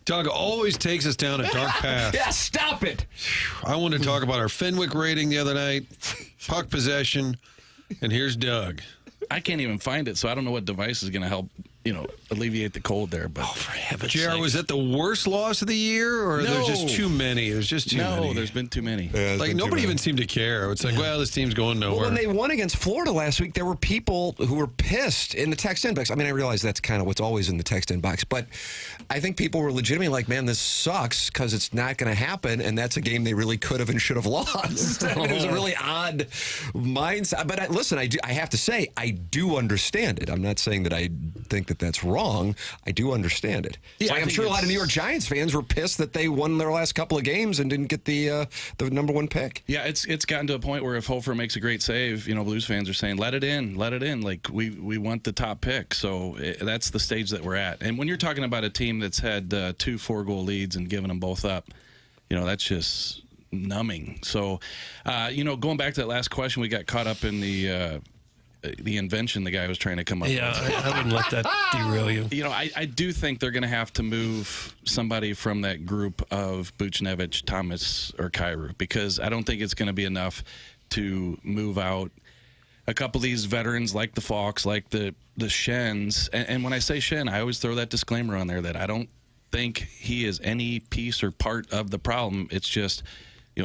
Doug always takes us down a dark path. Yeah, stop it. I wanted to talk about our Fenwick rating the other night, puck possession, and here's Doug. I can't even find it, so I don't know what device is going to help, alleviate the cold there. But for heaven's JR, sake. was that the worst loss of the year, or there's just too many? There's just too many. No, there's been too many. Yeah, Nobody even seemed to care. It's like, well, this team's going nowhere. Well, when they won against Florida last week, there were people who were pissed in the text inbox. I mean, I realize that's kind of what's always in the text inbox, but I think people were legitimately like, man, this sucks because it's not going to happen, and that's a game they really could have and should have lost. I mean, it was a really odd mindset. But listen, I have to say, I do understand it. I'm not saying that I think that that's wrong, I do understand it. Yeah, Like, I'm sure a lot of New York Giants fans were pissed that they won their last couple of games and didn't get the number one pick. Yeah, it's gotten to a point where if Hofer makes a great save, Blues fans are saying, let it in. Like, we want the top pick. So that's the stage that we're at. And when you're talking about a team that's had 2 4-goal leads and given them both up, that's just numbing. So, going back to that last question, we got caught up in the invention the guy was trying to come up with. Yeah, I wouldn't let that derail you. I do think they're going to have to move somebody from that group of Buchnevich, Thomas, or Kyrou, because I don't think it's going to be enough to move out a couple of these veterans like the Falks, like the Shens. And when I say Shen, I always throw that disclaimer on there that I don't think he is any piece or part of the problem. It's just,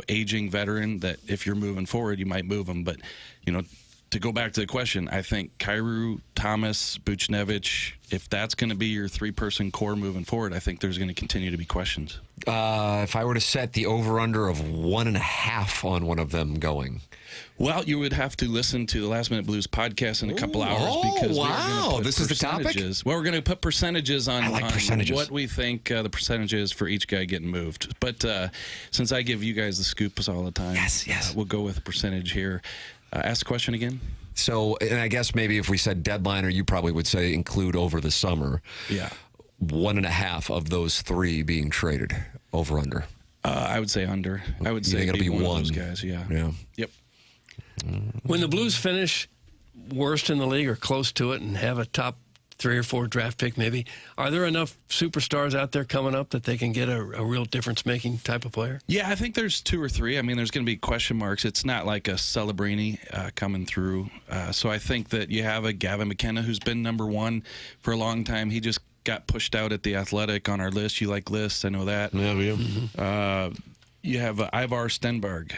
aging veteran that if you're moving forward, you might move him. But, to go back to the question, I think Kyrou, Thomas, Buchnevich, if that's going to be your 3-person core moving forward, I think there's going to continue to be questions. If I were to set the over-under of 1.5 on one of them going. Well, you would have to listen to the Last Minute Blues podcast in a couple hours because we're going to put this is the topic? Well, we're going to put percentages on, percentages. What we think the percentage is for each guy getting moved. But since I give you guys the scoops all the time, yes. We'll go with a percentage here. Ask the question again. So, and I guess maybe if we said deadline, or you probably would say include over the summer. Yeah. 1.5 of those 3 being traded over under. I would say under. I would You say think it'll be one of one? those guys. Yeah. Yep. When the Blues finish worst in the league or close to it and have a top 3 or 4 draft pick maybe, are there enough superstars out there coming up that they can get a real difference-making type of player? Yeah, I think there's 2 or 3. I mean, there's going to be question marks. It's not like a Celebrini coming through. So I think that you have a Gavin McKenna who's been number 1 for a long time. He just got pushed out at the Athletic on our list. You like lists, I know that. Yeah, we have. You have Ivar Stenberg,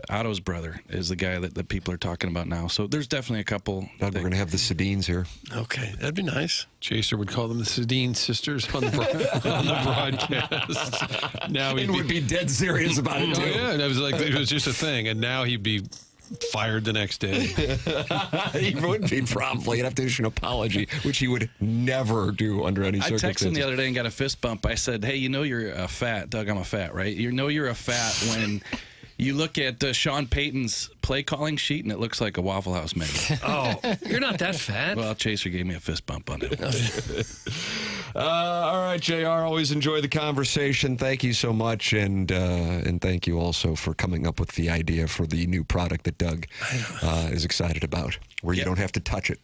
Otto's brother, is the guy that people are talking about now. So there's definitely a couple. We're going to have the Sedines here. Okay, that'd be nice. Chaser would call them the Sedine sisters on the broadcast. Now he would be dead serious about it, too. Yeah, and it was just a thing, and now he'd be fired the next day. He would be promptly. He'd have to issue an apology, which he would never do under any I circumstances. texted him the other day and got a fist bump. I said, hey, you're a fat. Doug, I'm a fat, right? You're a fat when you look at Sean Payton's play calling sheet and it looks like a Waffle House menu. Oh, you're not that fat. Well, Chaser gave me a fist bump on it. All right, JR, always enjoy the conversation. Thank you so much, and thank you also for coming up with the idea for the new product that Doug is excited about, where you don't have to touch it.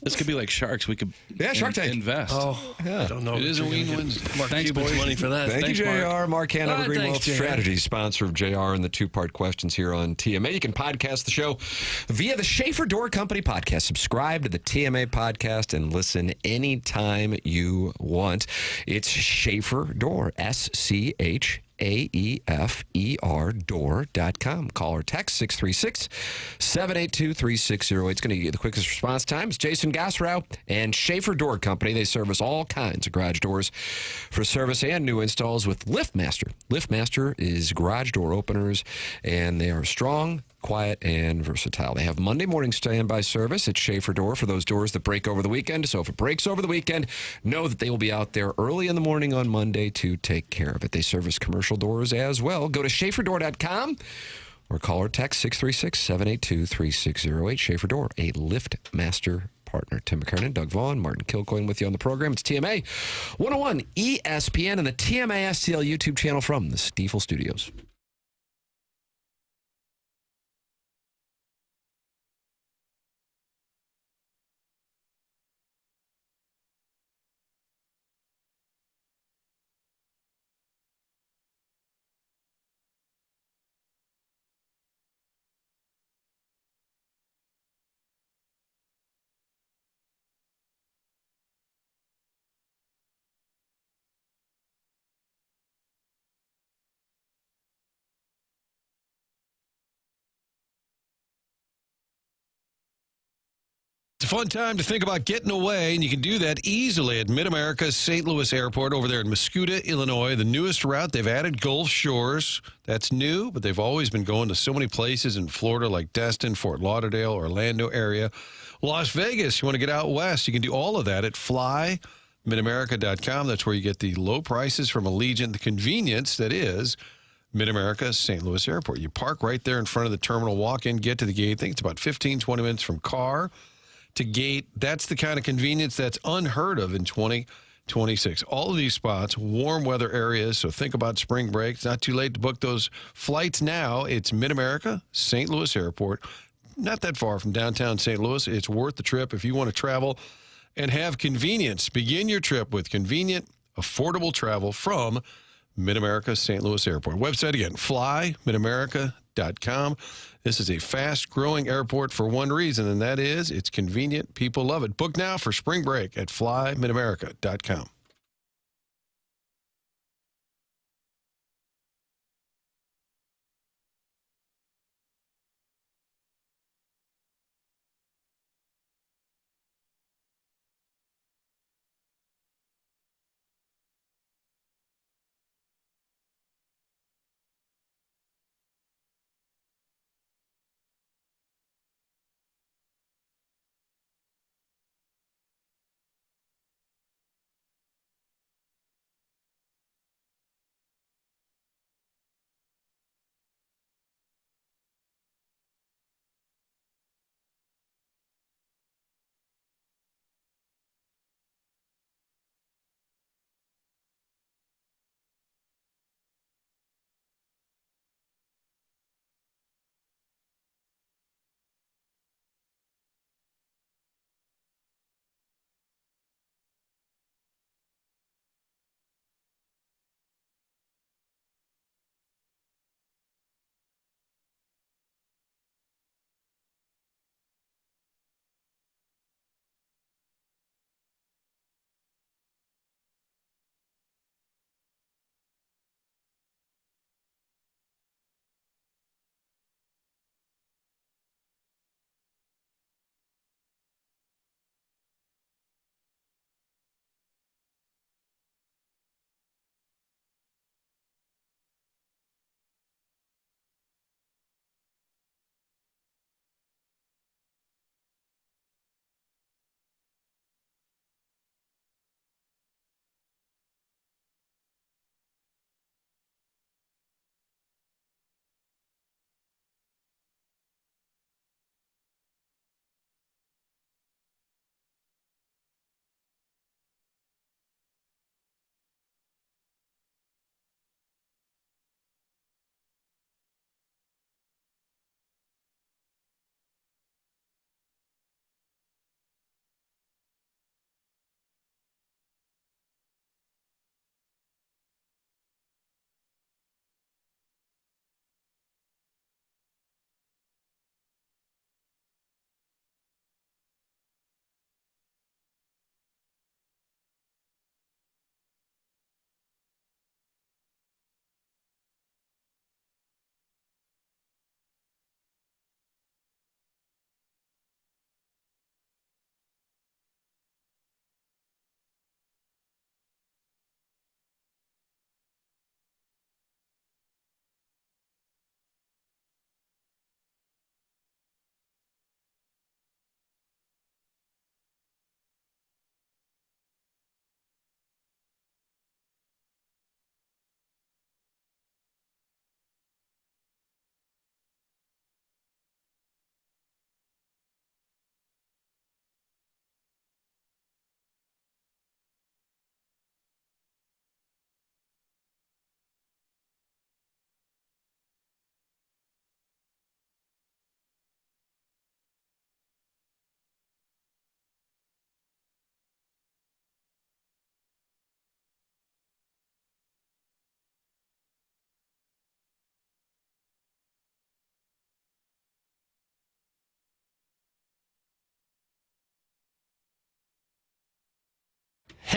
This could be like Sharks. We could Shark Tank. invest. Oh, Yeah. I don't know. It is a win Wednesday. Mark Thanks, Cuban's boys. money for that. Thank Thanks, you, JR. Mark. Mark Hanna, All right, Evergreen thanks, Wealth JR. Strategies, sponsor of JR and the 2-part questions here on TMA. You can podcast the show via the Schaefer Door Company podcast. Subscribe to the TMA podcast and listen anytime you want. It's Schaefer Door, SCHAEFER door.com. Call or text 636-782-3608. It's going to get you the quickest response times. Jason Gassrow and Schaefer Door Company. They service all kinds of garage doors for service and new installs with LiftMaster. LiftMaster is garage door openers, and they are strong, quiet, and versatile. They have Monday morning standby service at Schaefer Door for those doors that break over the weekend. So if it breaks over the weekend, know that they will be out there early in the morning on Monday to take care of it. They service commercial doors as well. Go to schaeferdoor.com or call or text 636-782-3608. Schaefer Door, a LiftMaster partner. Tim McKernan, Doug Vaughn, Martin Kilcoyne with you on the program. It's TMA 101 ESPN and the TMA STL YouTube channel from the Stiefel Studios. It's a fun time to think about getting away, and you can do that easily at Mid-America's St. Louis Airport over there in Muscuda, Illinois. The newest route, they've added Gulf Shores. That's new, but they've always been going to so many places in Florida like Destin, Fort Lauderdale, Orlando area. Las Vegas, you want to get out west, you can do all of that at flymidamerica.com. That's where you get the low prices from Allegiant, the convenience that is Mid-America's St. Louis Airport. You park right there in front of the terminal, walk in, get to the gate. I think it's about 15, 20 minutes from car to gate. That's the kind of convenience that's unheard of in 2026. All of these spots, warm weather areas, so think about spring break. It's not too late to book those flights now. It's Mid-America, St. Louis Airport. Not that far from downtown St. Louis. It's worth the trip if you want to travel and have convenience. Begin your trip with convenient, affordable travel from Mid-America St. Louis Airport. Website again, flymidamerica.com. This is a fast-growing airport for one reason, and that is it's convenient. People love it. Book now for spring break at flymidamerica.com.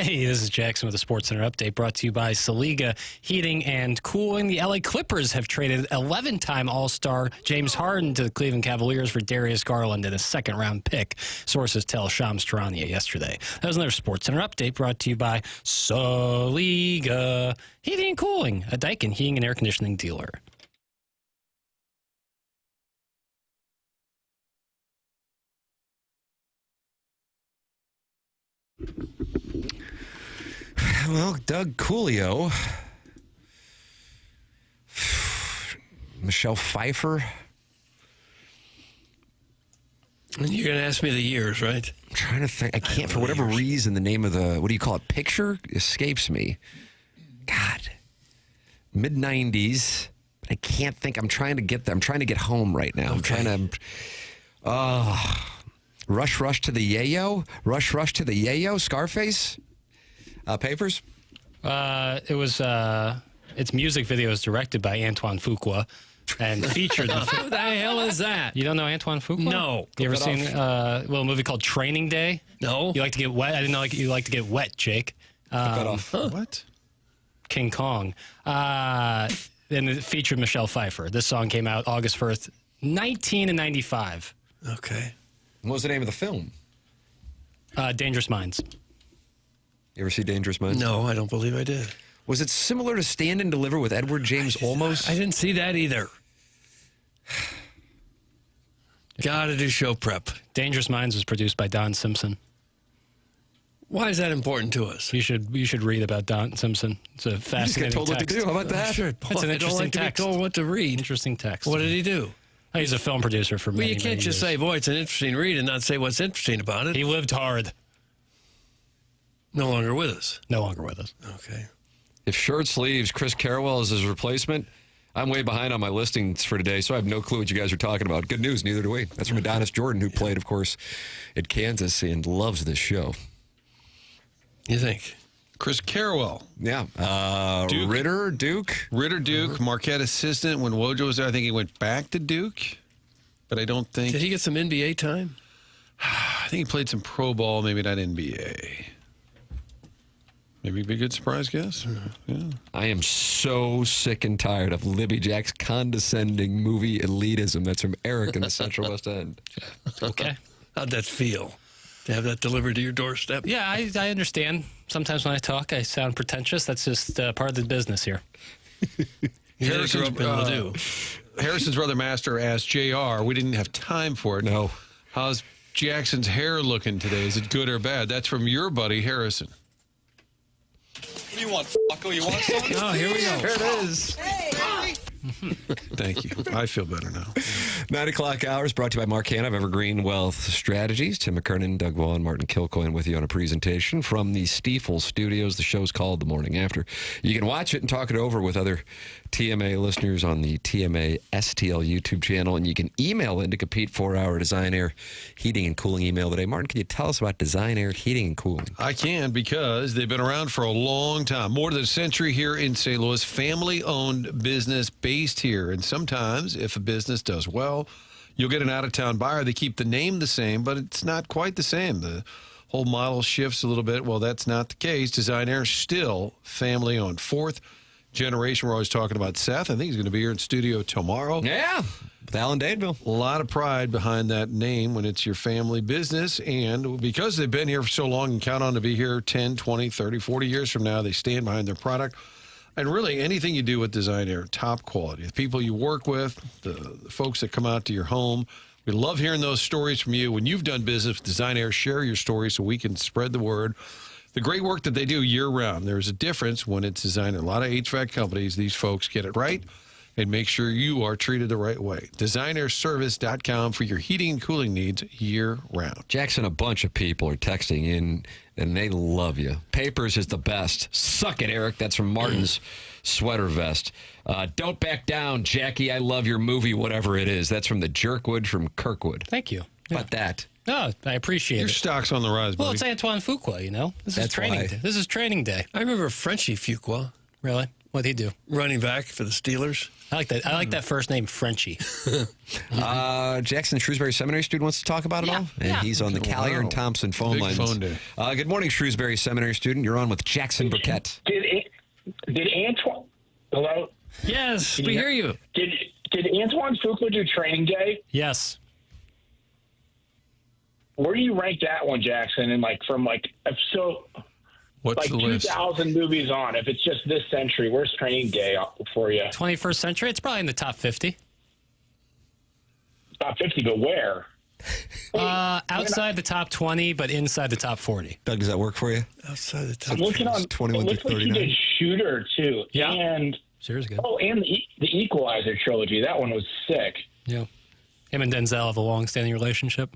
Hey, this is Jackson with the Sports Center update brought to you by Saliga Heating and Cooling. The LA Clippers have traded 11-time All-Star James Harden to the Cleveland Cavaliers for Darius Garland and a second-round pick, sources tell Shams Charania yesterday. That was another Sports Center update brought to you by Saliga Heating and Cooling, a Daikin heating and air conditioning dealer. Well, Doug Coolio, Michelle Pfeiffer. And you're going to ask me the years, right? I'm trying to think. I can't, for whatever reason, the name of the, what do you call it, picture escapes me. God. Mid-90s. I can't think. I'm trying to get there. I'm trying to get home right now. I'm trying to, Rush to the Yayo? Rush to the Yayo? Scarface? Papers? It was, its music video is directed by Antoine Fuqua and featured. Who the hell is that? You don't know Antoine Fuqua? No. You ever seen a little movie called Training Day? No. You like to get wet? I didn't know you like to get wet, Jake. What? King Kong. And it featured Michelle Pfeiffer. This song came out August 1st, 1995. Okay. What was the name of the film? Dangerous Minds. You ever see Dangerous Minds? No, I don't believe I did. Was it similar to Stand and Deliver with Edward James Olmos? I didn't see that either. Gotta do show prep. Dangerous Minds was produced by Don Simpson. Why is that important to us? You should read about Don Simpson. It's a fascinating told text. what to do. How about that? Sure. It's an I don't interesting like to be text. told what to read. Interesting text. What did he do? He's a film producer for many, Well, you can't many just years. say, boy, it's an interesting read and not say what's interesting about it. He lived hard. No longer with us. No longer with us. Okay. If Shirt Sleeves, Chris Carrawell is his replacement, I'm way behind on my listings for today, so I have no clue what you guys are talking about. Good news, neither do we. That's from Adonis Jordan, who played, of course, at Kansas and loves this show. You think? Chris Carrawell. Yeah. Duke. Ritter, Duke. Marquette assistant. When Wojo was there, I think he went back to Duke. But I don't think... Did he get some NBA time? I think he played some pro ball, maybe not NBA. Maybe be a good surprise guess. Yeah. I am so sick and tired of Libby Jack's condescending movie elitism. That's from Eric in the Central West End. Okay. How'd that feel? To have that delivered to your doorstep? Yeah, I understand. Sometimes when I talk, I sound pretentious. That's just part of the business here. Harrison's brother Master asked JR, we didn't have time for it. No. How's Jackson's hair looking today? Is it good or bad? That's from your buddy Harrison. What do you want, Flacco? You want something? Oh, here we go. Here it is. Thank you. I feel better now. 9 o'clock hours brought to you by Mark Hanna of Evergreen Wealth Strategies. Tim McKernan, Doug Vaughn, Martin Kilcoyne with you on a presentation from the Stiefel Studios. The show's called The Morning After. You can watch it and talk it over with other TMA listeners on the TMA STL YouTube channel, and you can email in to compete for our Design Air Heating and Cooling email today. Martin, can you tell us about Design Air Heating and Cooling? I can, because they've been around for a long time, more than a century here in St. Louis, family-owned business based here. And sometimes if a business does well, you'll get an out-of-town buyer. They keep the name the same, but it's not quite the same. The whole model shifts a little bit. Well, that's not the case. Design Air is still family-owned. Fourth generation. We're always talking about Seth. I think he's going to be here in studio tomorrow. Yeah. With Alan Danville. A lot of pride behind that name when it's your family business. And because they've been here for so long and count on to be here 10, 20, 30, 40 years from now, they stand behind their product. And really, anything you do with Design Air, top quality. The people you work with, the folks that come out to your home, we love hearing those stories from you. When you've done business with Design Air, share your story so we can spread the word. The great work that they do year-round. There's a difference when it's Design Air. A lot of HVAC companies, these folks get it right and make sure you are treated the right way. DesignairService.com for your heating and cooling needs year-round. Jackson, a bunch of people are texting in, and they love you. Papers is the best. Suck it, Eric. That's from Martin's sweater vest. Don't back down, Jackie. I love your movie, whatever it is. That's from the Jerkwood from Kirkwood. Thank you. How about that? No, I appreciate Your it. stock's on the rise, buddy. Well, it's Antoine Fuqua, you know. This is That's training why. day. This is training day. I remember Frenchie Fuqua. Really? What'd he do? Running back for the Steelers. I like that. I like that first name, Frenchie. Jackson, Shrewsbury Seminary student, wants to talk about it all. And he's on the Callier and Thompson phone Big lines. phone day. Good morning, Shrewsbury Seminary student. You're on with Jackson Burkett. Did Antoine? Hello. Yes, we hear you. Did Antoine Fuqua do Training Day? Yes. Where do you rank that one, Jackson? And what's the list? 2,000 movies on? If it's just this century, where's Training Day for you? 21st century. It's probably in the top 50. Top 50, but where? Outside the top 20, but inside the top 40. Doug, does that work for you? Outside the top I'm looking on 21 it looks to like 39. he did Shooter too. Yeah. And Sure is good. and the Equalizer trilogy. That one was sick. Yeah. Him and Denzel have a long-standing relationship.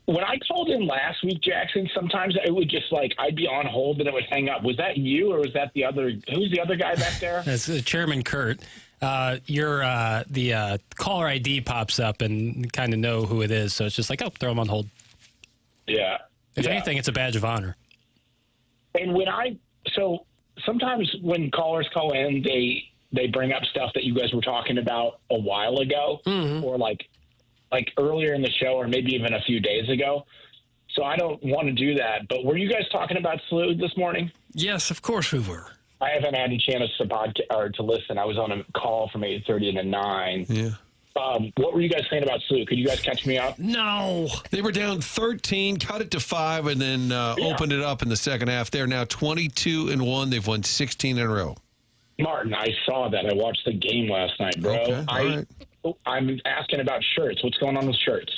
When I called in last week, Jackson, sometimes it would just I'd be on hold and it would hang up. Was that you or was that the other? Who's the other guy back there? That's Chairman Kurt. The caller ID pops up and kind of know who it is. So it's just throw him on hold. Yeah. If anything, it's a badge of honor. And sometimes when callers call in, they bring up stuff that you guys were talking about a while ago, or like earlier in the show, or maybe even a few days ago. So I don't want to do that. But were you guys talking about SLU this morning? Yes, of course we were. I haven't had any chance to listen. I was on a call from 8:30 to 9. Yeah. What were you guys saying about SLU? Could you guys catch me up? No. They were down 13, cut it to 5, and then opened it up in the second half. They're now 22-1. They've won 16 in a row. Martin, I saw that. I watched the game last night, bro. Okay, all right. I'm asking about shirts. What's going on with shirts?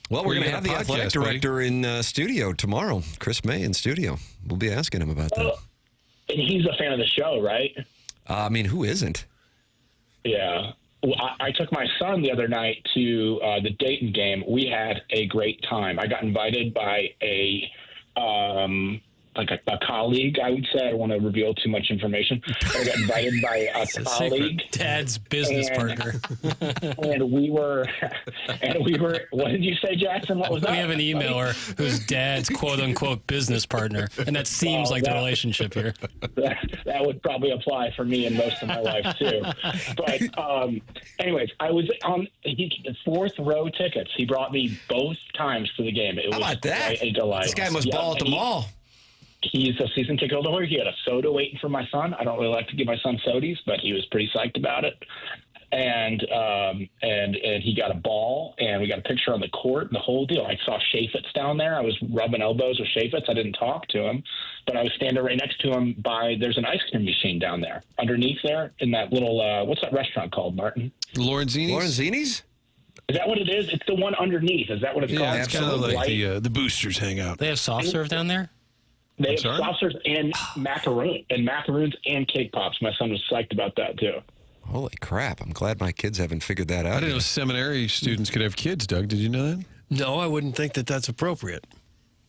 Well, we're going to have the athletic director in studio tomorrow, Chris May in studio. We'll be asking him about that. And he's a fan of the show, right? Who isn't? Yeah. Well, I took my son the other night to the Dayton game. We had a great time. I got invited by a colleague, I would say. I don't want to reveal too much information. I got invited by a colleague. Dad's business partner. And we were, what did you say, Jackson? What was that? We have an emailer who's dad's quote-unquote business partner, and that seems like the relationship here. That would probably apply for me and most of my life, too. But anyways, I was on fourth row tickets. He brought me both times to the game. It was How about that? a delight. This guy must ball at the mall. He's a season ticket holder. He had a soda waiting for my son. I don't really like to give my son sodies, but he was pretty psyched about it. And he got a ball, and we got a picture on the court, and the whole deal. I saw Chaffetz down there. I was rubbing elbows with Chaffetz. I didn't talk to him, but I was standing right next to him there's an ice cream machine down there, underneath there in that little, what's that restaurant called, Martin? Lorenzini's? Lorenzini's? Is that what it is? It's the one underneath. Is that what it's called? Yeah, it's kind of like the boosters hang out. They have soft serve down there? They have soft serves and macaroons and cake pops. My son was psyched about that, too. Holy crap. I'm glad my kids haven't figured that out. I didn't know seminary students could have kids, Doug. Did you know that? No, I wouldn't think that that's appropriate.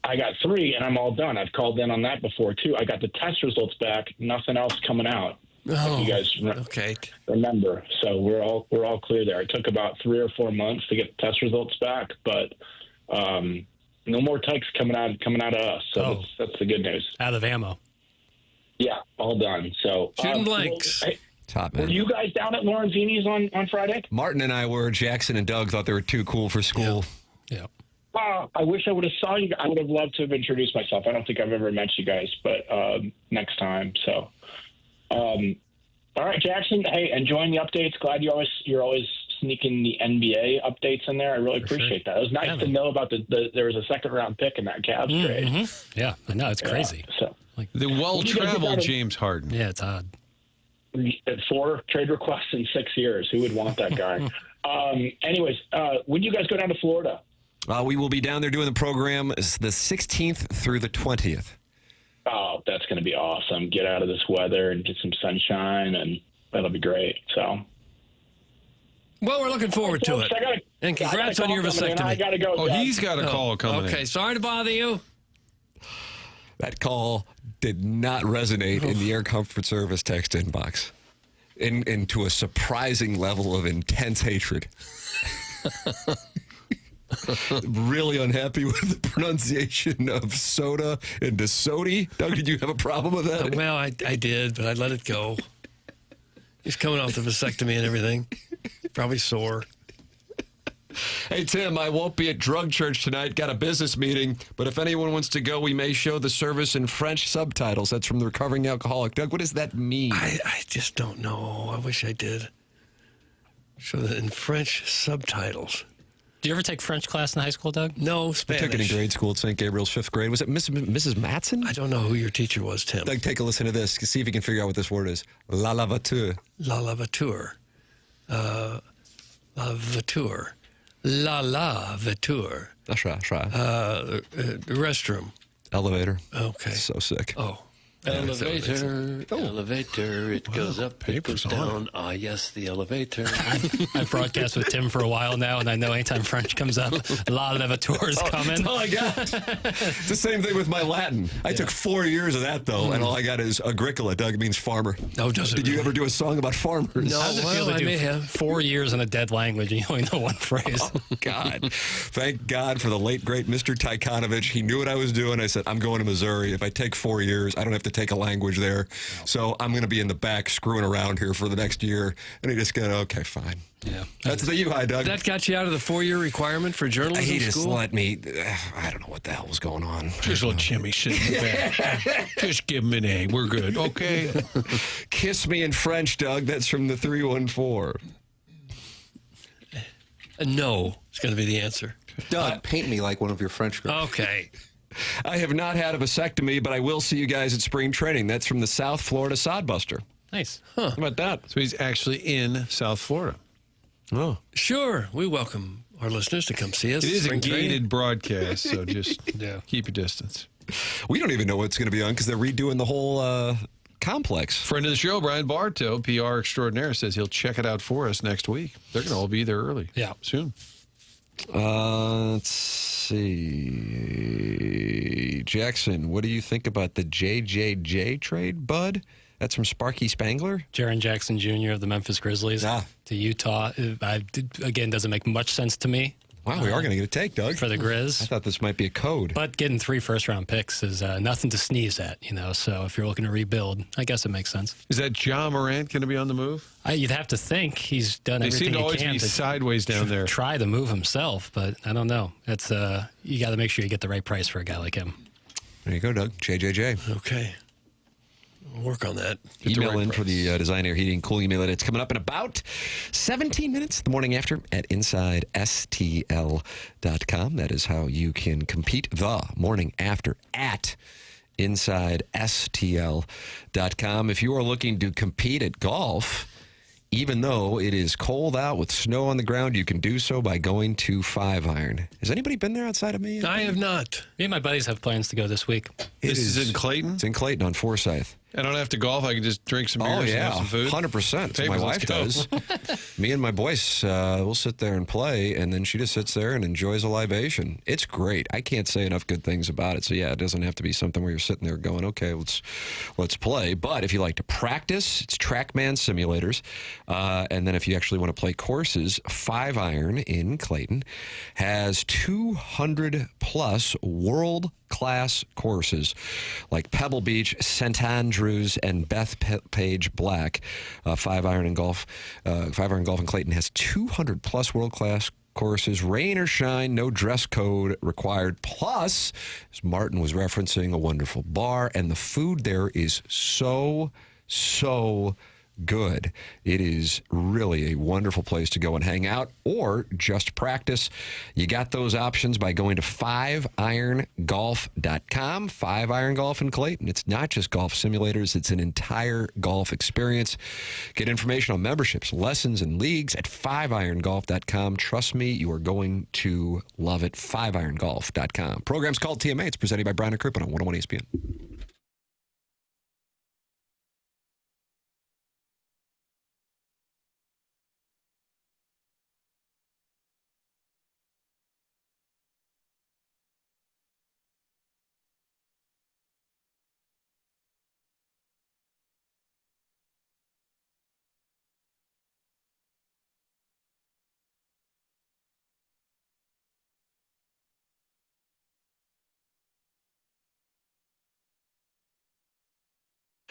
I got 3, and I'm all done. I've called in on that before, too. I got the test results back. Nothing else coming out. Oh, if you guys remember. So we're all clear there. It took about 3 or 4 months to get the test results back, but no more tykes coming out of us. So that's the good news. Out of ammo. Yeah, all done. So shooting blanks. Top man. Were you guys down at Lorenzini's on Friday? Martin and I were. Jackson and Doug thought they were too cool for school. Yeah. I wish I would have saw you. I would have loved to have introduced myself. I don't think I've ever met you guys, but next time. So, all right, Jackson. Hey, enjoying the updates. Glad you're always sneaking the NBA updates in there. I really appreciate that. It was nice to know about there was a second round pick in that Cavs trade. Mm-hmm. Yeah, I know, it's crazy. So the well-traveled James Harden. Yeah, it's odd. 4 trade requests in 6 years. Who would want that guy? Anyways, when you guys go down to Florida? We will be down there doing the program the 16th through the 20th. Oh, that's going to be awesome. Get out of this weather and get some sunshine, and that'll be great. So. Well, we're looking forward to it. And congrats on your vasectomy. I got to go. Oh, he's got a call coming in. Okay, sorry to bother you. That call did not resonate in the Air Comfort Service text inbox into a surprising level of intense hatred. really unhappy with the pronunciation of soda and DeSodi. Doug, did you have a problem with that? Well, I did, but I let it go. He's coming off the vasectomy and everything. Probably sore. Hey, Tim, I won't be at drug church tonight. Got a business meeting, but if anyone wants to go, we may show the service in French subtitles. That's from the recovering alcoholic. Doug, what does that mean? I just don't know. I wish I did. Show that in French subtitles. Did you ever take French class in high school, Doug? No, Spanish. I took it in grade school at St. Gabriel's, 5th grade. Was it Mrs. Matson? I don't know who your teacher was, Tim. Doug, take a listen to this. See if you can figure out what this word is. La lavature. La lavature. Lavature. La lavature. That's right. Restroom. Elevator. Okay. So sick. Oh. Elevator, elevator, it goes up, it goes down. Ah, yes, the elevator. I've broadcast with Tim for a while now, and I know anytime French comes up, a lot of tours coming. All I got. It's the same thing with my Latin. I took 4 years of that, though, and all I got is agricola. Doug means farmer. Oh, does it? Did you ever do a song about farmers? No, How does it feel to do I may have. 4 years in a dead language and you only know one phrase? Oh, God. Thank God for the late, great Mr. Tykonovich. He knew what I was doing. I said, I'm going to Missouri. If I take 4 years, I don't have to take a language there. So I'm going to be in the back screwing around here for the next year. And he just got, okay, fine. Yeah. That's the U-High, Doug. That got you out of the 4-year requirement for journalism He just school? let me, I don't know what the hell was going on. Just let Jimmy sit in the back. Just give him an A. We're good. Okay. Kiss me in French, Doug. That's from the 314. No, it's going to be the answer. Doug, paint me like one of your French girls. Okay. I have not had a vasectomy, but I will see you guys at spring training. That's from the South Florida Sodbuster. Nice. How about that? So he's actually in South Florida. Oh. Sure. We welcome our listeners to come see us. It is a spring training. gated broadcast, so just keep your distance. We don't even know what's going to be on because they're redoing the whole complex. Friend of the show, Brian Bartow, PR extraordinaire, says he'll check it out for us next week. They're going to all be there early. Yeah. Soon. Let's see. Jackson, what do you think about the JJJ trade, bud? That's from Sparky Spangler. Jaren Jackson Jr. of the Memphis Grizzlies to Utah. Again, doesn't make much sense to me. Wow, we are going to get a take, Doug. For the Grizz. I thought this might be a code. But getting 3 first-round picks is nothing to sneeze at, So if you're looking to rebuild, I guess it makes sense. Is that Ja Morant going to be on the move? You'd have to think he's done everything he can. They seem to always be sideways down there. Try the move himself, but I don't know. It's you got to make sure you get the right price for a guy like him. There you go, Doug. JJJ. Okay. We'll work on that. Email in for the Design Air Heating Cooling Email. It's coming up in about 17 minutes the morning after at InsideSTL.com. That is how you can compete the morning after at InsideSTL.com. If you are looking to compete at golf, even though it is cold out with snow on the ground, you can do so by going to 5 Iron. Has anybody been there outside of me? I have not. Me and my buddies have plans to go this week. This is in Clayton? It's in Clayton on Forsyth. I don't have to golf. I can just drink some beers and have some food. 100%. That's what my wife does. Me and my boys will sit there and play, and then she just sits there and enjoys a libation. It's great. I can't say enough good things about it. So, yeah, it doesn't have to be something where you're sitting there going, okay, let's play. But if you like to practice, it's TrackMan simulators. And then if you actually want to play courses, 5 Iron in Clayton has 200-plus world-class courses like Pebble Beach, St. Andrews, and Bethpage Black. 5 Iron Golf in Clayton has 200-plus world-class courses, rain or shine, no dress code required. Plus, as Martin was referencing, a wonderful bar, and the food there is so good. It is really a wonderful place to go and hang out or just practice. You got those options by going to 5irongolf.com. 5 Iron Golf in Clayton. It's not just golf simulators, it's an entire golf experience. Get information on memberships, lessons, and leagues at 5irongolf.com. Trust me, you are going to love it. 5irongolf.com. Program's called TMA. It's presented by Brian and Crippen on 101 ESPN.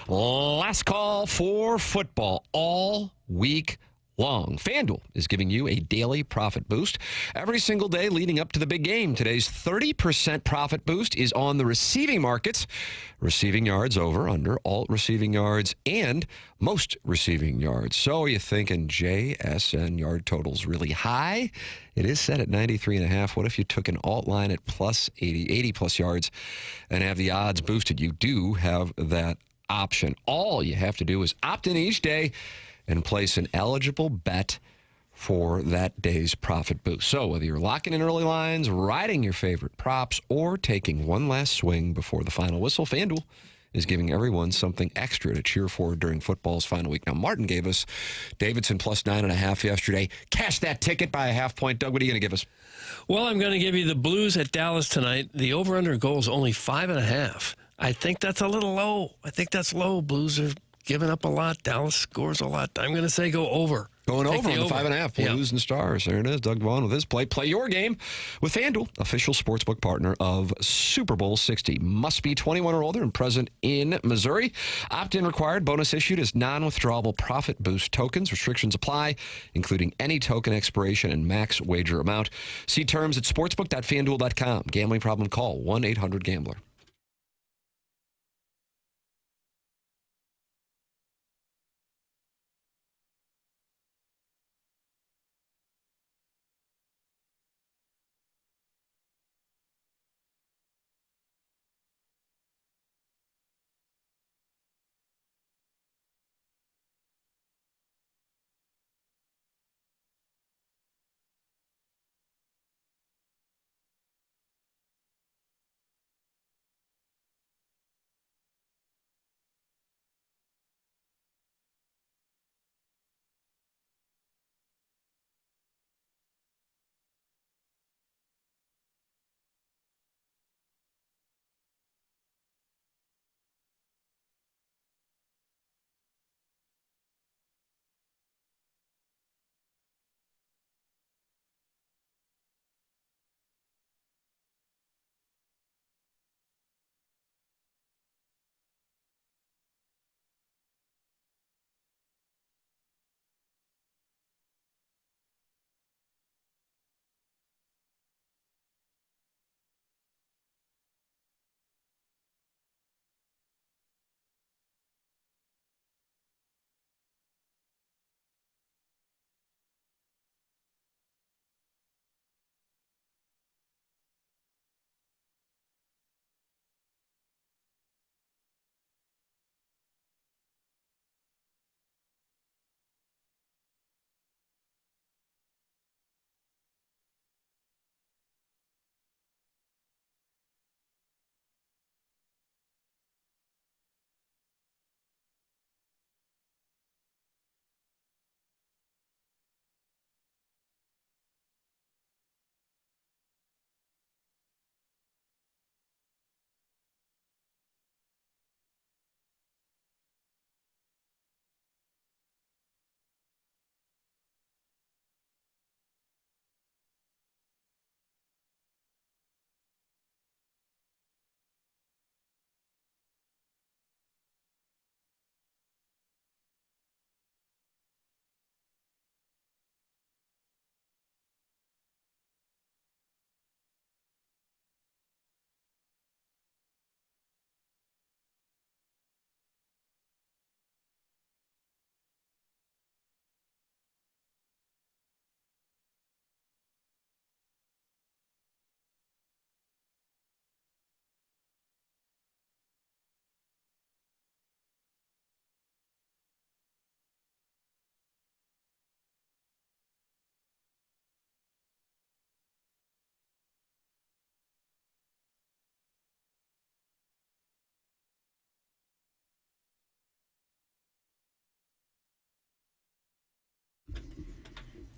Last call for football all week long. FanDuel is giving you a daily profit boost every single day leading up to the big game. Today's 30% profit boost is on the receiving markets, receiving yards over, under, alt receiving yards, and most receiving yards. So are you thinking JSN yard totals really high? It is set at 93.5. What if you took an alt line at plus 80 plus yards and have the odds boosted? You do have that option. All you have to do is opt in each day and place an eligible bet for that day's profit boost. So whether you're locking in early lines, riding your favorite props, or taking one last swing before the final whistle, FanDuel is giving everyone something extra to cheer for during football's final week. Now, Martin gave us Davidson plus 9.5 yesterday. Cash that ticket by a half point. Doug, what are you going to give us? Well, I'm going to give you the Blues at Dallas tonight. The over-under goal is only 5.5. I think that's a little low. I think that's low. Blues are giving up a lot. Dallas scores a lot. I'm going to say go over. Going Take over on the over. 5.5. Blues and Stars. There it is. Doug Vaughn with his play. Play your game with FanDuel, official sportsbook partner of Super Bowl 60. Must be 21 or older and present in Missouri. Opt-in required. Bonus issued as non-withdrawable profit boost tokens. Restrictions apply, including any token expiration and max wager amount. See terms at sportsbook.fanduel.com. Gambling problem? Call 1-800-GAMBLER.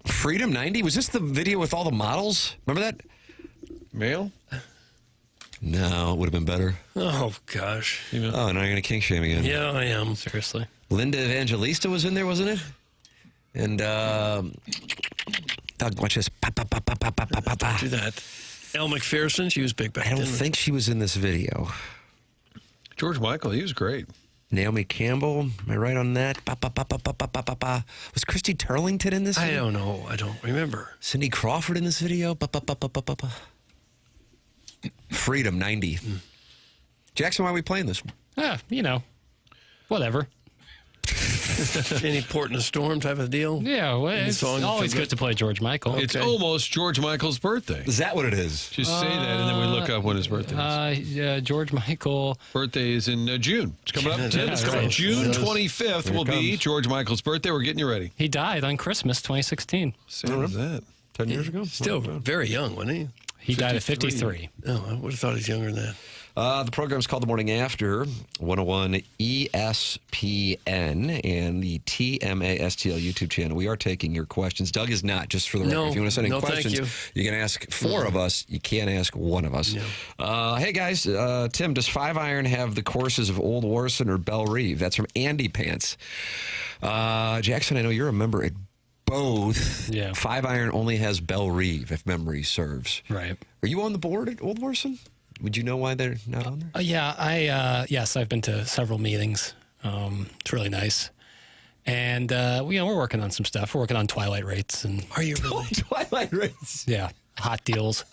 Freedom 90? Was this the video with all the models? Remember that? Male? No, it would have been better. Oh, gosh. Oh, now you're going to kink shame again. Yeah, I am. Seriously. Linda Evangelista was in there, wasn't it? And, Doug, watch this. Pa, pa, pa, pa, pa, pa, pa, pa. Do that. Elle McPherson, she was big back I don't then. think she was in this video. George Michael, he was great. Naomi Campbell, am I right on that? Was Christy Turlington in this video? I don't know. I don't remember. Cindy Crawford in this video? Freedom 90. Jackson, why are we playing this? Whatever. Any port in a storm type of deal? Yeah, well, it's always good to play George Michael. It's almost George Michael's birthday. Is that what it is? Just say that, and then we look up when his birthday is. George Michael. Birthday is in June. It's coming up. Yeah, June 25th will be George Michael's birthday. We're getting you ready. He died on Christmas 2016. Same as that. 10 years ago? Still very young, wasn't he? He died at 53. Oh, I would have thought he was younger than that. The program is called The Morning After, 101 ESPN, and the TMASTL YouTube channel. We are taking your questions. Doug is not, just for the record. If you want to send in questions, you can ask four of us. You can't ask one of us. No. Hey, guys. Tim, does 5-iron have the courses of Old Warson or Belle Reve? That's from Andy Pants. Jackson, I know you're a member at both. Yeah. 5-iron only has Belle Reve, if memory serves. Right. Are you on the board at Old Warson? Would you know why they're not on there? Yes, I've been to several meetings. It's really nice. And, we're working on some stuff. We're working on twilight rates. And Are you really? Twilight rates? Yeah, hot deals,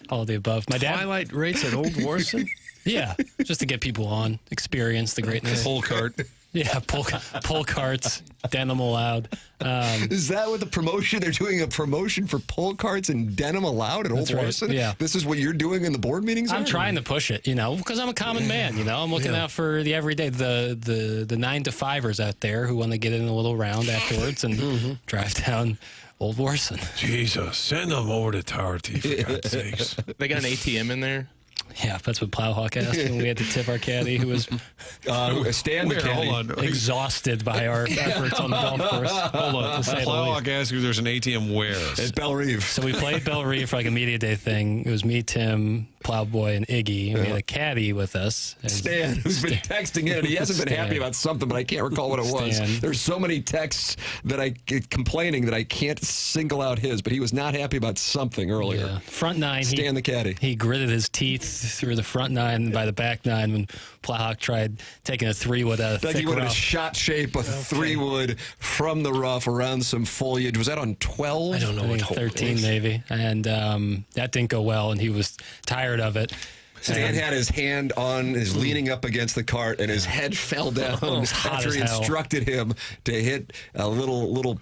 all of the above. My dad. Twilight rates at Old Warson? Yeah, just to get people on, experience the greatness. Pull cart. Yeah, pull carts, denim allowed. Is that what the promotion? They're doing a promotion for pull carts and denim allowed at Old Warson? Yeah. This is what you're doing in the board meetings? I'm trying to push it, because I'm a common man, I'm looking out for the everyday, the 9-to-5ers out there who want to get in a little round afterwards and drive down Old Warson. Jesus, send them over to Tower T, for God's sakes. They got an ATM in there? Yeah, that's what Plowhawk asked when we had to tip our caddy, who was Stan the caddy. Hold on. Exhausted by our efforts on the golf course. Hold on. Plowhawk asked if there's an ATM where? At Belle Reve. So we played Belle Reve for like a media day thing. It was me, Tim, Plowboy, and Iggy. And we had a caddy with us. Stan, who's been texting in, and he hasn't been happy about something, but I can't recall what it was. There's so many texts that I get complaining that I can't single out his, but he was not happy about something earlier. Yeah. Front nine. Stan the caddy. He gritted his teeth through the front nine by the back nine when Plowhawk tried taking a 3-wood out of Like thick he would have rough. shot shape a 3-wood from the rough around some foliage. Was that on 12? I don't know what 13 maybe. And that didn't go well, and he was tired of it. Stan had his hand on, is leaning up against the cart, and his head fell down after he instructed him to hit a little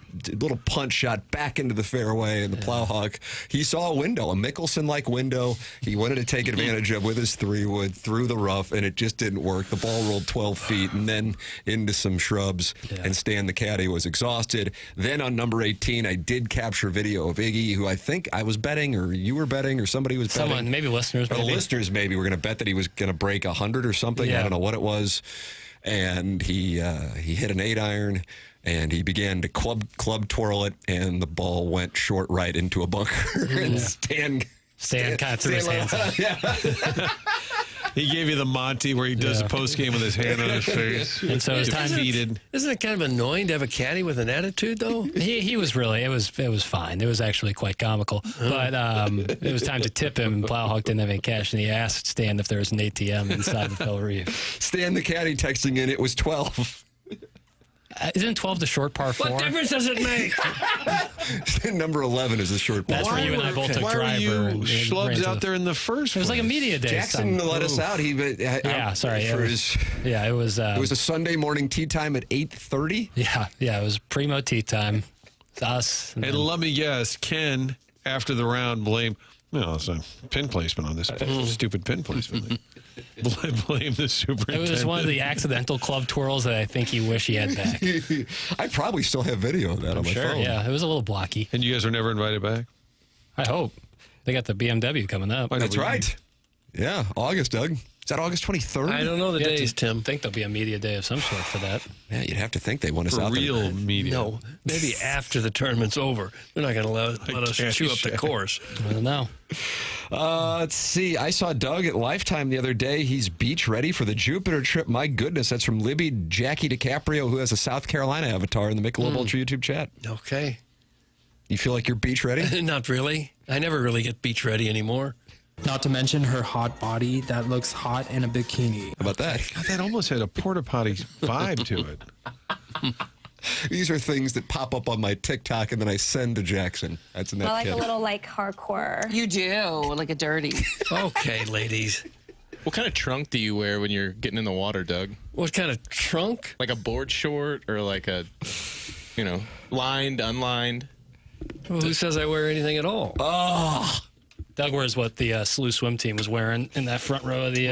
punch shot back into the fairway. And the Plowhawk, he saw a window, a Mickelson-like window. He wanted to take advantage of with his 3-wood through the rough, and it just didn't work. The ball rolled 12 feet and then into some shrubs, and Stan the caddy was exhausted. Then on number 18, I did capture video of Iggy, who I think I was betting, or you were betting, or somebody was betting. Someone, maybe listeners. Or the listeners maybe were going to bet that he was going to break 100 or something. I don't know what it was. And he hit an 8-iron, and he began to club twirl it, and the ball went short right into a bunker. And Stan kind of threw his hands up. He gave you the Monty where he does a post game with his hand on his face. And so it's time. Isn't it kind of annoying to have a caddy with an attitude, though? He was really, it was fine. It was actually quite comical. But it was time to tip him. Plowhawk didn't have any cash, and he asked Stan if there was an ATM inside the Belle Reve. Stan the caddy texting in, it was 12. Isn't 12 the short par 4? What difference does it make? Number 11 is the short par. That's where you and I both took Why driver. were you schlubs out there in the first It was like a media day. Jackson let us out. Sorry. It was a Sunday morning tea time at 8:30. Yeah, it was primo tea time. It's us. And let me guess, Ken, after the round, blamed, it's a pin placement on this stupid pin placement. Blame the superintendent. It was one of the accidental club twirls that I think he wish he had back. I probably still have video of that on my phone. Yeah, it was a little blocky. And you guys were never invited back? I hope. They got the BMW coming up. That's right. Yeah, August, Doug. Is that August 23rd? I don't know the days, Tim. I think there'll be a media day of some sort for that. Yeah, you'd have to think they want us for out real there. media. No, maybe after the tournament's over. They're not going to let us chew up the course. I don't know. Let's see. I saw Doug at Lifetime the other day. He's beach ready for the Jupiter trip. My goodness, that's from Libby Jackie DiCaprio, who has a South Carolina avatar in the Michelob Ultra YouTube chat. Okay. You feel like you're beach ready? Not really. I never really get beach ready anymore. Not to mention her hot body that looks hot in a bikini. How about that? God, that almost had a porta potty vibe to it. These are things that pop up on my TikTok and then I send to Jackson. That's in that I like kid. a little like hardcore. You do, like a dirty. Okay, ladies. What kind of trunk do you wear when you're getting in the water, Doug? What kind of trunk? Like a board short or like a, lined, unlined? Well, who says I wear anything at all? Oh. Doug wears what the SLU swim team was wearing in that front row of the...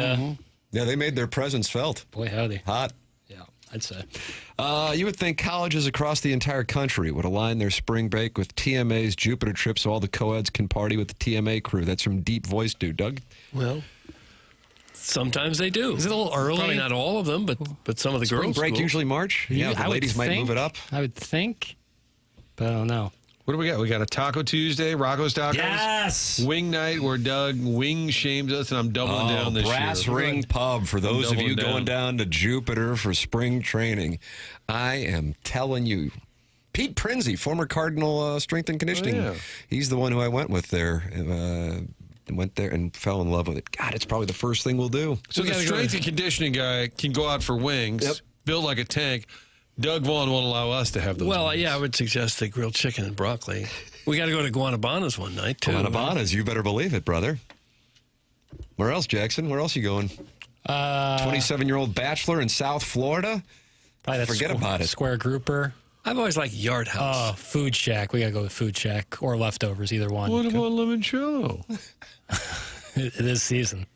Yeah, they made their presence felt. Boy, howdy. Hot. Yeah, I'd say. You would think colleges across the entire country would align their spring break with TMA's Jupiter trip so all the co-eds can party with the TMA crew. That's from Deep Voice Dude. Doug? Well, sometimes they do. Is it a little early? Probably not all of them, but some of the Spring girls' break schools. usually March? Yeah, the ladies might move it up. I would think, but I don't know. What do we got? We got a Taco Tuesday, Rocco's Tacos. Yes! Wing night where Doug wing shames us, and I'm doubling down this Brass year. Ring Pub for those of you going down to Jupiter for spring training. I am telling you. Pete Prinzi, former Cardinal strength and conditioning. Oh, yeah. He's the one who I went with there. Went there and fell in love with it. God, it's probably the first thing we'll do. So the strength and conditioning guy can go out for wings, built like a tank. Doug Vaughn won't allow us to have those. Well, wings. yeah, I would suggest the grilled chicken and broccoli. We got to go to Guanabana's one night, too. Guanabana's, you better believe it, brother. Where else, Jackson? Where else you going? 27-year-old bachelor in South Florida? Probably Forget about it. Square Grouper. I've always liked Yard House. Oh, Food Shack. We got to go with Food Shack or leftovers, either one. What about limoncello? It is season.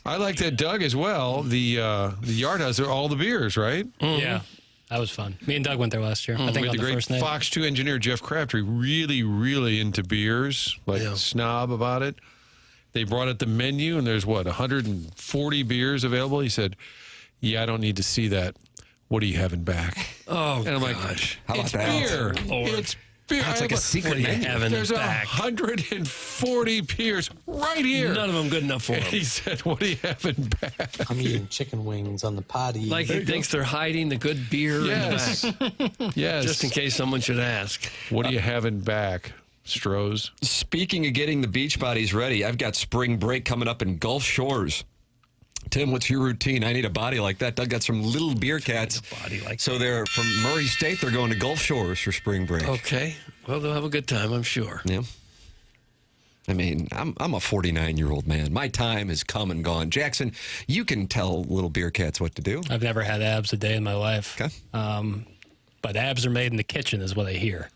I like that Doug as well. The Yard House are all the beers, right? Mm-hmm. Yeah, that was fun. Me and Doug went there last year. I think With on the the great first night. Fox 2 engineer Jeff Crabtree, really, really into beers, snob about it. They brought out the menu, and there's 140 beers available. He said, "Yeah, I don't need to see that. What do you have in back?" Oh, and I'm gosh. like, "It's beer. It's beer. That's like a secret menu. There's 140 beers right here. None of them good enough for And him. he said, "What do you have in back?" I'm eating chicken wings on the potty. Like he thinks they're hiding the good beer in the back. Yes. Just in case someone should ask. What do you have in back, Strohs? Speaking of getting the beach bodies ready, I've got spring break coming up in Gulf Shores. Tim, what's your routine? I need a body like that. Doug got some little beer cats. So they're from Murray State. They're going to Gulf Shores for spring break. Okay. Well, they'll have a good time, I'm sure. Yeah. I mean, I'm a 49-year-old man. My time has come and gone. Jackson, you can tell little beer cats what to do. I've never had abs a day in my life. Okay. But abs are made in the kitchen is what I hear.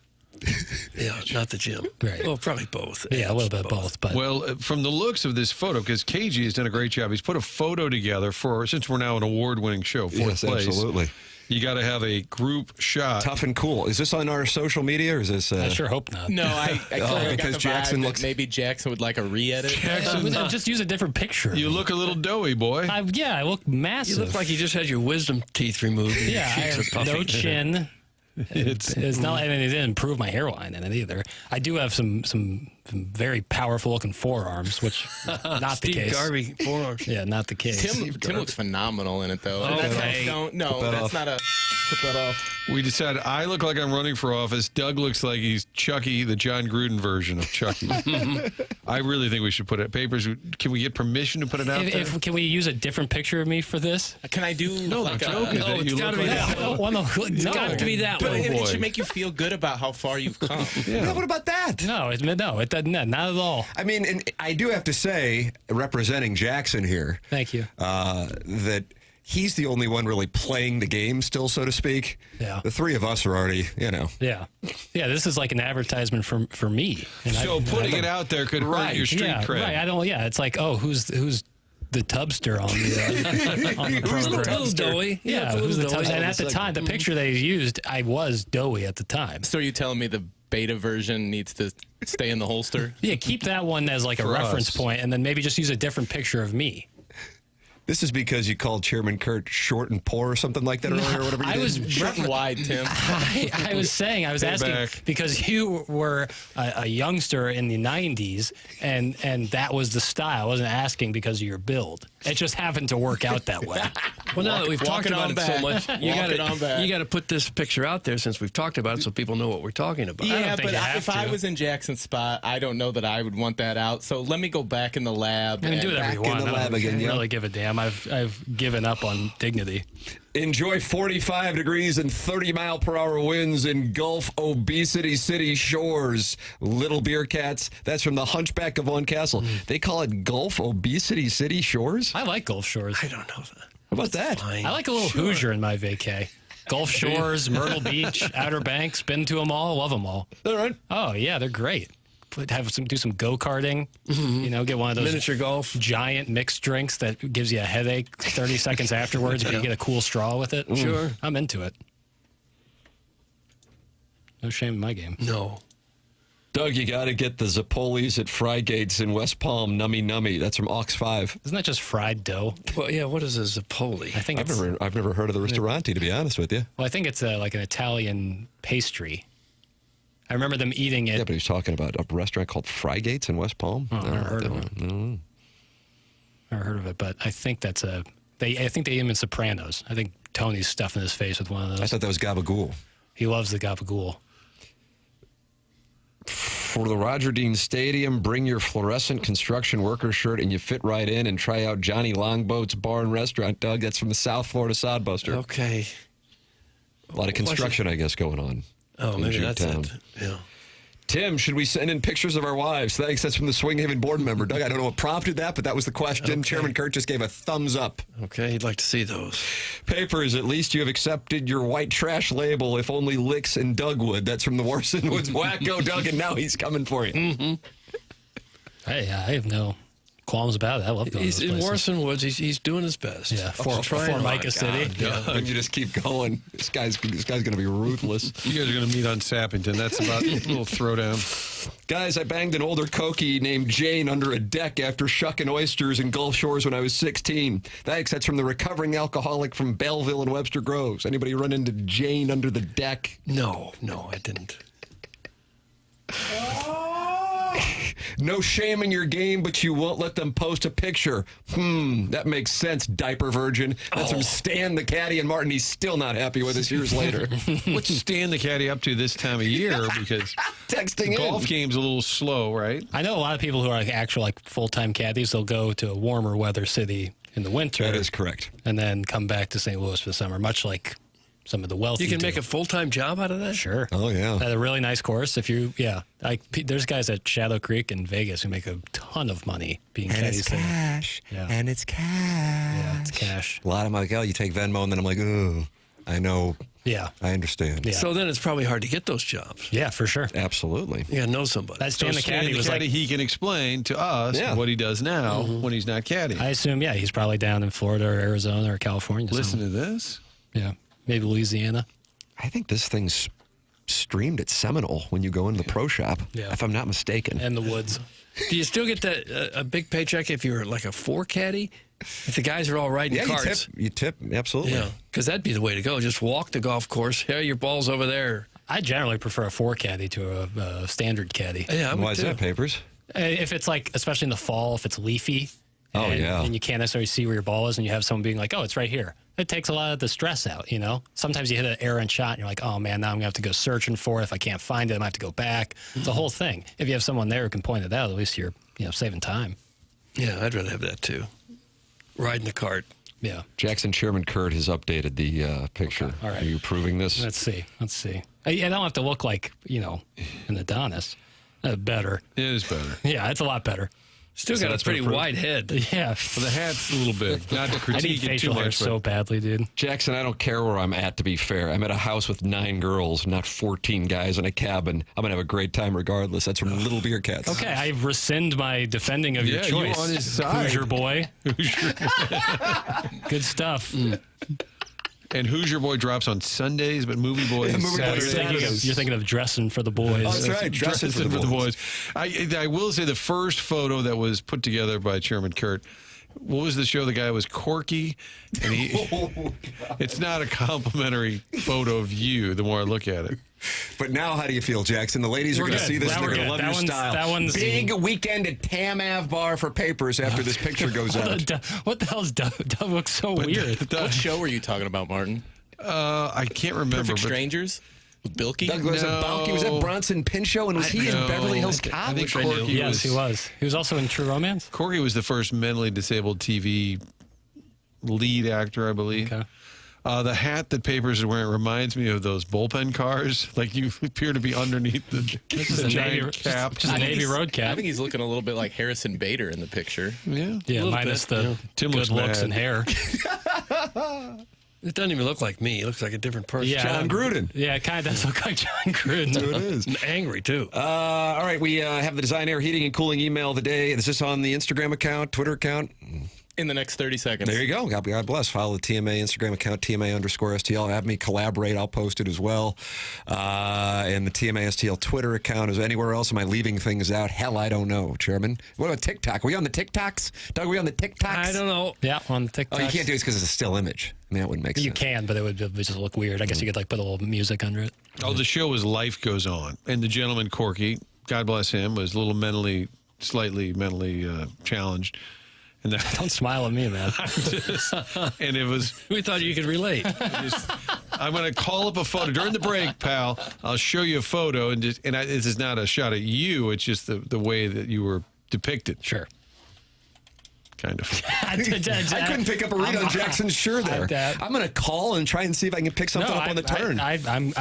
Yeah, not the gym. Right. Well, probably both. Yeah, a little bit both. But Well, from the looks of this photo, because KG has done a great job, he's put a photo together since we're now an award-winning show, fourth place. Absolutely. You got to have a group shot. Tough and cool. Is this on our social media or is this? I sure hope not. No, I got because the Jackson vibe that looks. maybe Jackson would like a re-edit. Just use a different picture. You look a little doughy, boy. I look massive. You look like you just had your wisdom teeth removed. And Yeah, I your cheeks are have puffy. no chin. It's not. I mean, it didn't improve my hairline in it either. I do have some very powerful looking forearms, which not the Steve case. Garvey forearms. Yeah, not the case. Tim looks phenomenal in it, though. Okay. That's not a. Put that off. We decided I look like I'm running for office. Doug looks like he's Chucky, the John Gruden version of Chucky. I really think we should put it papers. Can we get permission to put it out there? Can we use a different picture of me for this? Can I do No, like the joke is that it's you gotta look be like that one. It's got to be that But one. it should make you feel good about how far you've come. Yeah, what about that? No, it doesn't. Not at all. I mean, and I do have to say, representing Jackson here, Thank you. that he's the only one really playing the game still, so to speak. Yeah. The three of us are already, Yeah. This is like an advertisement for me. And So putting it out there could hurt your street cred. Right. I don't. Yeah. It's like, oh, who's the tubster on the Who's the program? little doughy? Yeah, who's the tubster? And at the time, the picture they used, I was doughy at the time. So are you telling me the beta version needs to stay in the holster? Yeah, keep that one as like a For reference us. point, and then maybe just use a different picture of me. This is because you called Chairman Kurt short and poor or something like that earlier, or whatever you did. I was short and wide, Tim. I was asking because you were a youngster in the 90s, and that was the style. I wasn't asking because of your build. It just happened to work out that way. Well, now that we've talked about it so much, you got to put this picture out there since we've talked about it so people know what we're talking about. Yeah, but if I was in Jackson's spot, I don't know that I would want that out. So let me go back in the lab. I can do whatever you want. I don't again, really give a damn. I've given up on dignity. Enjoy 45 degrees and 30-mile-per-hour winds in Gulf Obesity City Shores. Little Beer Cats. That's from the Hunchback of Vaughn Castle. They call it Gulf Obesity City Shores? I like Gulf Shores. I don't know that. How about that? I like a little Hoosier in my vacay. Gulf Shores, Myrtle Beach, Outer Banks. Been to them all. Love them all. All right. Oh, yeah, they're great. Do some go-karting, get one of those miniature golf, giant mixed drinks that gives you a headache 30 seconds afterwards, but you get a cool straw with it. Sure. I'm into it. No shame in my game. No. Doug, you got to get the Zappolis at Frygates in West Palm, Nummy Nummy. That's from Aux 5. Isn't that just fried dough? Well, yeah, what is a Zappoli? I think I've never heard of the Ristorante, to be honest with you. Well, I think it's like an Italian pastry. I remember them eating it. Yeah, but he's talking about a restaurant called Frygates in West Palm. Oh, I've never heard of it. Never heard of it, but I think that's I think they eat them in Sopranos. I think Tony's stuffing his face with one of those. I thought that was gabagool. He loves the gabagool. For the Roger Dean Stadium, bring your fluorescent construction worker shirt and you fit right in and try out Johnny Longboat's Bar and Restaurant, Doug. That's from the South Florida Sodbuster. Okay. A lot of construction, I guess, going on. Oh, maybe that's it. Yeah. Tim, should we send in pictures of our wives? Thanks. That's from the Swing Haven board member. Doug, I don't know what prompted that, but that was the question. Okay. Chairman Kurt just gave a thumbs up. Okay, he'd like to see those. Papers, at least you have accepted your white trash label, if only Licks and Doug would. That's from the Warson Woods Wacko Doug, and now he's coming for you. Mm-hmm. Hey, I have no qualms about it. I love going to those places. In Warson Woods. He's doing his best. Yeah, for Micah City. Yeah. You just keep going. This guy's going to be ruthless. You guys are going to meet on Sappington. That's about a little throwdown. Guys, I banged an older Kokie named Jane under a deck after shucking oysters in Gulf Shores when I was 16. Thanks. That's from the recovering alcoholic from Belleville and Webster Groves. Anybody run into Jane under the deck? No, I didn't. No shame in your game, but you won't let them post a picture. That makes sense, diaper virgin. That's from Stan the Caddy and Martin. He's still not happy with us years later. What's Stan the Caddy up to this time of year? Because texting the golf game's a little slow, right? I know a lot of people who are actual full-time caddies. They'll go to a warmer weather city in the winter. That is correct. And then come back to St. Louis for the summer, much like some of the wealthy. You can make a full-time job out of that? Sure. Oh, yeah. At a really nice course. There's guys at Shadow Creek in Vegas who make a ton of money being caddies. It's cash. Yeah. And it's cash. Yeah, it's cash. A lot of them are like, oh, you take Venmo, and then I'm like, oh, I know. Yeah. I understand. Yeah. So then it's probably hard to get those jobs. Yeah, for sure. Absolutely. You got to know somebody. That's Stan the Caddy. He can explain to us what he does now when he's not caddying. I assume, he's probably down in Florida or Arizona or California. Listen to this. Yeah. Maybe Louisiana. I think this thing's streamed at Seminole when you go into the pro shop, if I'm not mistaken. And the woods. Do you still get that a big paycheck if you're like a 4 caddy? If the guys are all riding carts? You tip, absolutely. Yeah, because that'd be the way to go. Just walk the golf course. Hey, your ball's over there. I generally prefer a 4 caddy to a standard caddy. Yeah, why is that, Papers? If it's especially in the fall, if it's leafy. And you can't necessarily see where your ball is, and you have someone being like, oh, it's right here. It takes a lot of the stress out, Sometimes you hit an errant shot, and you're like, oh, man, now I'm going to have to go searching for it. If I can't find it, I'm going to have to go back. It's a whole thing. If you have someone there who can point it out, at least you're, saving time. Yeah, I'd rather have that, too. Riding the cart. Yeah. Jackson Chairman Kurt has updated the picture. All right. Are you proving this? Let's see. I don't have to look like, an Adonis. Better. It is better. Yeah, it's a lot better. Still got a pretty wide head. Yeah. Well, the hat's a little big. Not to critique it too much. So badly, dude. Jackson, I don't care where I'm at, to be fair. I'm at a house with 9 girls, not 14 guys in a cabin. I'm going to have a great time regardless. That's from Little Beer Cats. Okay, I rescind my defending of your choice. You're on his side. Hoosier boy. Good stuff. And Hoosier Boy drops on Sundays, but Movie Boy is Saturdays. You're thinking of dressing for the boys. Oh, that's right, dressing for the boys. I will say the first photo that was put together by Chairman Kurt what was the show? The guy was Corky, and it's not a complimentary photo of you. The more I look at it. But now, how do you feel, Jackson? The ladies are going to see this. They're going to love your style. That one's big weekend at Tam Ave Bar for papers after this picture goes out. What the hell's Doug? Doug looks so weird. What show were you talking about, Martin? I can't remember. Perfect Strangers? With Bilky? Doug was at Bronson Pinchot, and was he in Beverly Hills Cop? I think Corky Yes, he was. He was also in True Romance. Corky was the first mentally disabled TV lead actor, I believe. Okay. The hat that Papers is wearing reminds me of those bullpen cars. Like you appear to be underneath the giant cap. Just a Navy road cap. I think he's looking a little bit like Harrison Bader in the picture. Yeah, minus the Tim good looks looks mad. and hair. It doesn't even look like me. It looks like a different person. Yeah. John Gruden. Yeah, it kind of does look like John Gruden. That's what it is. And angry, too. All right, we have the Design Air Heating and Cooling email of the day. Is this on the Instagram account, Twitter account? In the next 30 seconds. There you go. God bless. Follow the TMA Instagram account, TMA_STL. Have me collaborate. I'll post it as well. And the TMA STL Twitter account. Is anywhere else? Am I leaving things out? Hell, I don't know, Chairman. What about TikTok? Are we on the TikToks? Doug, are we on the TikToks? I don't know. Yeah, on TikTok. Oh, you can't do it because it's a still image. I mean, that wouldn't make sense. You can, but it would just look weird. I guess you could like put a little music under it. Oh, the show was Life Goes On. And the gentleman, Corky, God bless him, was a little slightly mentally challenged. And Don't smile at me, man. And it was... We thought you could relate. I'm going to call up a photo. During the break, pal, I'll show you a photo. This is not a shot at you. It's just the way that you were depicted. Sure. Kind of. I couldn't pick up a read on Jackson's shirt there. I'm going to call and try and see if I can pick something up on the turn. I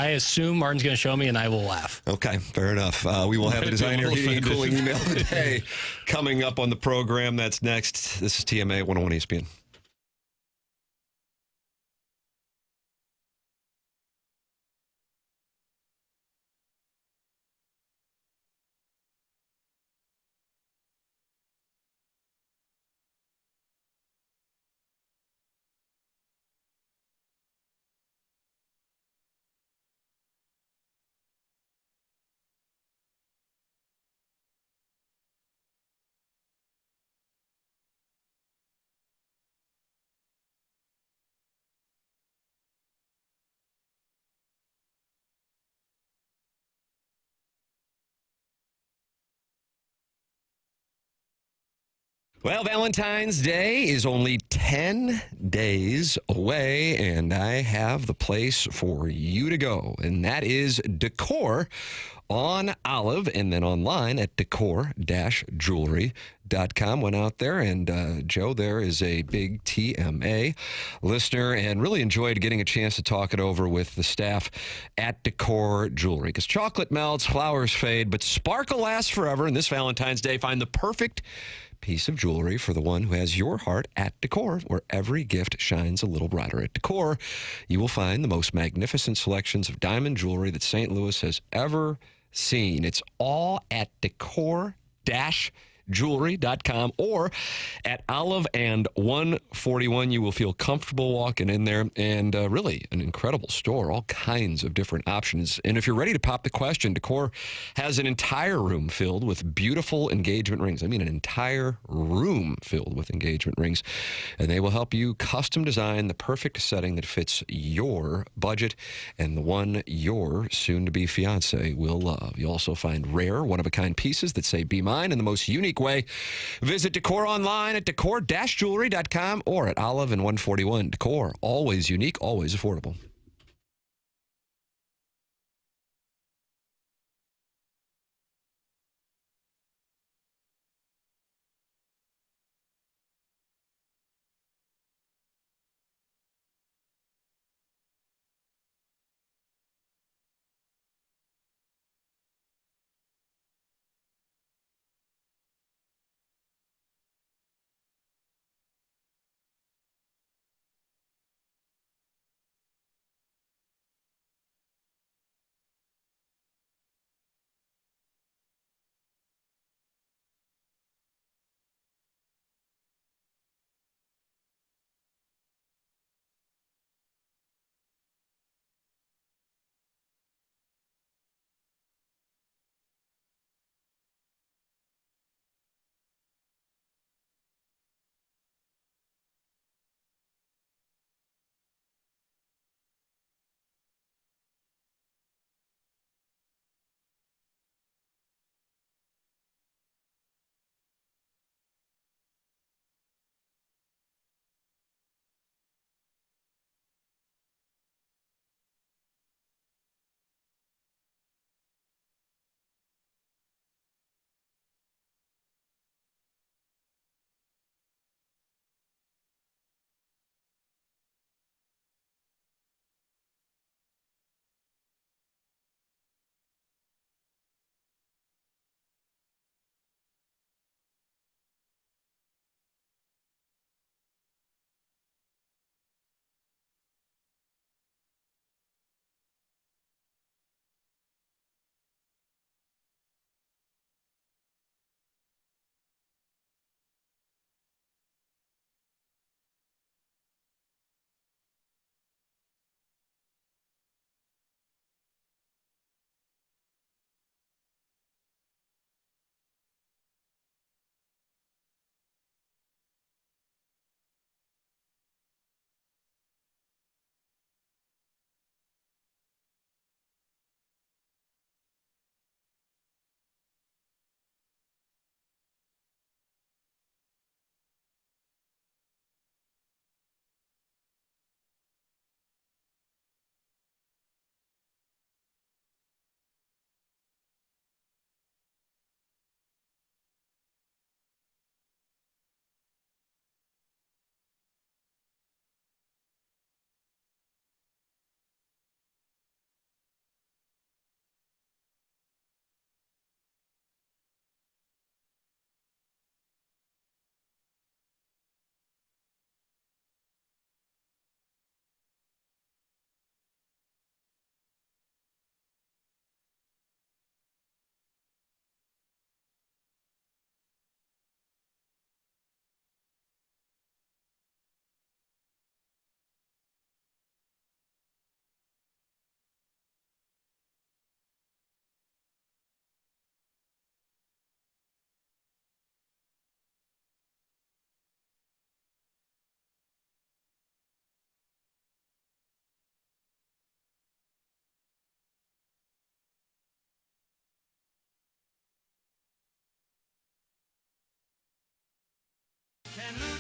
assume Martin's going to show me, and I will laugh. Okay, fair enough. We will have the Design Air Heating and Cooling email of the day coming up on the program. That's next. This is TMA 101 ESPN. Well, Valentine's Day is only 10 days away, and I have the place for you to go, and that is Decor on Olive, and then online at decor-jewelry.com. Went out there, and Joe there is a big TMA listener and really enjoyed getting a chance to talk it over with the staff at Decor Jewelry, because chocolate melts, flowers fade, but sparkle lasts forever. And this Valentine's Day, find the perfect piece of jewelry for the one who has your heart at Decor, where every gift shines a little brighter. At Decor, you will find the most magnificent selections of diamond jewelry that St. Louis has ever seen. It's all at decor-jewelry.com or at Olive and 141. You will feel comfortable walking in there, and really an incredible store, all kinds of different options. And if you're ready to pop the question, Decor has an entire room filled with beautiful engagement rings. I mean, an entire room filled with engagement rings, and they will help you custom design the perfect setting that fits your budget and the one your soon-to-be fiance will love. You'll also find rare, one-of-a-kind pieces that say, "Be mine," in the most unique way. Visit Decor online at decor-jewelry.com or at Olive and 141. Decor, always unique, always affordable.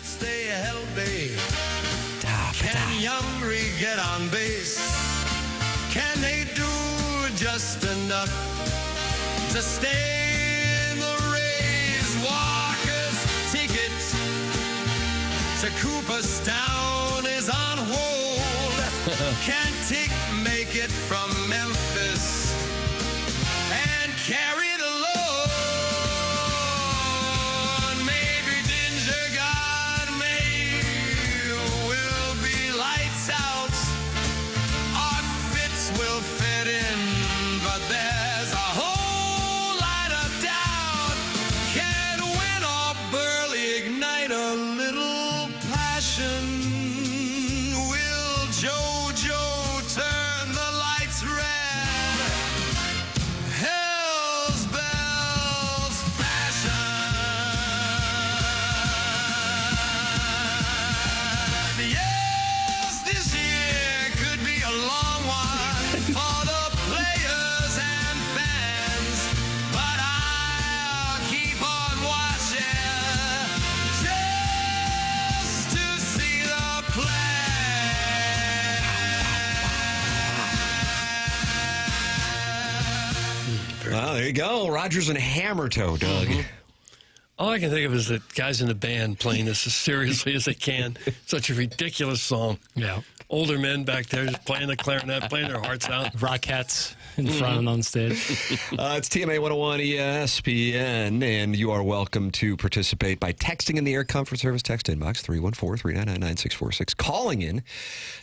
Stay healthy. Can Youngry get on base? Can they do just enough to stay in the race? Walker's ticket to Cooperstown is on hold. Can Tick make it from Memphis and carry the load? Maybe Ginger God will be lights out. Our fits will fit in, but there's a whole lot of doubt. Can Win or Burley ignite a little passion? Will JoJo turn the lights red? Hell's bells fashion. Yes, this year could be a long one for the players and fans, but I'll keep on watching just to see the Well, there you go. Rogers and Hammertoe, Doug. All I can think of is the guys in the band playing this as seriously as they can. Such a ridiculous song. Yeah. Older men back there just playing the clarinet, playing their hearts out. Rockettes in front and on stage. It's TMA 101 ESPN, and you are welcome to participate by texting in the Air Comfort Service text inbox, 314-399-9646. Calling in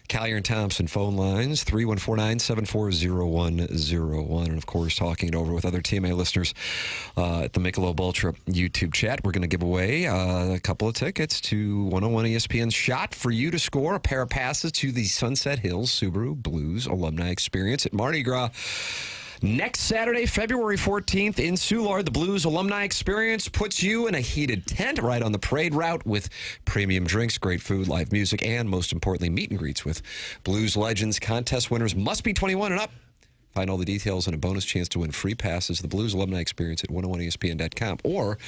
Collier and Thompson phone lines, 314-974-0101. And, of course, talking it over with other TMA listeners at the Michelob Ultra YouTube chat. We're going to give away a couple of tickets to 101 ESPN's Shot for you to score a pair of passes to the Sunset Hills Subaru Blues Alumni Experience at Mardi Gras. Next Saturday, February 14th in Soulard, the Blues Alumni Experience puts you in a heated tent right on the parade route with premium drinks, great food, live music, and most importantly, meet and greets with Blues legends. Contest winners must be 21 and up. Find all the details and a bonus chance to win free passes to the Blues Alumni Experience at 101ESPN.com or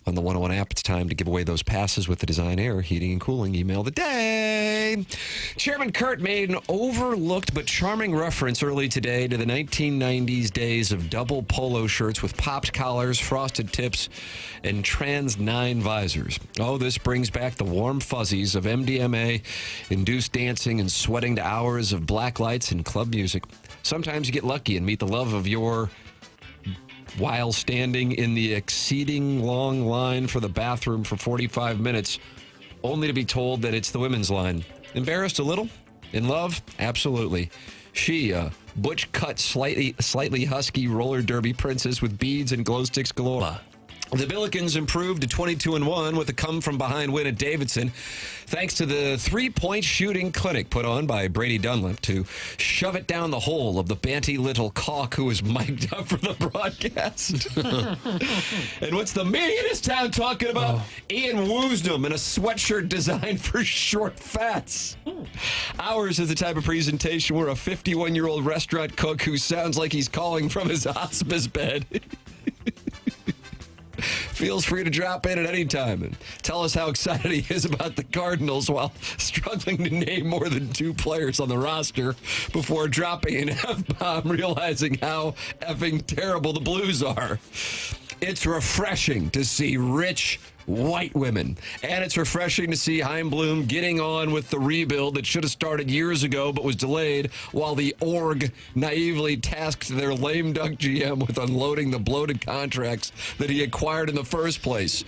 on the 101 app. It's time to give away those passes with the Design Air Heating and Cooling email of the day. Chairman Kurt made an overlooked but charming reference early today to the 1990s days of double polo shirts with popped collars, frosted tips, and trans 9 visors. Oh, this brings back the warm fuzzies of MDMA-induced dancing and sweating to hours of black lights and club music. Sometimes you get lucky and meet the love of your while standing in the exceeding long line for the bathroom for 45 minutes, only to be told that it's the women's line. Embarrassed a little? In love? Absolutely. She, a butch-cut, slightly husky roller derby princess with beads and glow sticks galore. The Billikens improved to 22-1 with a come-from-behind win at Davidson, thanks to the three-point shooting clinic put on by Brady Dunlap to shove it down the hole of the banty little cock who was mic'd up for the broadcast. And what's the media in this town talking about? Ian Woosnam in a sweatshirt designed for short fats. Ours is the type of presentation where a 51-year-old restaurant cook who sounds like he's calling from his hospice bed feels free to drop in at any time and tell us how excited he is about the Cardinals while struggling to name more than 2 players on the roster before dropping an F-bomb, realizing how effing terrible the Blues are. It's refreshing to see rich white women. And it's refreshing to see Chaim Bloom getting on with the rebuild that should have started years ago but was delayed while the org naively tasked their lame duck GM with unloading the bloated contracts that he acquired in the first place.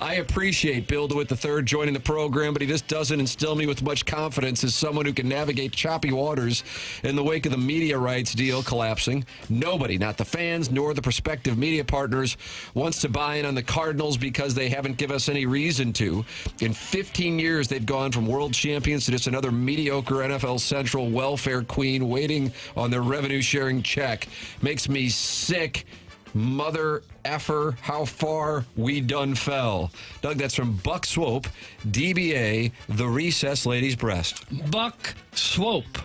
I appreciate Bill DeWitt III joining the program, but he just doesn't instill me with much confidence as someone who can navigate choppy waters in the wake of the media rights deal collapsing. Nobody, not the fans nor the prospective media partners, wants to buy in on the Cardinals because they haven't given us any reason to. In 15 years, they've gone from world champions to just another mediocre NFL Central welfare queen waiting on their revenue-sharing check. Makes me sick. Mother effer, how far we done fell. Doug, that's from Buck Swope, DBA, the Recess Lady's Breast. Buck Swope.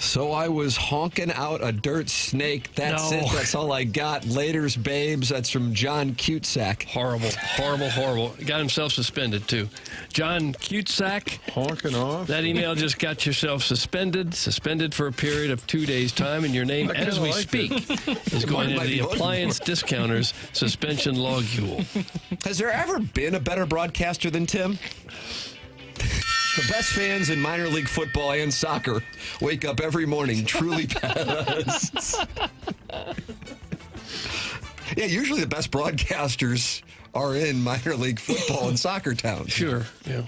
So I was honking out a dirt snake. That's it. That's all I got. Laters, babes. That's from John Cutesack. Horrible, horrible, horrible. Got himself suspended, too. John Cutesack. Honking off. That email just got yourself suspended for a period of 2 days' time, and your name, as we speak, is going into the Appliance Discounters suspension logule. Has there ever been a better broadcaster than Tim? The best fans in minor league football and soccer wake up every morning truly best. Yeah, usually the best broadcasters are in minor league football and soccer towns. Sure, yeah.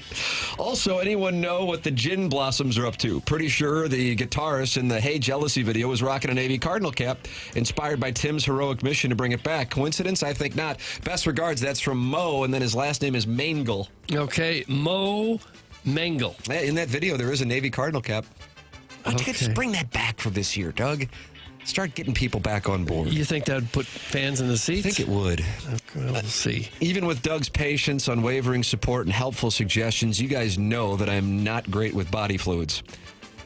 Also, anyone know what the Gin Blossoms are up to? Pretty sure the guitarist in the Hey Jealousy video was rocking a Navy Cardinal cap, inspired by Tim's heroic mission to bring it back. Coincidence? I think not. Best regards, that's from Mo, and then his last name is Mangle. Okay, Mo Mangle. Yeah, in that video, there is a Navy Cardinal cap. Why don't you just bring that back for this year, Doug? Start getting people back on board. You think that would put fans in the seats? I think it would. Okay, we'll see. Even with Doug's patience, unwavering support, and helpful suggestions, you guys know that I'm not great with body fluids.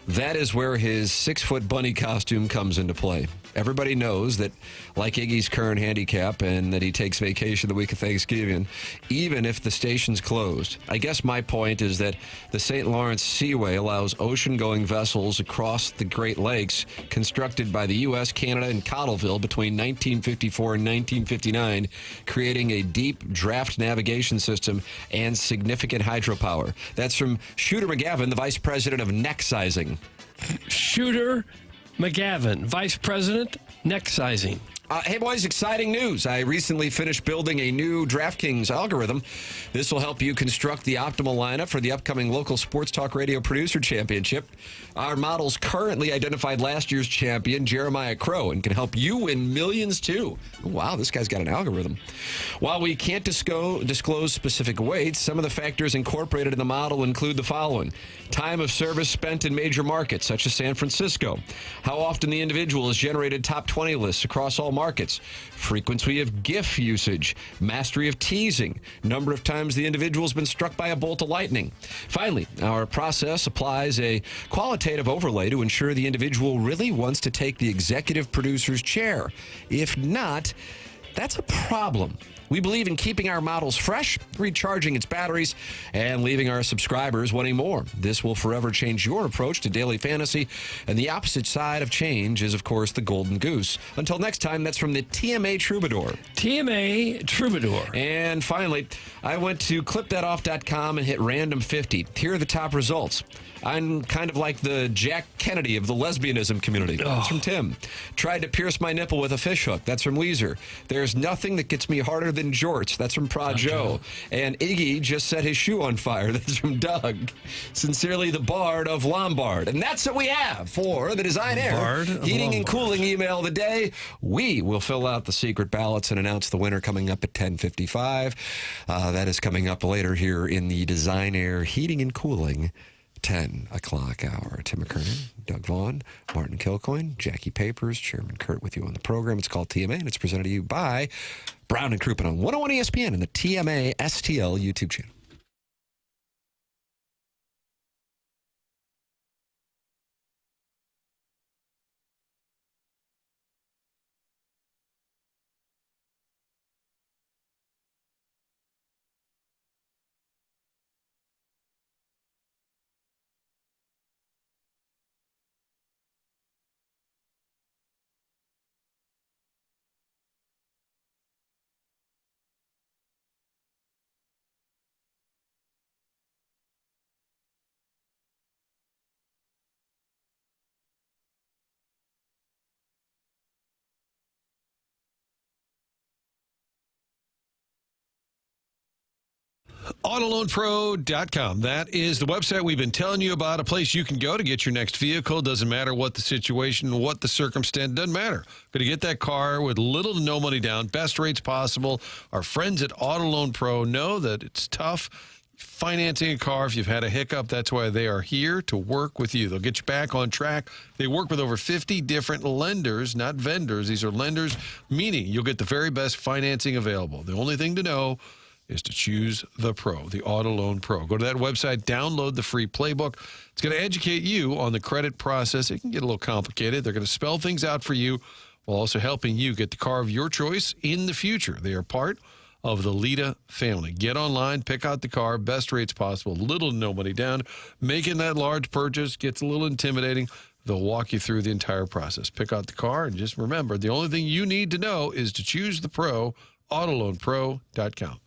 That is where his 6-foot bunny costume comes into play. Everybody knows that, like Iggy's current handicap, and that he takes vacation the week of Thanksgiving, even if the station's closed. I guess my point is that the St. Lawrence Seaway allows ocean-going vessels across the Great Lakes, constructed by the U.S., Canada, and Cottleville between 1954 and 1959, creating a deep draft navigation system and significant hydropower. That's from Shooter McGavin, the vice president of neck sizing. Shooter McGavin, Vice President, neck sizing. Hey, boys, exciting news. I recently finished building a new DraftKings algorithm. This will help you construct the optimal lineup for the upcoming local Sports Talk Radio Producer Championship. Our models currently identified last year's champion, Jeremiah Crow, and can help you win millions, too. Wow, this guy's got an algorithm. While we can't disclose specific weights, some of the factors incorporated in the model include the following. Time of service spent in major markets, such as San Francisco. How often the individual has generated top 20 lists across all markets. Frequency of GIF usage. Mastery of teasing. Number of times the individual has been struck by a bolt of lightning. Finally, our process applies a qualitative overlay to ensure the individual really wants to take the executive producer's chair. If not, that's a problem. We believe in keeping our models fresh, recharging its batteries, and leaving our subscribers wanting more. This will forever change your approach to daily fantasy, and the opposite side of change is, of course, the golden goose. Until next time, that's from the TMA Troubadour. TMA Troubadour. And finally, I went to clipthatoff.com and hit random 50. Here are the top results. I'm kind of like the Jack Kennedy of the lesbianism community. That's from Tim. Tried to pierce my nipple with a fishhook. That's from Weezer. There's nothing that gets me harder than jorts. That's from Prod Joe. And Iggy just set his shoe on fire. That's from Doug. Sincerely, the Bard of Lombard. And that's what we have for the Design Air Heating and Cooling email of the day. We will fill out the secret ballots and announce the winner coming up at 10:55. That is coming up later here in the Design Air Heating and Cooling 10 o'clock hour. Tim McKernan, Doug Vaughn, Martin Kilcoyne, Jackie Papers, Chairman Kurt with you on the program. It's called TMA, and it's presented to you by Brown and Crouppen on 101 ESPN and the TMA STL YouTube channel. AutoLoanPro.com. That is the website we've been telling you about, a place you can go to get your next vehicle. Doesn't matter what the situation, what the circumstance, doesn't matter. Going to get that car with little to no money down, best rates possible. Our friends at AutoLoan Pro know that it's tough financing a car. If you've had a hiccup, that's why they are here to work with you. They'll get you back on track. They work with over 50 different lenders, not vendors. These are lenders, meaning you'll get the very best financing available. The only thing to know is to choose the Pro, the Auto Loan Pro. Go to that website, download the free playbook. It's going to educate you on the credit process. It can get a little complicated. They're going to spell things out for you while also helping you get the car of your choice in the future. They are part of the Lita family. Get online, pick out the car, best rates possible, little to no money down. Making that large purchase gets a little intimidating. They'll walk you through the entire process. Pick out the car, and just remember, the only thing you need to know is to choose the Pro, autoloanpro.com.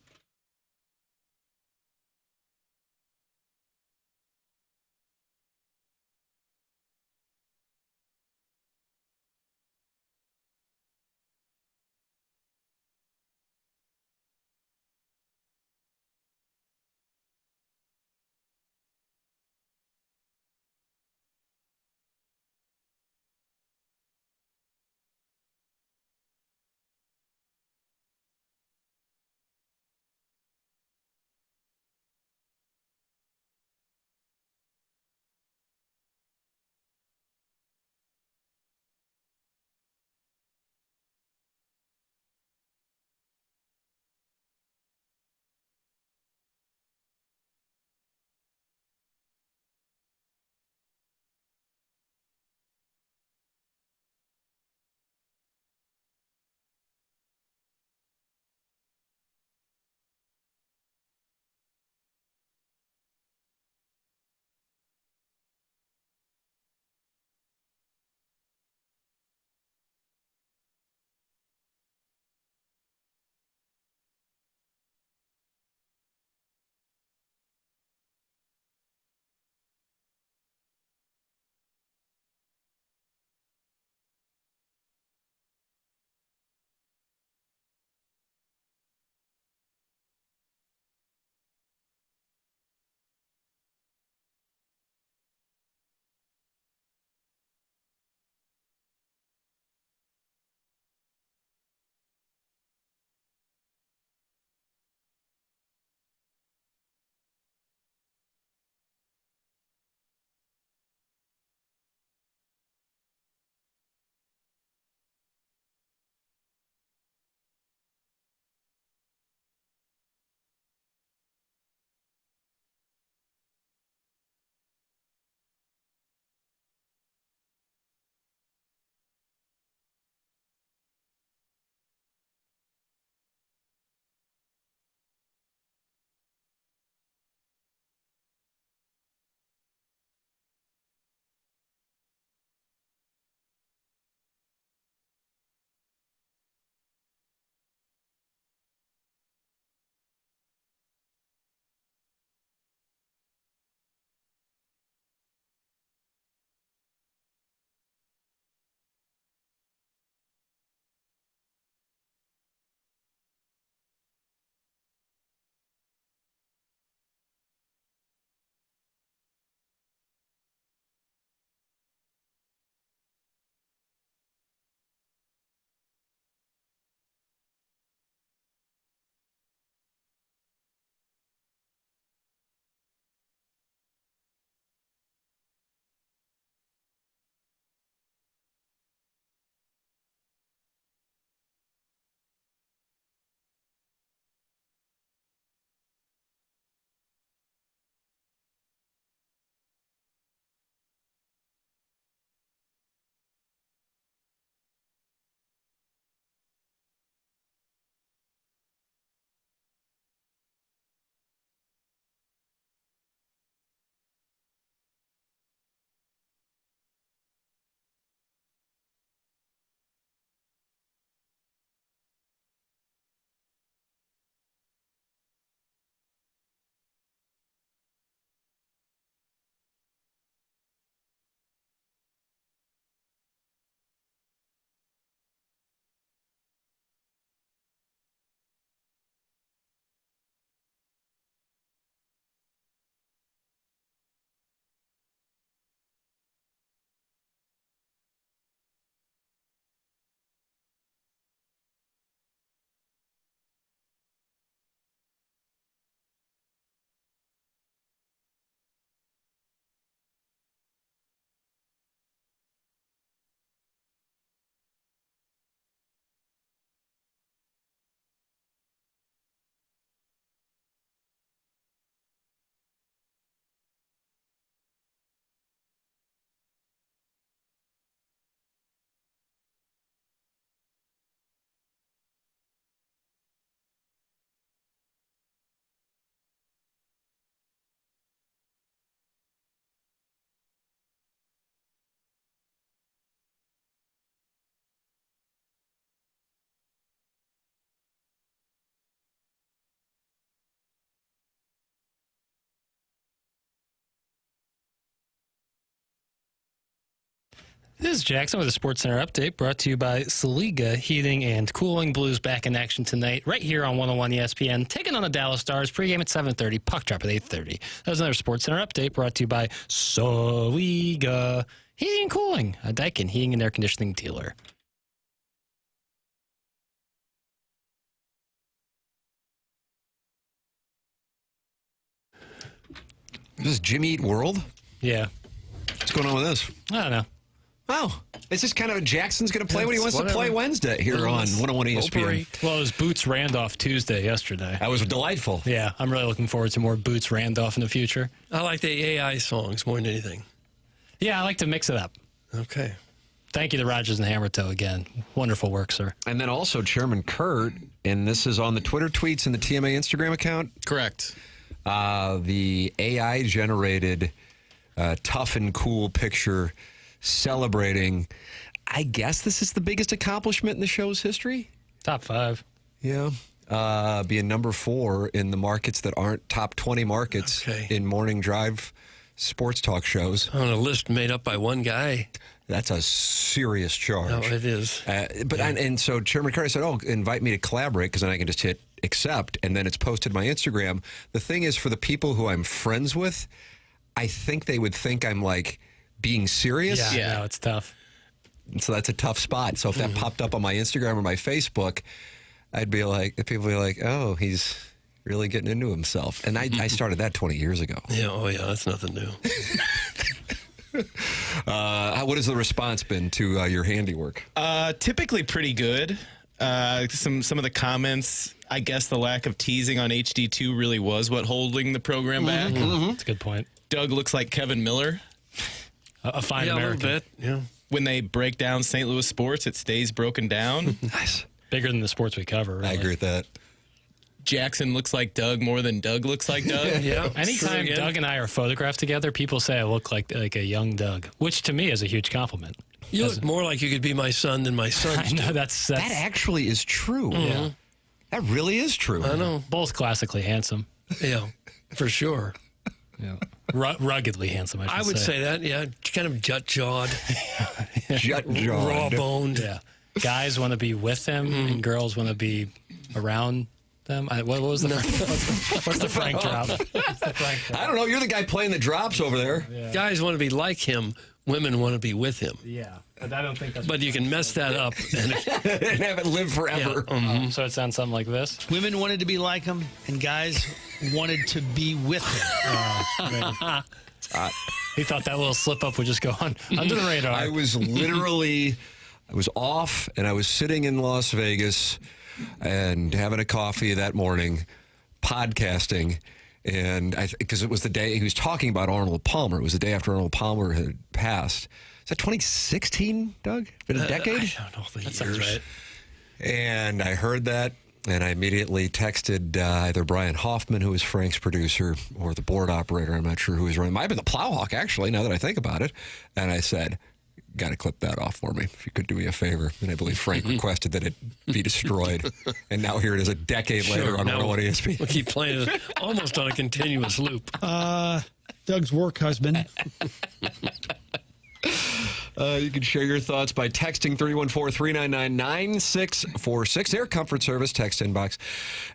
This is Jackson with a Sports Center update brought to you by Saliga Heating and Cooling. Blues back in action tonight right here on 101 ESPN. Taking on the Dallas Stars. Pregame at 7:30. Puck drop at 8:30. That was another Sports Center update brought to you by Saliga Heating and Cooling, a Daikin heating and air conditioning dealer. This is Jimmy Eat World? Yeah. What's going on with this? I don't know. Oh, it's just kind of Jackson's going to play when he wants to play Wednesday here on 101 ESPN. Well, it was Boots Randolph Tuesday yesterday. That was delightful. Yeah, I'm really looking forward to more Boots Randolph in the future. I like the AI songs more than anything. Yeah, I like to mix it up. Okay. Thank you to Rogers and Hammertoe again. Wonderful work, sir. And then also Chairman Kurt, and this is on the Twitter tweets and the TMA Instagram account. Correct. The AI-generated tough and cool picture celebrating, I guess this is the biggest accomplishment in the show's history? Top 5. Yeah. Being number 4 in the markets that aren't top 20 markets in morning drive sports talk shows. On a list made up by one guy. That's a serious charge. No, it is. And so Chairman Carter said, invite me to collaborate because then I can just hit accept, and then it's posted to my Instagram. The thing is, for the people who I'm friends with, I think they would think I'm like being serious. Yeah, no, it's tough. And so that's a tough spot. So if that popped up on my Instagram or my Facebook, I'd be like, people would be like, oh, he's really getting into himself. And I started that 20 years ago. Yeah, that's nothing new. What has the response been to your handiwork? Typically pretty good. Some of the comments, I guess the lack of teasing on HD2 really was what holding the program back. That's a good point. Doug looks like Kevin Miller. A fine American. A little bit, yeah. When they break down St. Louis sports, it stays broken down. Nice. Bigger than the sports we cover, really. I agree with that. Jackson looks like Doug more than Doug looks like Doug. Yeah. Anytime Doug and I are photographed together, people say I look like a young Doug, which to me is a huge compliment. You look more like you could be my son than my son. I know, that's that actually is true. Yeah. That really is true. I know. Both classically handsome. Yeah, for sure. Yeah. Ruggedly handsome, I would say that, yeah. Kind of jut-jawed. Jut-jawed. Raw-boned. Yeah. Guys want to be with him, and girls want to be around them. What was the what's the Frank drop? I don't know. You're the guy playing the drops over there. Yeah. Guys want to be like him. Women want to be with him. Yeah, but I don't think that's... But you can mess that up and have it live forever. Yeah. So it sounds something like this. Women wanted to be like him, and guys wanted to be with him. He thought that little slip-up would just go under the radar. I was literally... I was off, and I was sitting in Las Vegas and having a coffee that morning, podcasting, and because it was the day he was talking about Arnold Palmer. It was the day after Arnold Palmer had passed. Is that 2016, Doug? Been a decade? I don't know the years. Sounds right. And I heard that, and I immediately texted either Brian Hoffman, who was Frank's producer, or the board operator. I'm not sure who was running. It might have been the Plowhawk, actually, now that I think about it. And I said, got to clip that off for me, if you could do me a favor. And I believe Frank requested that it be destroyed. And now here it is a decade later on 101 ESPN. We'll keep playing it almost on a continuous loop. Doug's work husband. You can share your thoughts by texting 314-399-9646. Air Comfort Service text inbox.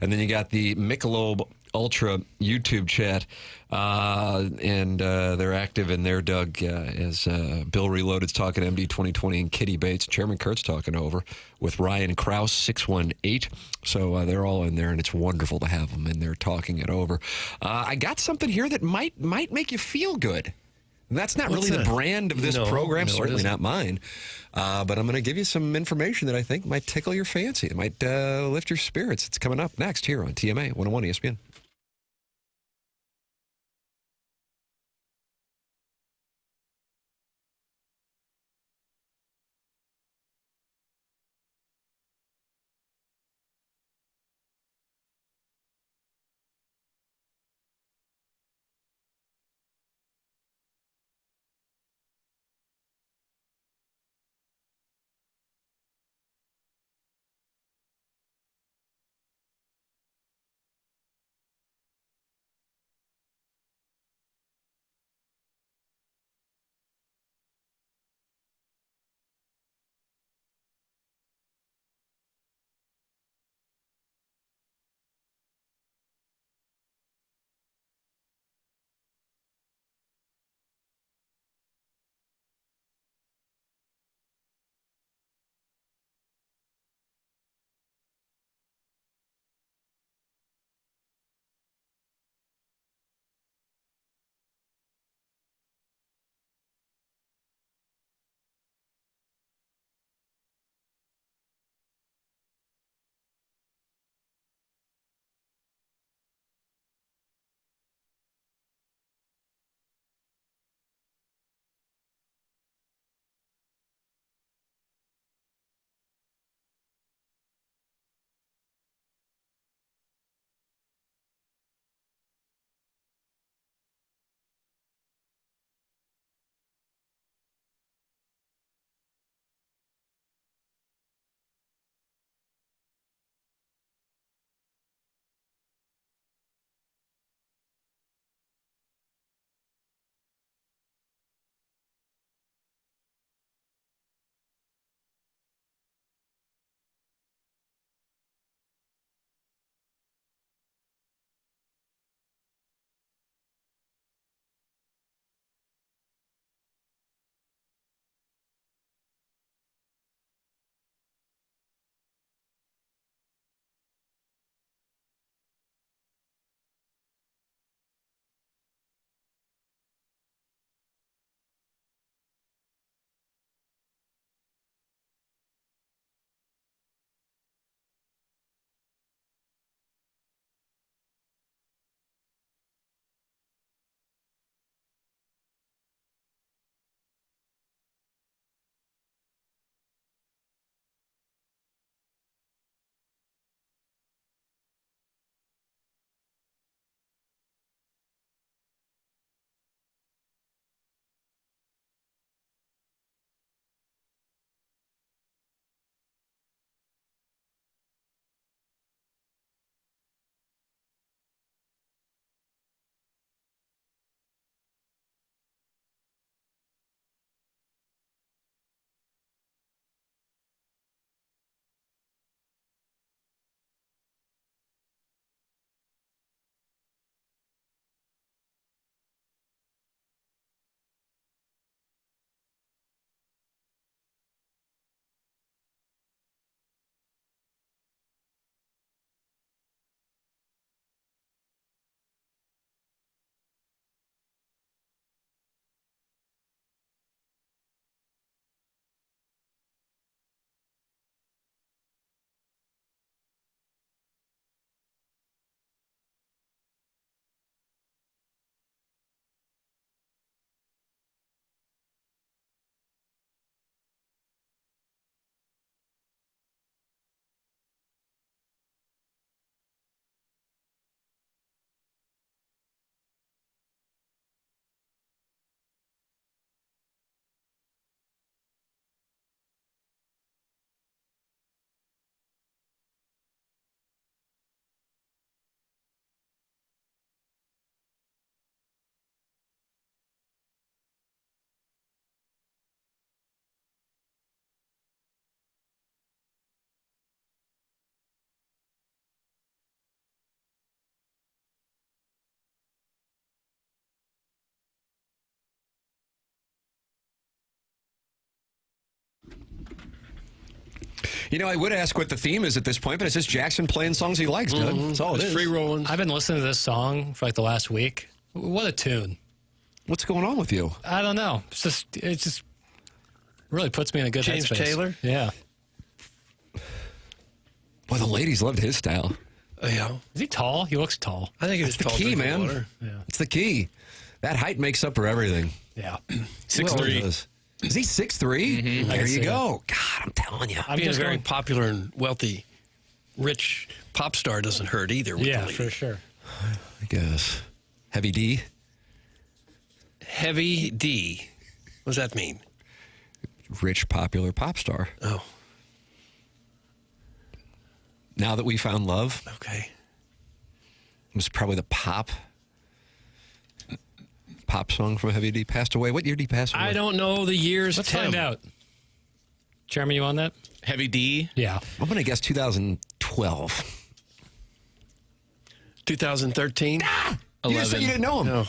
And then you got the Michelob Ultra YouTube chat. And they're active in there, Doug, as Bill Reloaded's talking MD 2020 and Kitty Bates. Chairman Kurt's talking over with Ryan Krause, 618. So they're all in there, and it's wonderful to have them in there talking it over. I got something here that might make you feel good. That's not really the brand of this program, certainly not mine. But I'm going to give you some information that I think might tickle your fancy. It might lift your spirits. It's coming up next here on TMA 101 ESPN. You know, I would ask what the theme is at this point, but it's just Jackson playing songs he likes, Doug. That's all it is. Free rolling. I've been listening to this song for like the last week. What a tune. What's going on with you? I don't know. It just really puts me in a good James headspace. Taylor? Yeah. Well, the ladies loved his style. Yeah. Is he tall? He looks tall. I think It's the key, man. Yeah. It's the key. That height makes up for everything. Yeah. 6'3". Is he 6'3"? There you go. God, I'm telling you. I'm Being a just very going, popular and wealthy, rich pop star doesn't hurt either. With yeah, the for ladies. sure. I guess. Heavy D? Heavy D. What does that mean? Rich, popular pop star. Oh, Now That We Found Love okay. was probably the pop song from Heavy D. Passed away. What year did he pass away? I don't know the years. Let's Tim. find out. Chairman, you on that? Heavy D. Yeah. I'm going to guess 2012. 2013. You just said you didn't know him. No.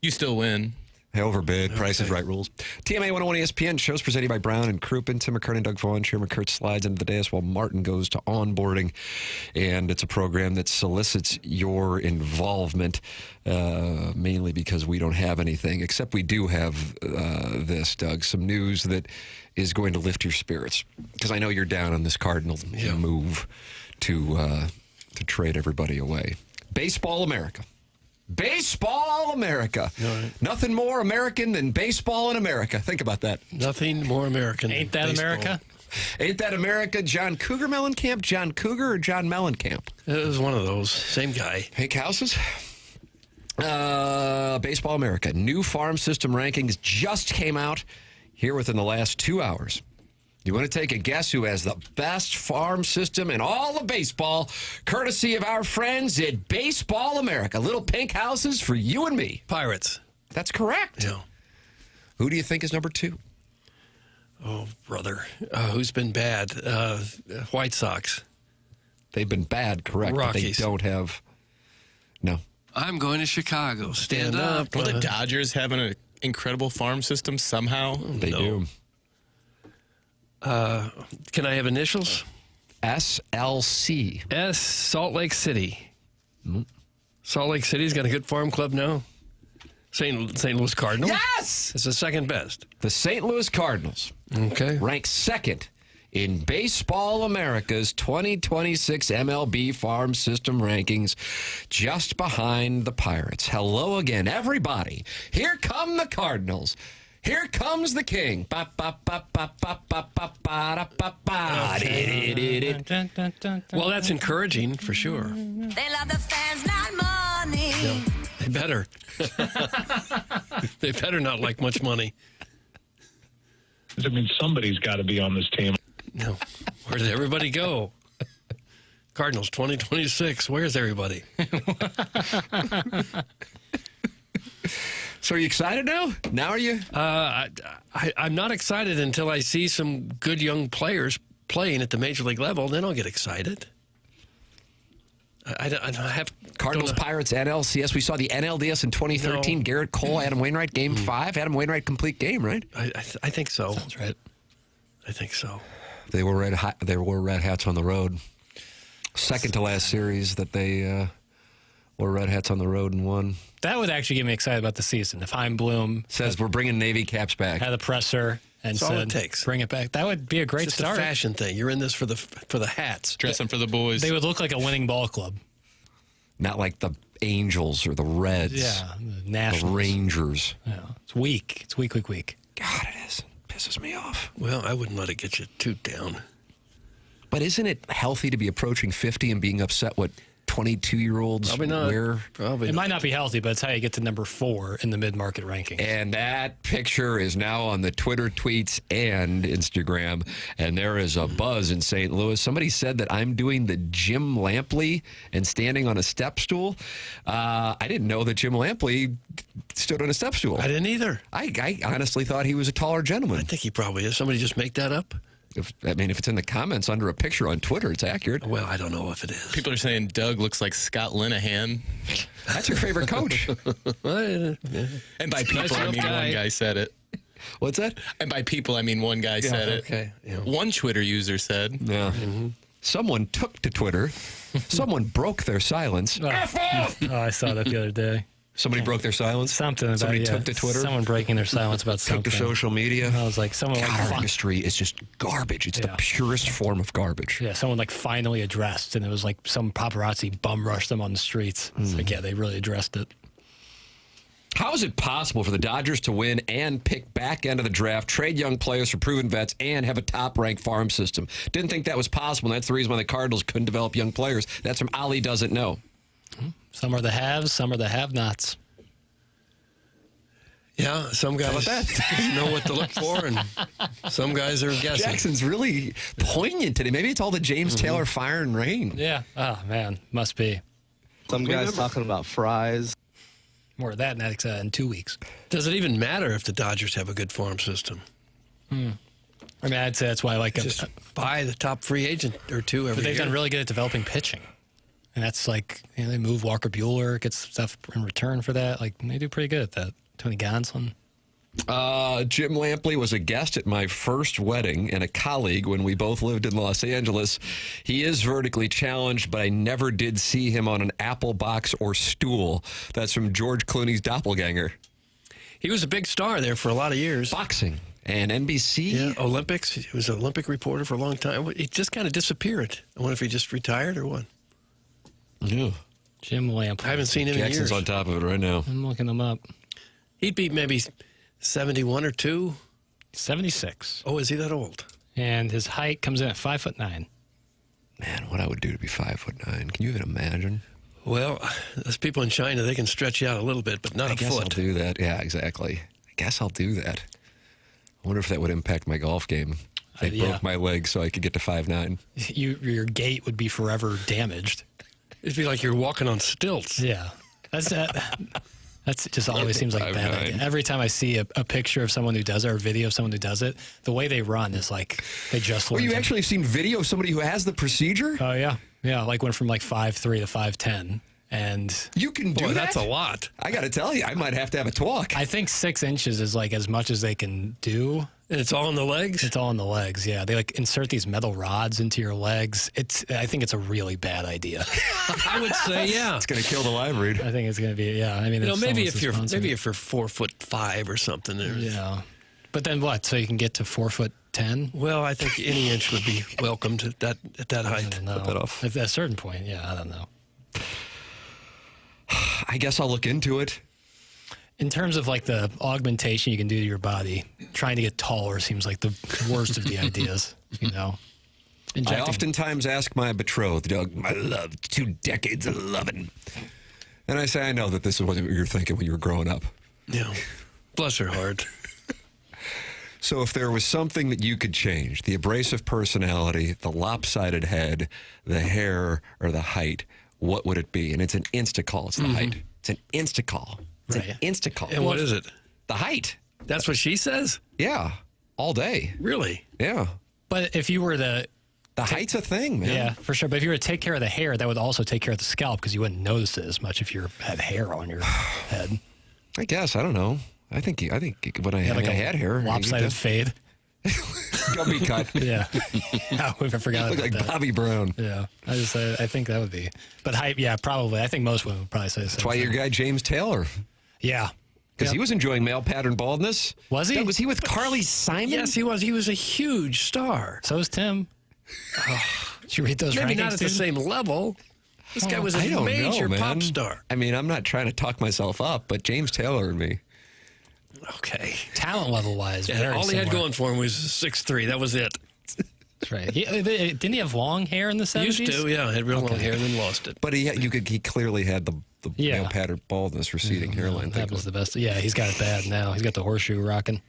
You still win. Overbid. Price is Right rules. TMA 101 ESPN shows presented by Brown and Crouppen. Tim McKernan, Doug Vaughn. Chairman Kurt slides into the dais while Martin goes to onboarding. And it's a program that solicits your involvement, mainly because we don't have anything, except we do have this, Doug, some news that is going to lift your spirits. Because I know you're down on this Cardinals move to trade everybody away. Baseball America. Baseball America. Right. Nothing more American than baseball in America. Think about that. Nothing more American. Ain't that baseball. America? Ain't that America? John Cougar Mellencamp, John Cougar, or John Mellencamp? It was one of those. Same guy. Hank Houses? Baseball America. New farm system rankings just came out here within the last 2 hours. You want to take a guess who has the best farm system in all of baseball, courtesy of our friends at Baseball America. Little pink houses for you and me. Pirates. That's correct. Yeah. Who do you think is number 2? Oh, brother. Who's been bad? White Sox. They've been bad, correct. Rockies. But they don't have... No. I'm going to Chicago. Stand up. Well, the Dodgers have an incredible farm system somehow. They do. Can I have initials? SLC. S. Salt Lake City. Salt Lake City's got a good farm club now. St. Louis Cardinals. Yes! It's the second best. The St. Louis Cardinals. Okay. Ranked second in Baseball America's 2026 MLB Farm System rankings, just behind the Pirates. Hello again, everybody. Here come the Cardinals. Here comes the king. Well, that's encouraging for sure. They love the fans, not money. Yeah, they better. They better not like much money. I mean, somebody's got to be on this team. No. Where did everybody go? Cardinals 2026. Where's everybody? So are you excited now? Now are you? I'm not excited until I see some good young players playing at the major league level. Then I'll get excited. I have Cardinals, Pirates, NLCS. We saw the NLDS in 2013. No. Garrett Cole, Adam Wainwright, Game 5. Adam Wainwright, complete game, right? I think so. Sounds right. I think so. They were red hats on the road. Second to last series that they wore red hats on the road and won. That would actually get me excited about the season. If Heim Bloom says we're bringing Navy caps back, had a presser and That's all said, it takes. bring it back. That would be a great It's just start. a fashion thing. You're in this for the hats. Dressing for the boys. They would look like a winning ball club. not like the Angels or the Reds. Yeah, the Nationals. The Rangers. Yeah, it's weak. It's weak. God, it is. It pisses me off. Well, I wouldn't let it get you too down. But isn't it healthy to be approaching 50 and being upset what 22-year-olds Probably not. wear? Probably It not. might not be healthy, but it's how you get to number 4 in the mid-market ranking. And that picture is now on the Twitter tweets and Instagram. And there is a buzz in St. Louis. Somebody said that I'm doing the Jim Lampley and standing on a step stool. I didn't know that Jim Lampley stood on a step stool. I didn't either. I honestly thought he was a taller gentleman. I think he probably is. Somebody just make that up? If it's in the comments under a picture on Twitter, it's accurate. Well, I don't know if it is. People are saying Doug looks like Scott Linehan. That's your favorite coach. And by people, I mean one guy said it. What's that? And by people, I mean one guy said it. Okay. Yeah. One Twitter user said. Yeah. Someone took to Twitter. Someone broke their silence. F off! Oh, I saw that the other day. Somebody broke their silence? Something about Somebody took to Twitter? Someone breaking their silence about something. Took to social media? I was like, someone God, like... our industry is just garbage. It's the purest form of garbage. Yeah, someone like finally addressed, and it was like some paparazzi bum rushed them on the streets. It's like, yeah, they really addressed it. How is it possible for the Dodgers to win and pick back end of the draft, trade young players for proven vets, and have a top-ranked farm system? Didn't think that was possible, and that's the reason why the Cardinals couldn't develop young players. That's from Ali Doesn't Know. Some are the haves, some are the have-nots. Yeah, some guys know what to look for, and some guys are guessing. Jackson's really poignant today. Maybe it's all the James Taylor fire and rain. Yeah. Oh, man. Must be. Some guys talking about fries. More of that in 2 weeks. Does it even matter if the Dodgers have a good farm system? I mean, I'd say that's why I like just buy the top free agent or two every But they've year. done really good at developing pitching. And that's like, they move Walker Buehler, gets stuff in return for that. Like, they do pretty good at that. Tony Gonsolin. Jim Lampley was a guest at my first wedding and a colleague when we both lived in Los Angeles. He is vertically challenged, but I never did see him on an apple box or stool. That's from George Clooney's doppelganger. He was a big star there for a lot of years. Boxing and NBC. Yeah, Olympics. He was an Olympic reporter for a long time. He just kind of disappeared. I wonder if he just retired or what. Yeah. Jim Lampley. I haven't seen him in years. Jackson's on top of it right now. I'm looking him up. He'd be maybe 71 or 2. 76. Oh, is he that old? And his height comes in at 5'9". Man, what I would do to be 5'9". Can you even imagine? Well, those people in China, they can stretch you out a little bit, but not I a guess foot. I'll do that. Yeah, exactly. I guess I'll do that. I wonder if that would impact my golf game. They broke my leg so I could get to 5'9". Your gait would be forever damaged. It'd be like you're walking on stilts. Yeah. That's just always seems like a bad idea. Every time I see a picture of someone who does it or a video of someone who does it, the way they run is like they just learned. Well, you actually have seen video of somebody who has the procedure? Oh, yeah. Yeah, like went from like 5'3" to 5'10". And you can do that? That's a lot. I got to tell you, I might have to have a talk. I think 6 inches is like as much as they can do. And it's all in the legs? It's all in the legs, yeah. They like insert these metal rods into your legs. I think it's a really bad idea. I would say, yeah. It's going to kill the live read. I think it's going to be, yeah. I mean, maybe if you're 4'5" or something. Yeah. But then what? So you can get to 4'10"? Well, I think any inch would be welcomed at that height. I don't know. Cut that off. At a certain point, yeah, I don't know. I guess I'll look into it. In terms of like the augmentation you can do to your body, trying to get taller seems like the worst of the ideas, you know. I oftentimes ask my betrothed, Doug, my love, 2 decades of loving. And I say, I know that this is what you were thinking when you were growing up. Yeah. Bless her heart. So if there was something that you could change, the abrasive personality, the lopsided head, the hair, or the height, what would it be? And it's an insta-call. It's the height. It's an insta-call. It's an insta-call. And what is it? The height. That's what she says? Yeah. All day. Really? Yeah. But if you were the height's a thing, man. Yeah, for sure. But if you were to take care of the hair, that would also take care of the scalp because you wouldn't notice it as much if you had hair on your head. I guess. I don't know. I think when I had hair. Lopsided fade. Gummy cut. Yeah. I forgot Look about like that. Bobby Brown. Yeah. I think that would be. But height, yeah, probably. I think most women would probably say the same That's why your guy James Taylor. Yeah. Because he was enjoying male pattern baldness. Was he? Was he with Carly Simon? Yes, he was. He was a huge star. So was Tim. Did you read those Maybe rankings, not at the dude? same level. This guy was I a don't major know, man. pop star. I mean, I'm not trying to talk myself up, but James Taylor and me. Okay. Talent level wise, Yeah, all he had going for him was 6'3". That was it. That's right. Didn't he have long hair in the 70s? Used to, yeah. Had real long hair and then lost it. But he clearly had the male pattern baldness, receding hairline. That was the best. Yeah, he's got it bad now. He's got the horseshoe rocking.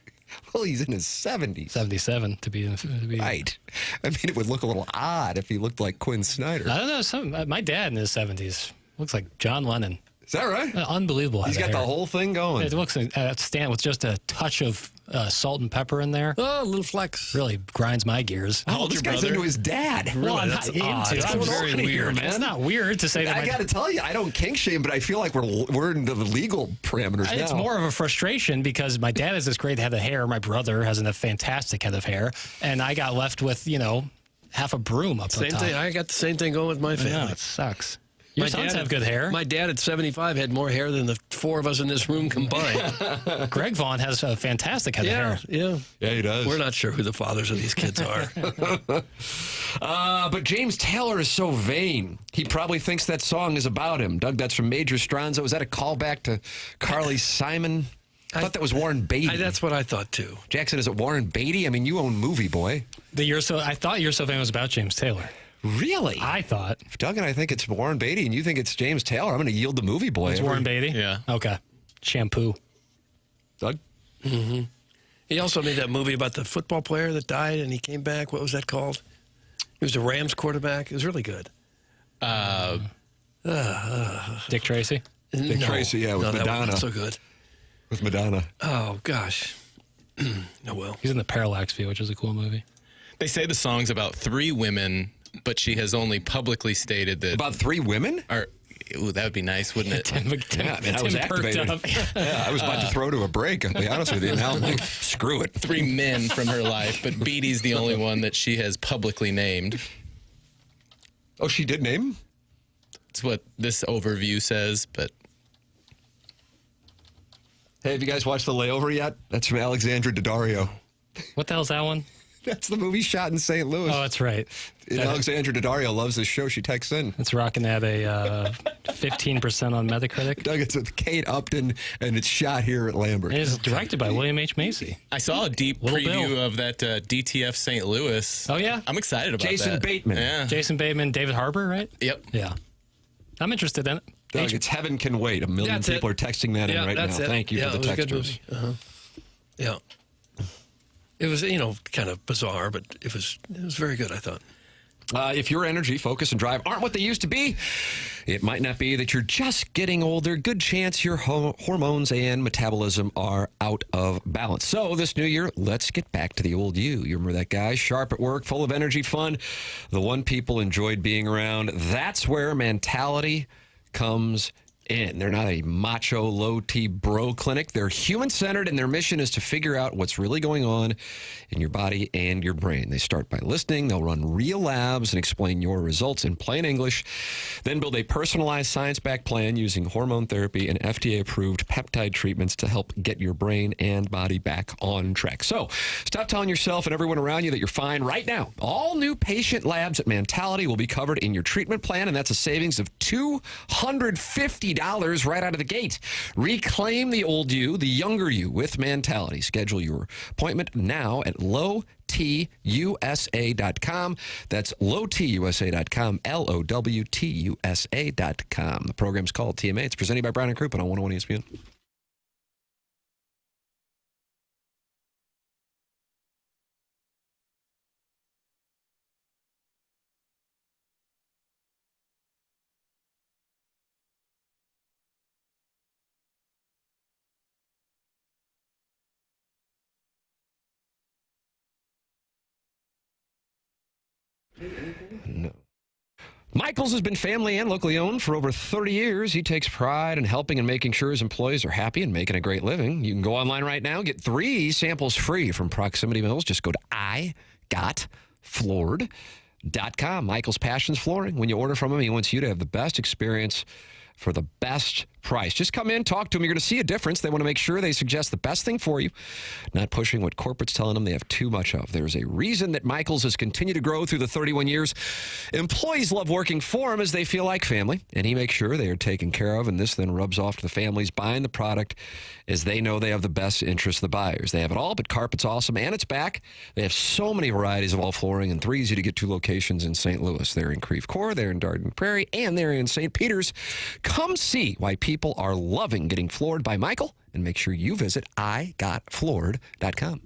Well, he's in his 70s. 77 to be right. I mean, it would look a little odd if he looked like Quinn Snyder. I don't know. My dad in his 70s looks like John Lennon. Is that right? Unbelievable. He's got the whole thing going. It looks outstanding with just a touch of salt and pepper in there. Oh, a little flex. Really grinds my gears. Oh, this guy's into his dad. Well, I'm that's not odd. into. That's I'm very very weird, weird, man. It's not weird to say that. I got to tell you, I don't kink shame, but I feel like we're into the legal parameters It's now. more of a frustration because my dad has this great head of hair. My brother has a fantastic head of hair. And I got left with, half a broom up Same the top. thing. I got the same thing going with my family. Yeah, it sucks. Your sons have good hair. My dad at 75 had more hair than the four of us in this room combined. Greg Vaughn has a fantastic head of hair. Yeah. Yeah, he does. We're not sure who the fathers of these kids are. But James Taylor is so vain. He probably thinks that song is about him. Doug, that's from Major Stronzo. Is that a callback to Carly Simon? I thought that was Warren Beatty. That's what I thought, too. Jackson, is it Warren Beatty? I mean, you own Movie Boy. I thought You're So Vain was about James Taylor. Really? I thought. If Doug and I think it's Warren Beatty and you think it's James Taylor, I'm going to yield the Movie Boy. It's Warren Beatty? Yeah. Okay. Shampoo. Doug? Mm-hmm. He also made that movie about the football player that died and he came back. What was that called? He was a Rams quarterback. It was really good. Dick Tracy? Dick Tracy, yeah, with that Madonna. wasn't so good. With Madonna. Oh, gosh. Oh, well. He's in the Parallax View, which is a cool movie. They say the song's about 3 women, but she has only publicly stated that. About 3 women? Ooh, that would be nice, wouldn't it? I was activated. Yeah, I was about to throw to a break, I'll be honest with you. Now I'm like, screw it. 3 men from her life, but Beatty's the only one that she has publicly named. Oh, she did name him? It's what this overview says, but. Hey, have you guys watched The Layover yet? That's from Alexandra Daddario. What the hell's that one? That's the movie shot in St. Louis. Oh, that's right. Alexandra Daddario loves this show. She texts in. It's rocking at a 15% on Metacritic. Doug, it's with Kate Upton, and it's shot here at Lambert. It is directed by William H. Macy. I saw a deep Little preview Bill. of that DTF St. Louis. Oh, yeah? I'm excited about Jason that. Bateman. Yeah. Jason Bateman, David Harbour, right? Yep. Yeah. I'm interested in it. Doug, it's Heaven Can Wait. 1 million people are texting that in right now. Thank you for the texters. Yeah. It was, kind of bizarre, but it was very good, I thought. If your energy, focus, and drive aren't what they used to be, it might not be that you're just getting older. Good chance your hormones and metabolism are out of balance. So this new year, let's get back to the old you. You remember that guy, sharp at work, full of energy, fun, the one people enjoyed being around. That's where mentality comes in. They're not a macho, low-T bro clinic. They're human-centered, and their mission is to figure out what's really going on in your body and your brain. They start by listening. They'll run real labs and explain your results in plain English, then build a personalized science-backed plan using hormone therapy and FDA-approved peptide treatments to help get your brain and body back on track. So stop telling yourself and everyone around you that you're fine right now. All new patient labs at Mentality will be covered in your treatment plan, and that's a savings of $250 right out of the gate. Reclaim the old you, the younger you with Mentality. Schedule your appointment now at lowtusa.com. That's lowtusa.com, lowtusa.com. The program's called TMA. It's presented by Brown and Crouppen on 101 ESPN. No. Michael's has been family and locally owned for over 30 years. He takes pride in helping and making sure his employees are happy and making a great living. You can go online right now, get 3 samples free from Proximity Mills. Just go to igotfloored.com. Michael's Passions Flooring. When you order from him, he wants you to have the best experience for the best price. Just come in, talk to them. You're going to see a difference. They want to make sure they suggest the best thing for you, not pushing what corporate's telling them they have too much of. There's a reason that Michael's has continued to grow through the 31 years. Employees love working for him as they feel like family, and he makes sure they are taken care of, and this then rubs off to the families buying the product as they know they have the best interest of the buyers. They have it all, but carpet's awesome, and it's back. They have so many varieties of all flooring, and 3 easy to get to locations in St. Louis. They're in Creve Coeur, they're in Darden Prairie, and they're in St. Peters. Come see why people are loving getting floored by Michael, and make sure you visit igotfloored.com.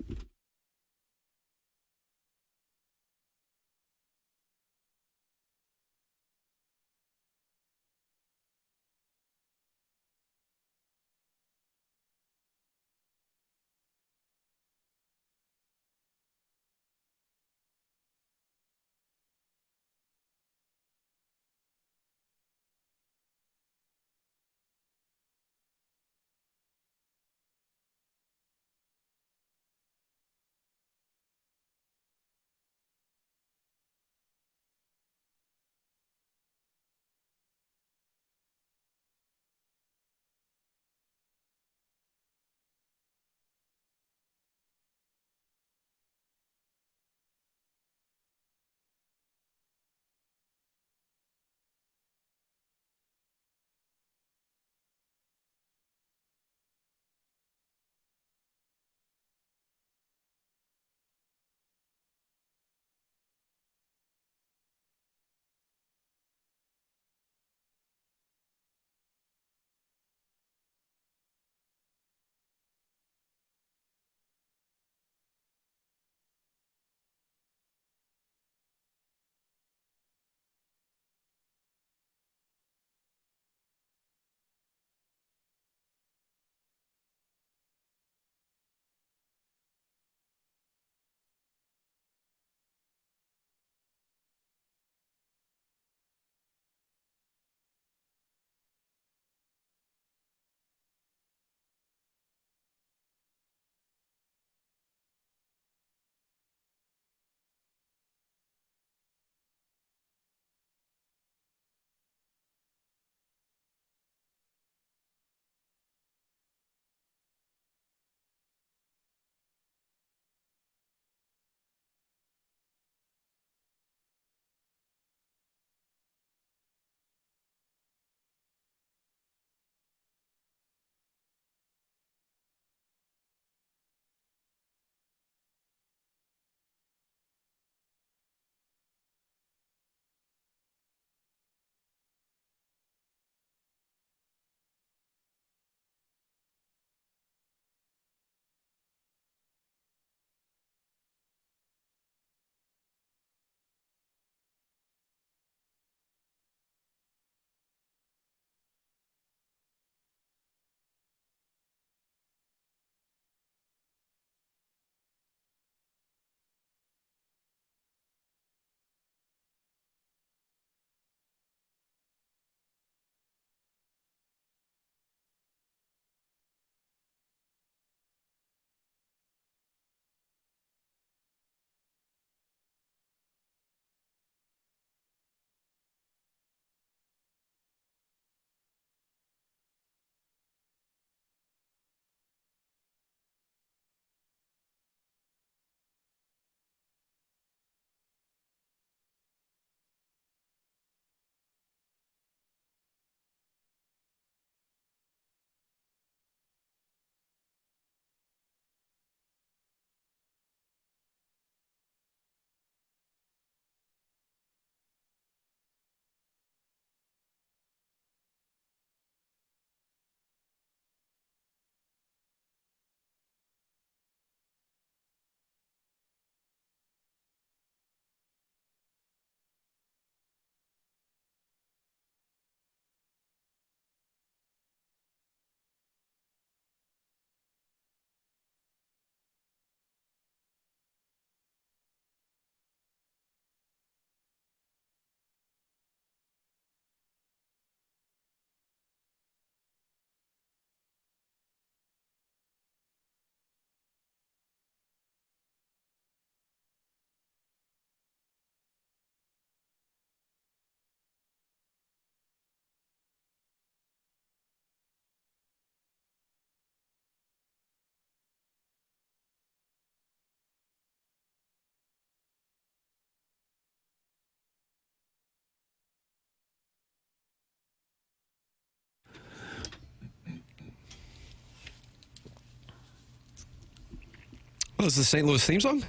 Oh, is the St. Louis theme song?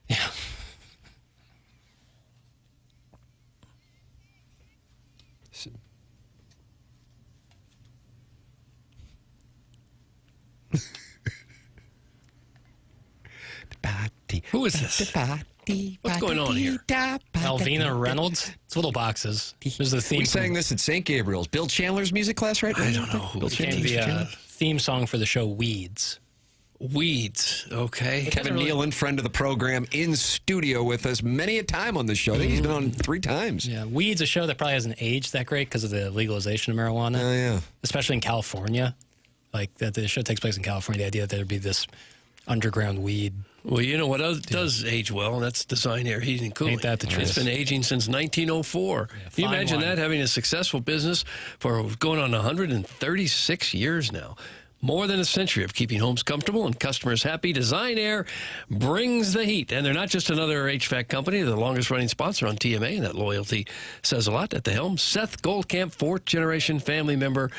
Yeah. Who is this? What's going on here? Alvina Reynolds. It's little boxes. There's the theme. We sang this at St. Gabriel's. Bill Chandler's music class, right? I don't know who It came to be a theme song for the show Weeds. Weeds, okay. Kevin Nealon, friend of the program, in studio with us many a time on this show. I think he's been on 3 times. Yeah, Weeds, a show that probably hasn't aged that great because of the legalization of marijuana. Oh, yeah. Especially in California. Like, that the show takes place in California. The idea that there'd be this underground weed. Well, you know what does age well, and that's Design Air Heating and Cooling. Ain't that the truth? It's been aging since 1904. Can you fine imagine wine. that, having a successful business for going on 136 years now? More than a century of keeping homes comfortable and customers happy. Design Air brings the heat. And they're not just another HVAC company. They're the longest-running sponsor on TMA, and that loyalty says a lot. At the helm, Seth Goldcamp, 4th-generation family member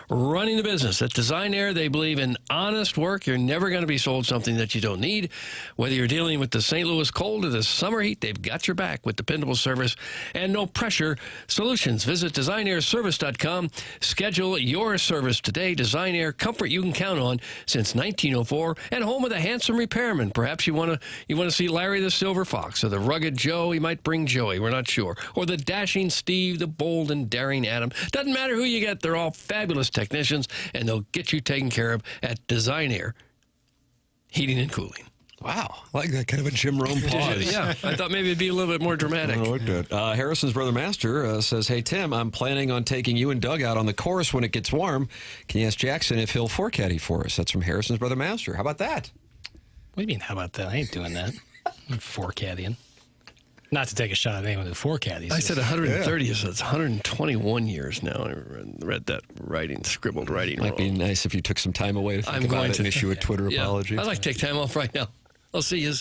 running the business. At Design Air, they believe in honest work. You're never going to be sold something that you don't need. Whether you're dealing with the St. Louis cold or the summer heat, they've got your back with dependable service and no-pressure solutions. Visit DesignAirService.com. Schedule your service today. Design Air, comfort you can count on since 1904, and home of the handsome repairman. Perhaps you want to see Larry the Silver Fox, or the rugged Joe. He might bring Joey. We're not sure. Or the dashing Steve, the bold and daring Adam. Doesn't matter who you get. They're all fabulous technicians, and they'll get you taken care of at Design Air Heating and Cooling. Wow. I like that kind of a Jim Rome pause. Yeah, I thought maybe it'd be a little bit more dramatic. I like that. Harrison's brother Master says, "Hey, Tim, I'm planning on taking you and Doug out on the course when it gets warm. Can you ask Jackson if he'll caddy for us?" That's from Harrison's brother Master. How about that? What do you mean, how about that? I ain't doing that. I'm caddying. Not to take a shot at anyone with 4 caddies. I said 130, so it's 121 years now. I read that scribbled writing Might wrong. be nice if you took some time away to think about it and issue a Twitter apology. I'd like to take time off right now. I'll see you.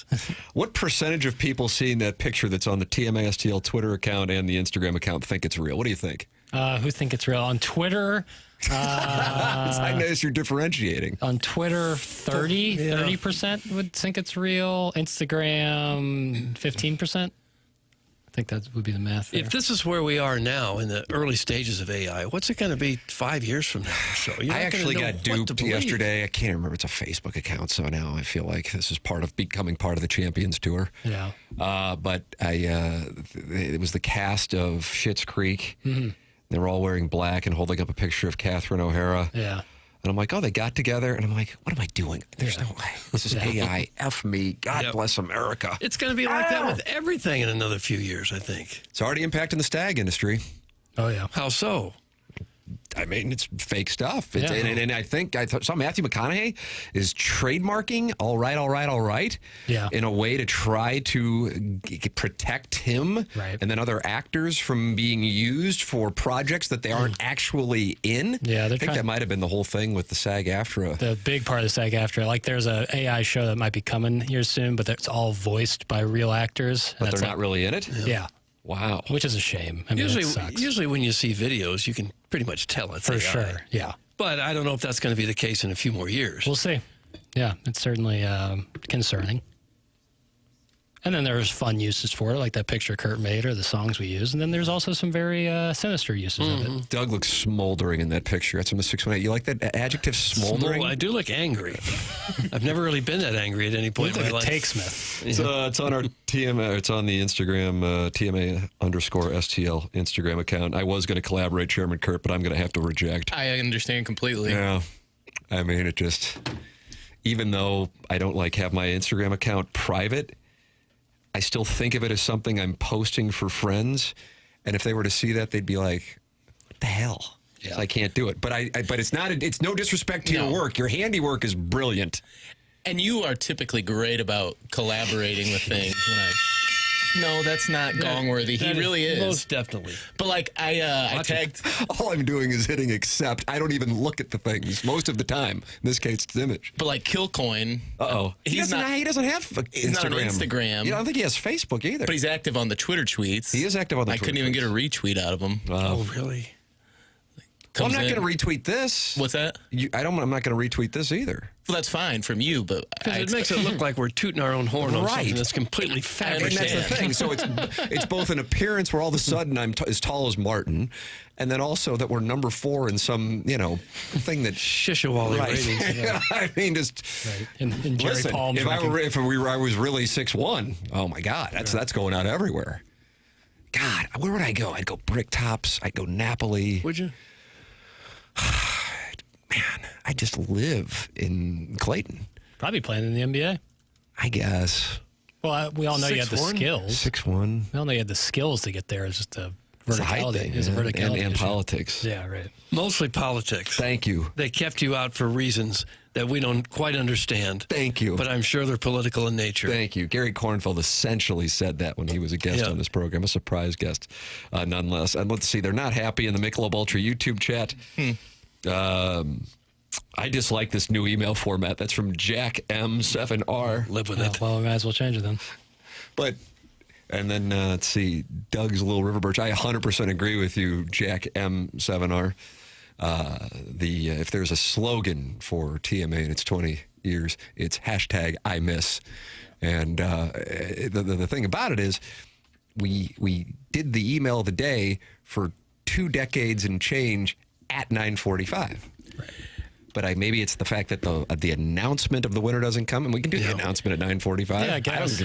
What percentage of people seeing that picture that's on the TMASTL Twitter account and the Instagram account think it's real? What do you think? Who think it's real? On Twitter... I notice you're differentiating. On Twitter, 30% would think it's real. Instagram, 15%. I think that would be the math there. If this is where we are now in the early stages of AI, what's it going to be 5 years from now or so? I actually got duped yesterday. I can't remember. It's a Facebook account, so now I feel like this is becoming part of the Champions Tour. Yeah. But it was the cast of Schitt's Creek. Mm-hmm. They were all wearing black and holding up a picture of Catherine O'Hara. Yeah. And I'm like, oh, they got together. And I'm like, what am I doing? There's no way. This is AI. F me. God bless America. It's going to be like that with everything in another few years, I think. It's already impacting the stag industry. Oh, yeah. How so? I mean, it's fake stuff. And I saw Matthew McConaughey is trademarking all right in a way to try to protect him and then other actors from being used for projects that they aren't actually in. Yeah, I think that might have been the whole thing with the SAG-AFTRA. The big part of the SAG-AFTRA. Like, there's a AI show that might be coming here soon, but it's all voiced by real actors. But they're not really in it? Yeah. Wow. Which is a shame. I mean, it sucks. Usually when you see videos, you can pretty much tell it's For AI. sure, yeah. But I don't know if that's going to be the case in a few more years. We'll see. Yeah, it's certainly concerning. And then there's fun uses for it, like that picture Kurt made or the songs we use. And then there's also some very sinister uses of it. Doug looks smoldering in that picture. That's from the 618. You like that adjective, smoldering? I do look angry. I've never really been that angry at any point in my life. Takesmith. It's on our TMA. It's on the Instagram TMA_STL Instagram account. I was going to collaborate Chairman Kurt, but I'm going to have to reject. I understand completely. Yeah, I mean, it just, even though I don't have my Instagram account private, I still think of it as something I'm posting for friends, and if they were to see that, they'd be like, "What the hell?" Yeah. So I can't do it. But it's not. It's no disrespect to your work. Your handiwork is brilliant, and you are typically great about collaborating with things. No, that's not gong-worthy. He really is. Most definitely. But I tagged. All I'm doing is hitting accept. I don't even look at the things most of the time. In this case, it's the image. But Kilcoyne. He doesn't have Instagram. He's not on Instagram. I don't think he has Facebook either. But he's active on the Twitter tweets. He is active on the Twitter tweets. I couldn't even get a retweet out of him. Oh, really? I'm not going to retweet this. What's that? I'm not going to retweet this either. Well, that's fine from you, but it makes it look like we're tooting our own horn on something that's completely fabricated. And that's the thing. So it's both an appearance where all of a sudden I'm as tall as Martin, and then also that we're number 4 in some thing that Shishawali ratings. Yeah. I mean, just in Jerry listen. Palm's If I was really 6'1", oh my God, that's going out everywhere. God, where would I go? I'd go Bricktops. I'd go Napoli. Would you? Man, I just live in Clayton. Probably playing in the NBA. I guess. Well, we all know you had the skills. 6'1". We all know you had the skills to get there. It's just a It's a height verticality. thing, It's a verticality and issue. politics. Yeah, right. Mostly politics. Thank you. They kept you out for reasons that we don't quite understand. Thank you. But I'm sure they're political in nature. Thank you. Gary Kornfeld essentially said that when he was a guest on this program, a surprise guest, nonetheless. And let's see, they're not happy in the Michelob Ultra YouTube chat. I dislike this new email format. That's from Jack M7R. Live with it. Well, we might as well change it then. And then, let's see, Doug's Little River Birch. I 100% agree with you, Jack M7R. If there's a slogan for TMA in its 20 years, it's #I miss. And the thing about it is we did the email of the day for 2 decades and change at 9:45. Right. But maybe it's the fact that the announcement of the winner doesn't come, and we can do the announcement at 9:45. Yeah, I guess.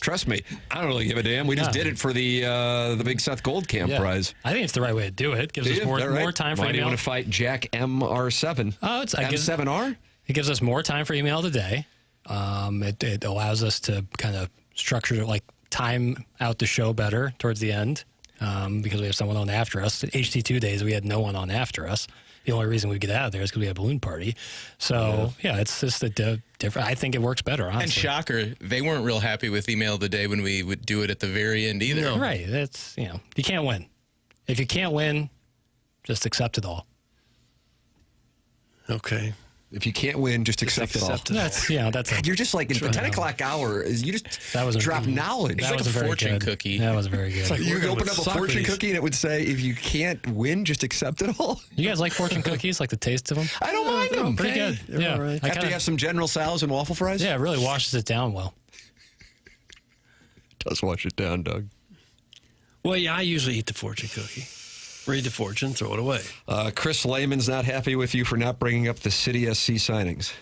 Trust me, I don't really give a damn. We just did it for the big Seth Goldcamp prize. I think it's the right way to do it. Gives us more time for Why do you email. want to fight Jack MR7? M7R? It gives us more time for email today. It allows us to kind of structure time out the show better towards the end because we have someone on after us. HT2 days, we had no one on after us. The only reason we get out of there is because we have a balloon party. So, it's just a different. I think it works better, honestly. And shocker, they weren't real happy with email of the day when we would do it at the very end either. No. Right. That's, you can't win. If you can't win, just accept it all. Okay. If you can't win, just accept it all. That's God, you're just like in the 10 o'clock hour. You just drop knowledge. It's like a fortune cookie. That wasn't very good. You could open up a fortune cookie and it would say, if you can't win, just accept it all. You guys like fortune cookies? Like the taste of them? I don't mind them. Pretty good. Yeah. Right. After you have some General Tso's and waffle fries? Yeah, it really washes it down well. It does wash it down, Doug. Well, yeah, I usually eat the fortune cookie. Read the fortune, throw it away. Chris Lehman's not happy with you for not bringing up the City SC signings.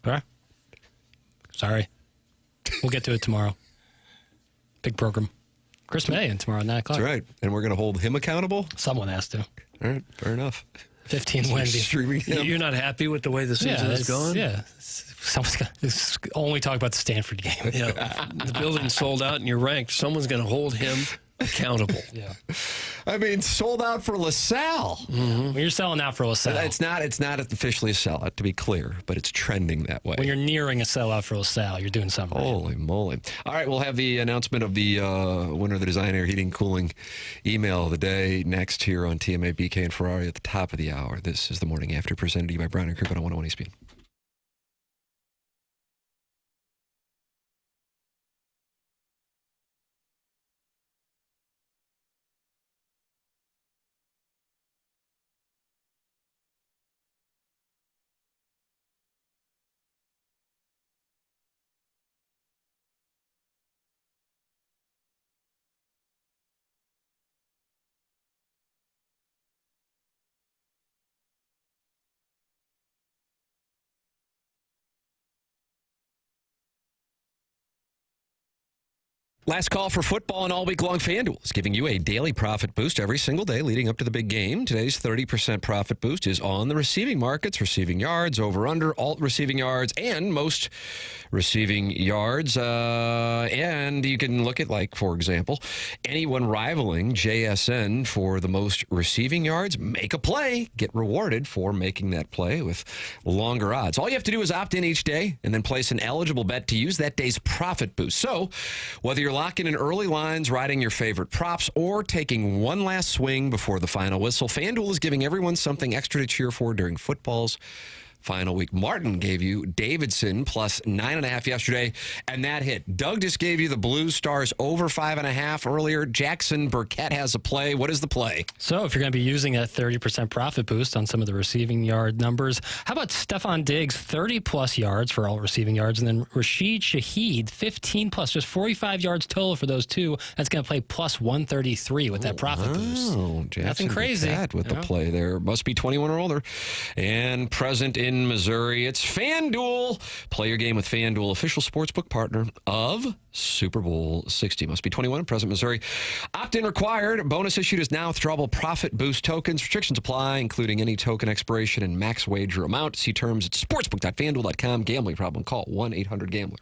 Okay. Sorry. We'll get to it tomorrow. Big program. Chris May and tomorrow at 9 o'clock. That's right. And we're going to hold him accountable? Someone has to. All right. Fair enough. 15 wins. Streaming him. You're not happy with the way the season is going? Yeah. Someone's got to only talk about the Stanford game. Yeah. The building's sold out and you're ranked. Someone's going to hold him accountable. Yeah. I mean, sold out for LaSalle. Mm-hmm. When you're selling out for LaSalle. It's not officially a sellout, to be clear, but it's trending that way. When you're nearing a sellout for LaSalle, you're doing something. Holy moly. All right, we'll have the announcement of the winner of the Design Air Heating Cooling email of the day next here on TMA, BK, and Ferrari at the top of the hour. This is the Morning After, presented to you by Brown & Crick on 101 ESPN. Last call for football and all week long. FanDuel is giving you a daily profit boost every single day leading up to the big game. Today's 30% profit boost is on the receiving markets, receiving yards, over-under, alt receiving yards, and most receiving yards. And you can look at, like, for example, anyone rivaling JSN for the most receiving yards, make a play, get rewarded for making that play with longer odds. All you have to do is opt in each day and then place an eligible bet to use that day's profit boost. So whether you're locking in early lines, riding your favorite props, or taking one last swing before the final whistle, FanDuel is giving everyone something extra to cheer for during football's final week. Martin gave you Davidson plus 9.5 yesterday, and that hit. Doug just gave you the Blue Stars over 5.5 earlier. Jackson Burkett has a play. What is the play? So if you're going to be using a 30% profit boost on some of the receiving yard numbers, how about Stephon Diggs, 30-plus yards for all receiving yards, and then Rashid Shaheed, 15-plus, just 45 yards total for those two. That's going to play plus 133 with that profit boost. Nothing crazy. With the play there. Must be 21 or older. And present in Missouri, it's FanDuel. Play your game with FanDuel, official sportsbook partner of Super Bowl 60. Must be 21 in present Missouri. Opt-in required. Bonus issued is now throwable profit boost tokens. Restrictions apply, including any token expiration and max wager amount. See terms at sportsbook.fanduel.com. Gambling problem? Call 1-800-GAMBLER.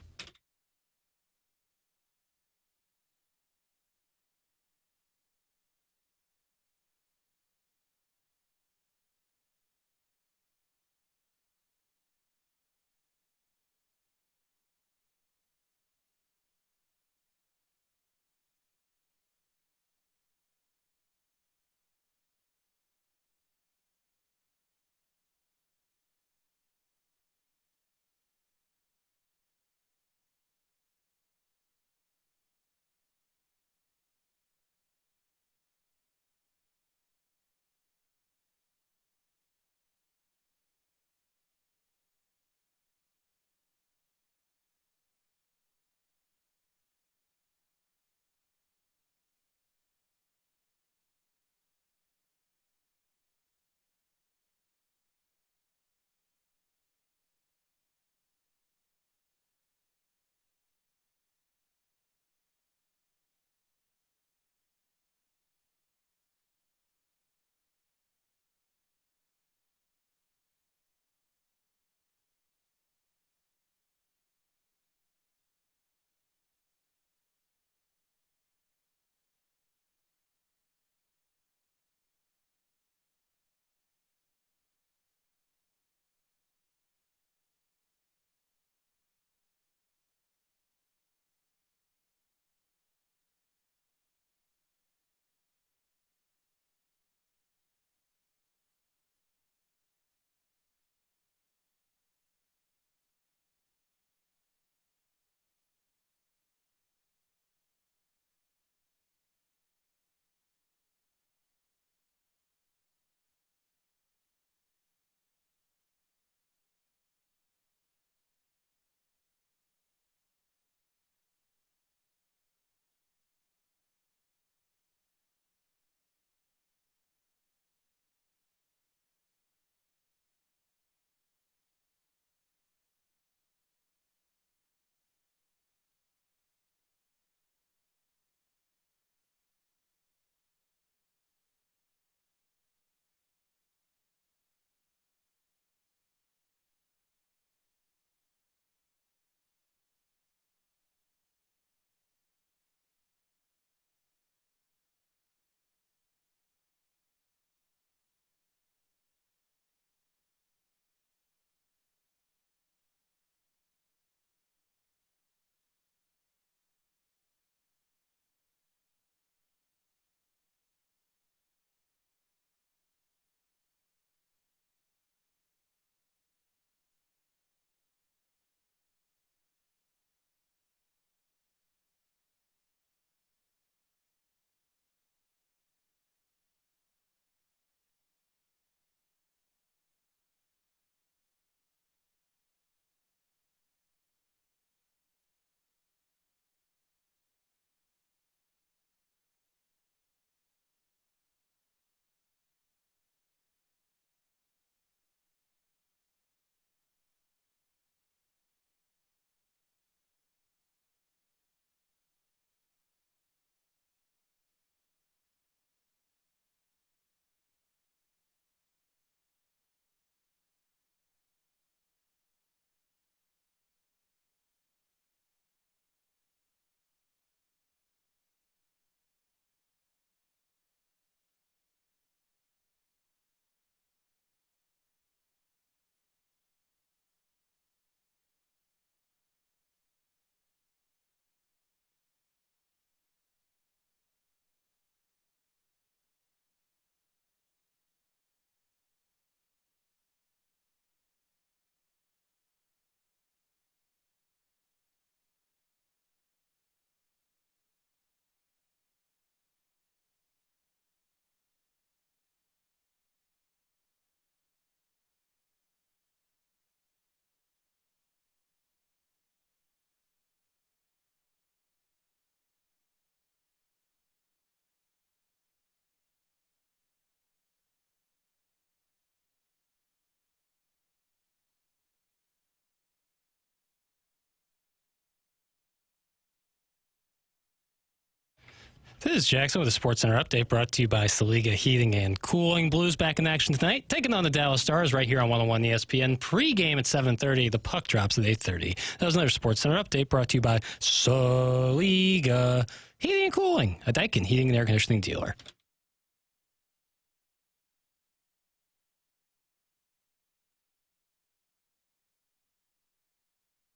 This is Jackson with a Sports Center update brought to you by Saliga Heating and Cooling. Blues back in action tonight, taking on the Dallas Stars right here on 101 ESPN. Pre-game at 7:30. The puck drops at 8:30. That was another Sports Center update brought to you by Saliga Heating and Cooling, a Daikin heating and air conditioning dealer.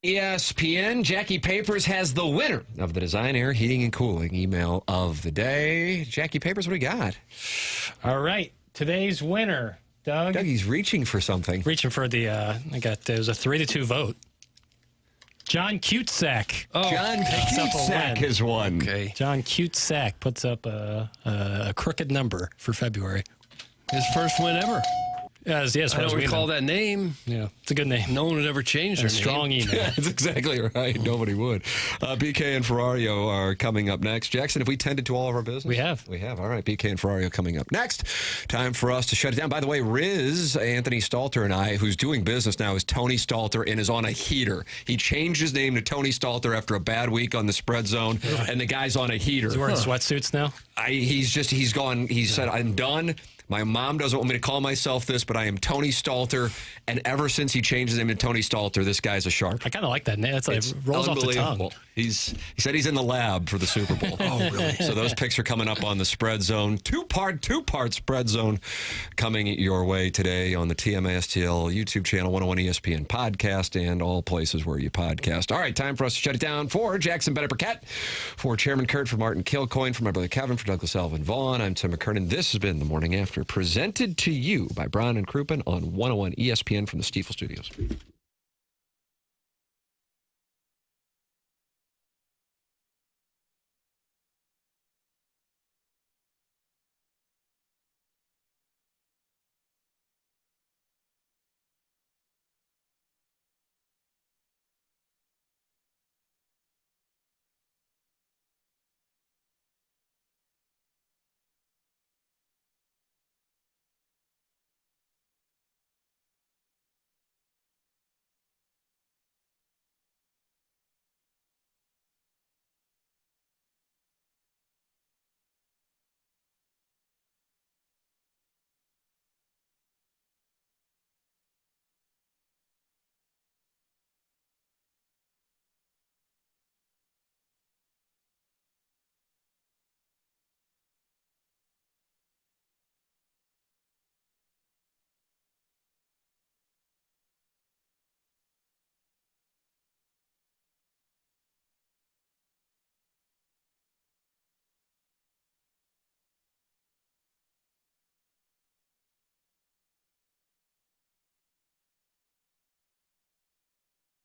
ESPN, Jackie Papers has the winner of the Design Air Heating and Cooling email of the day. Jackie Papers, what do we got? All right, today's winner, Doug. Dougie's reaching for something. Reaching for the, it was a 3-2 vote. John Cutesack. John Cutesack has won. Okay. John Cutesack puts up a crooked number for February. His first win ever. Yes, I don't recall that name. Yeah, it's a good name. No one would ever change their strong name. email. That's exactly right. Nobody would. BK and Ferrario are coming up next. Jackson, have we tended to all of our business? We have. We have. All right, BK and Ferrario coming up next. Time for us to shut it down. By the way, Riz, Anthony Stalter, and I, who's doing business now, is Tony Stalter and is on a heater. He changed his name to Tony Stalter after a bad week on the spread zone, and the guy's on a heater. He's wearing sweatsuits now? He's gone. He said, I'm done. My mom doesn't want me to call myself this, but I am Tony Stalter. And ever since he changed his name to Tony Stalter, this guy's a sharp. I kind of like that name. It's rolls off the tongue. He said he's in the lab for the Super Bowl. Oh, really? So those picks are coming up on the spread zone. Two-part spread zone coming your way today on the TMASTL YouTube channel, 101 ESPN podcast, and all places where you podcast. All right, time for us to shut it down. For Jackson Burkett, for Chairman Kurt, for Martin Kilcoyne, for my brother Kevin, for Douglas Alvin Vaughn, I'm Tim McKernan. This has been The Morning After, presented to you by Brown and Crouppen on 101 ESPN from the Stiefel Studios.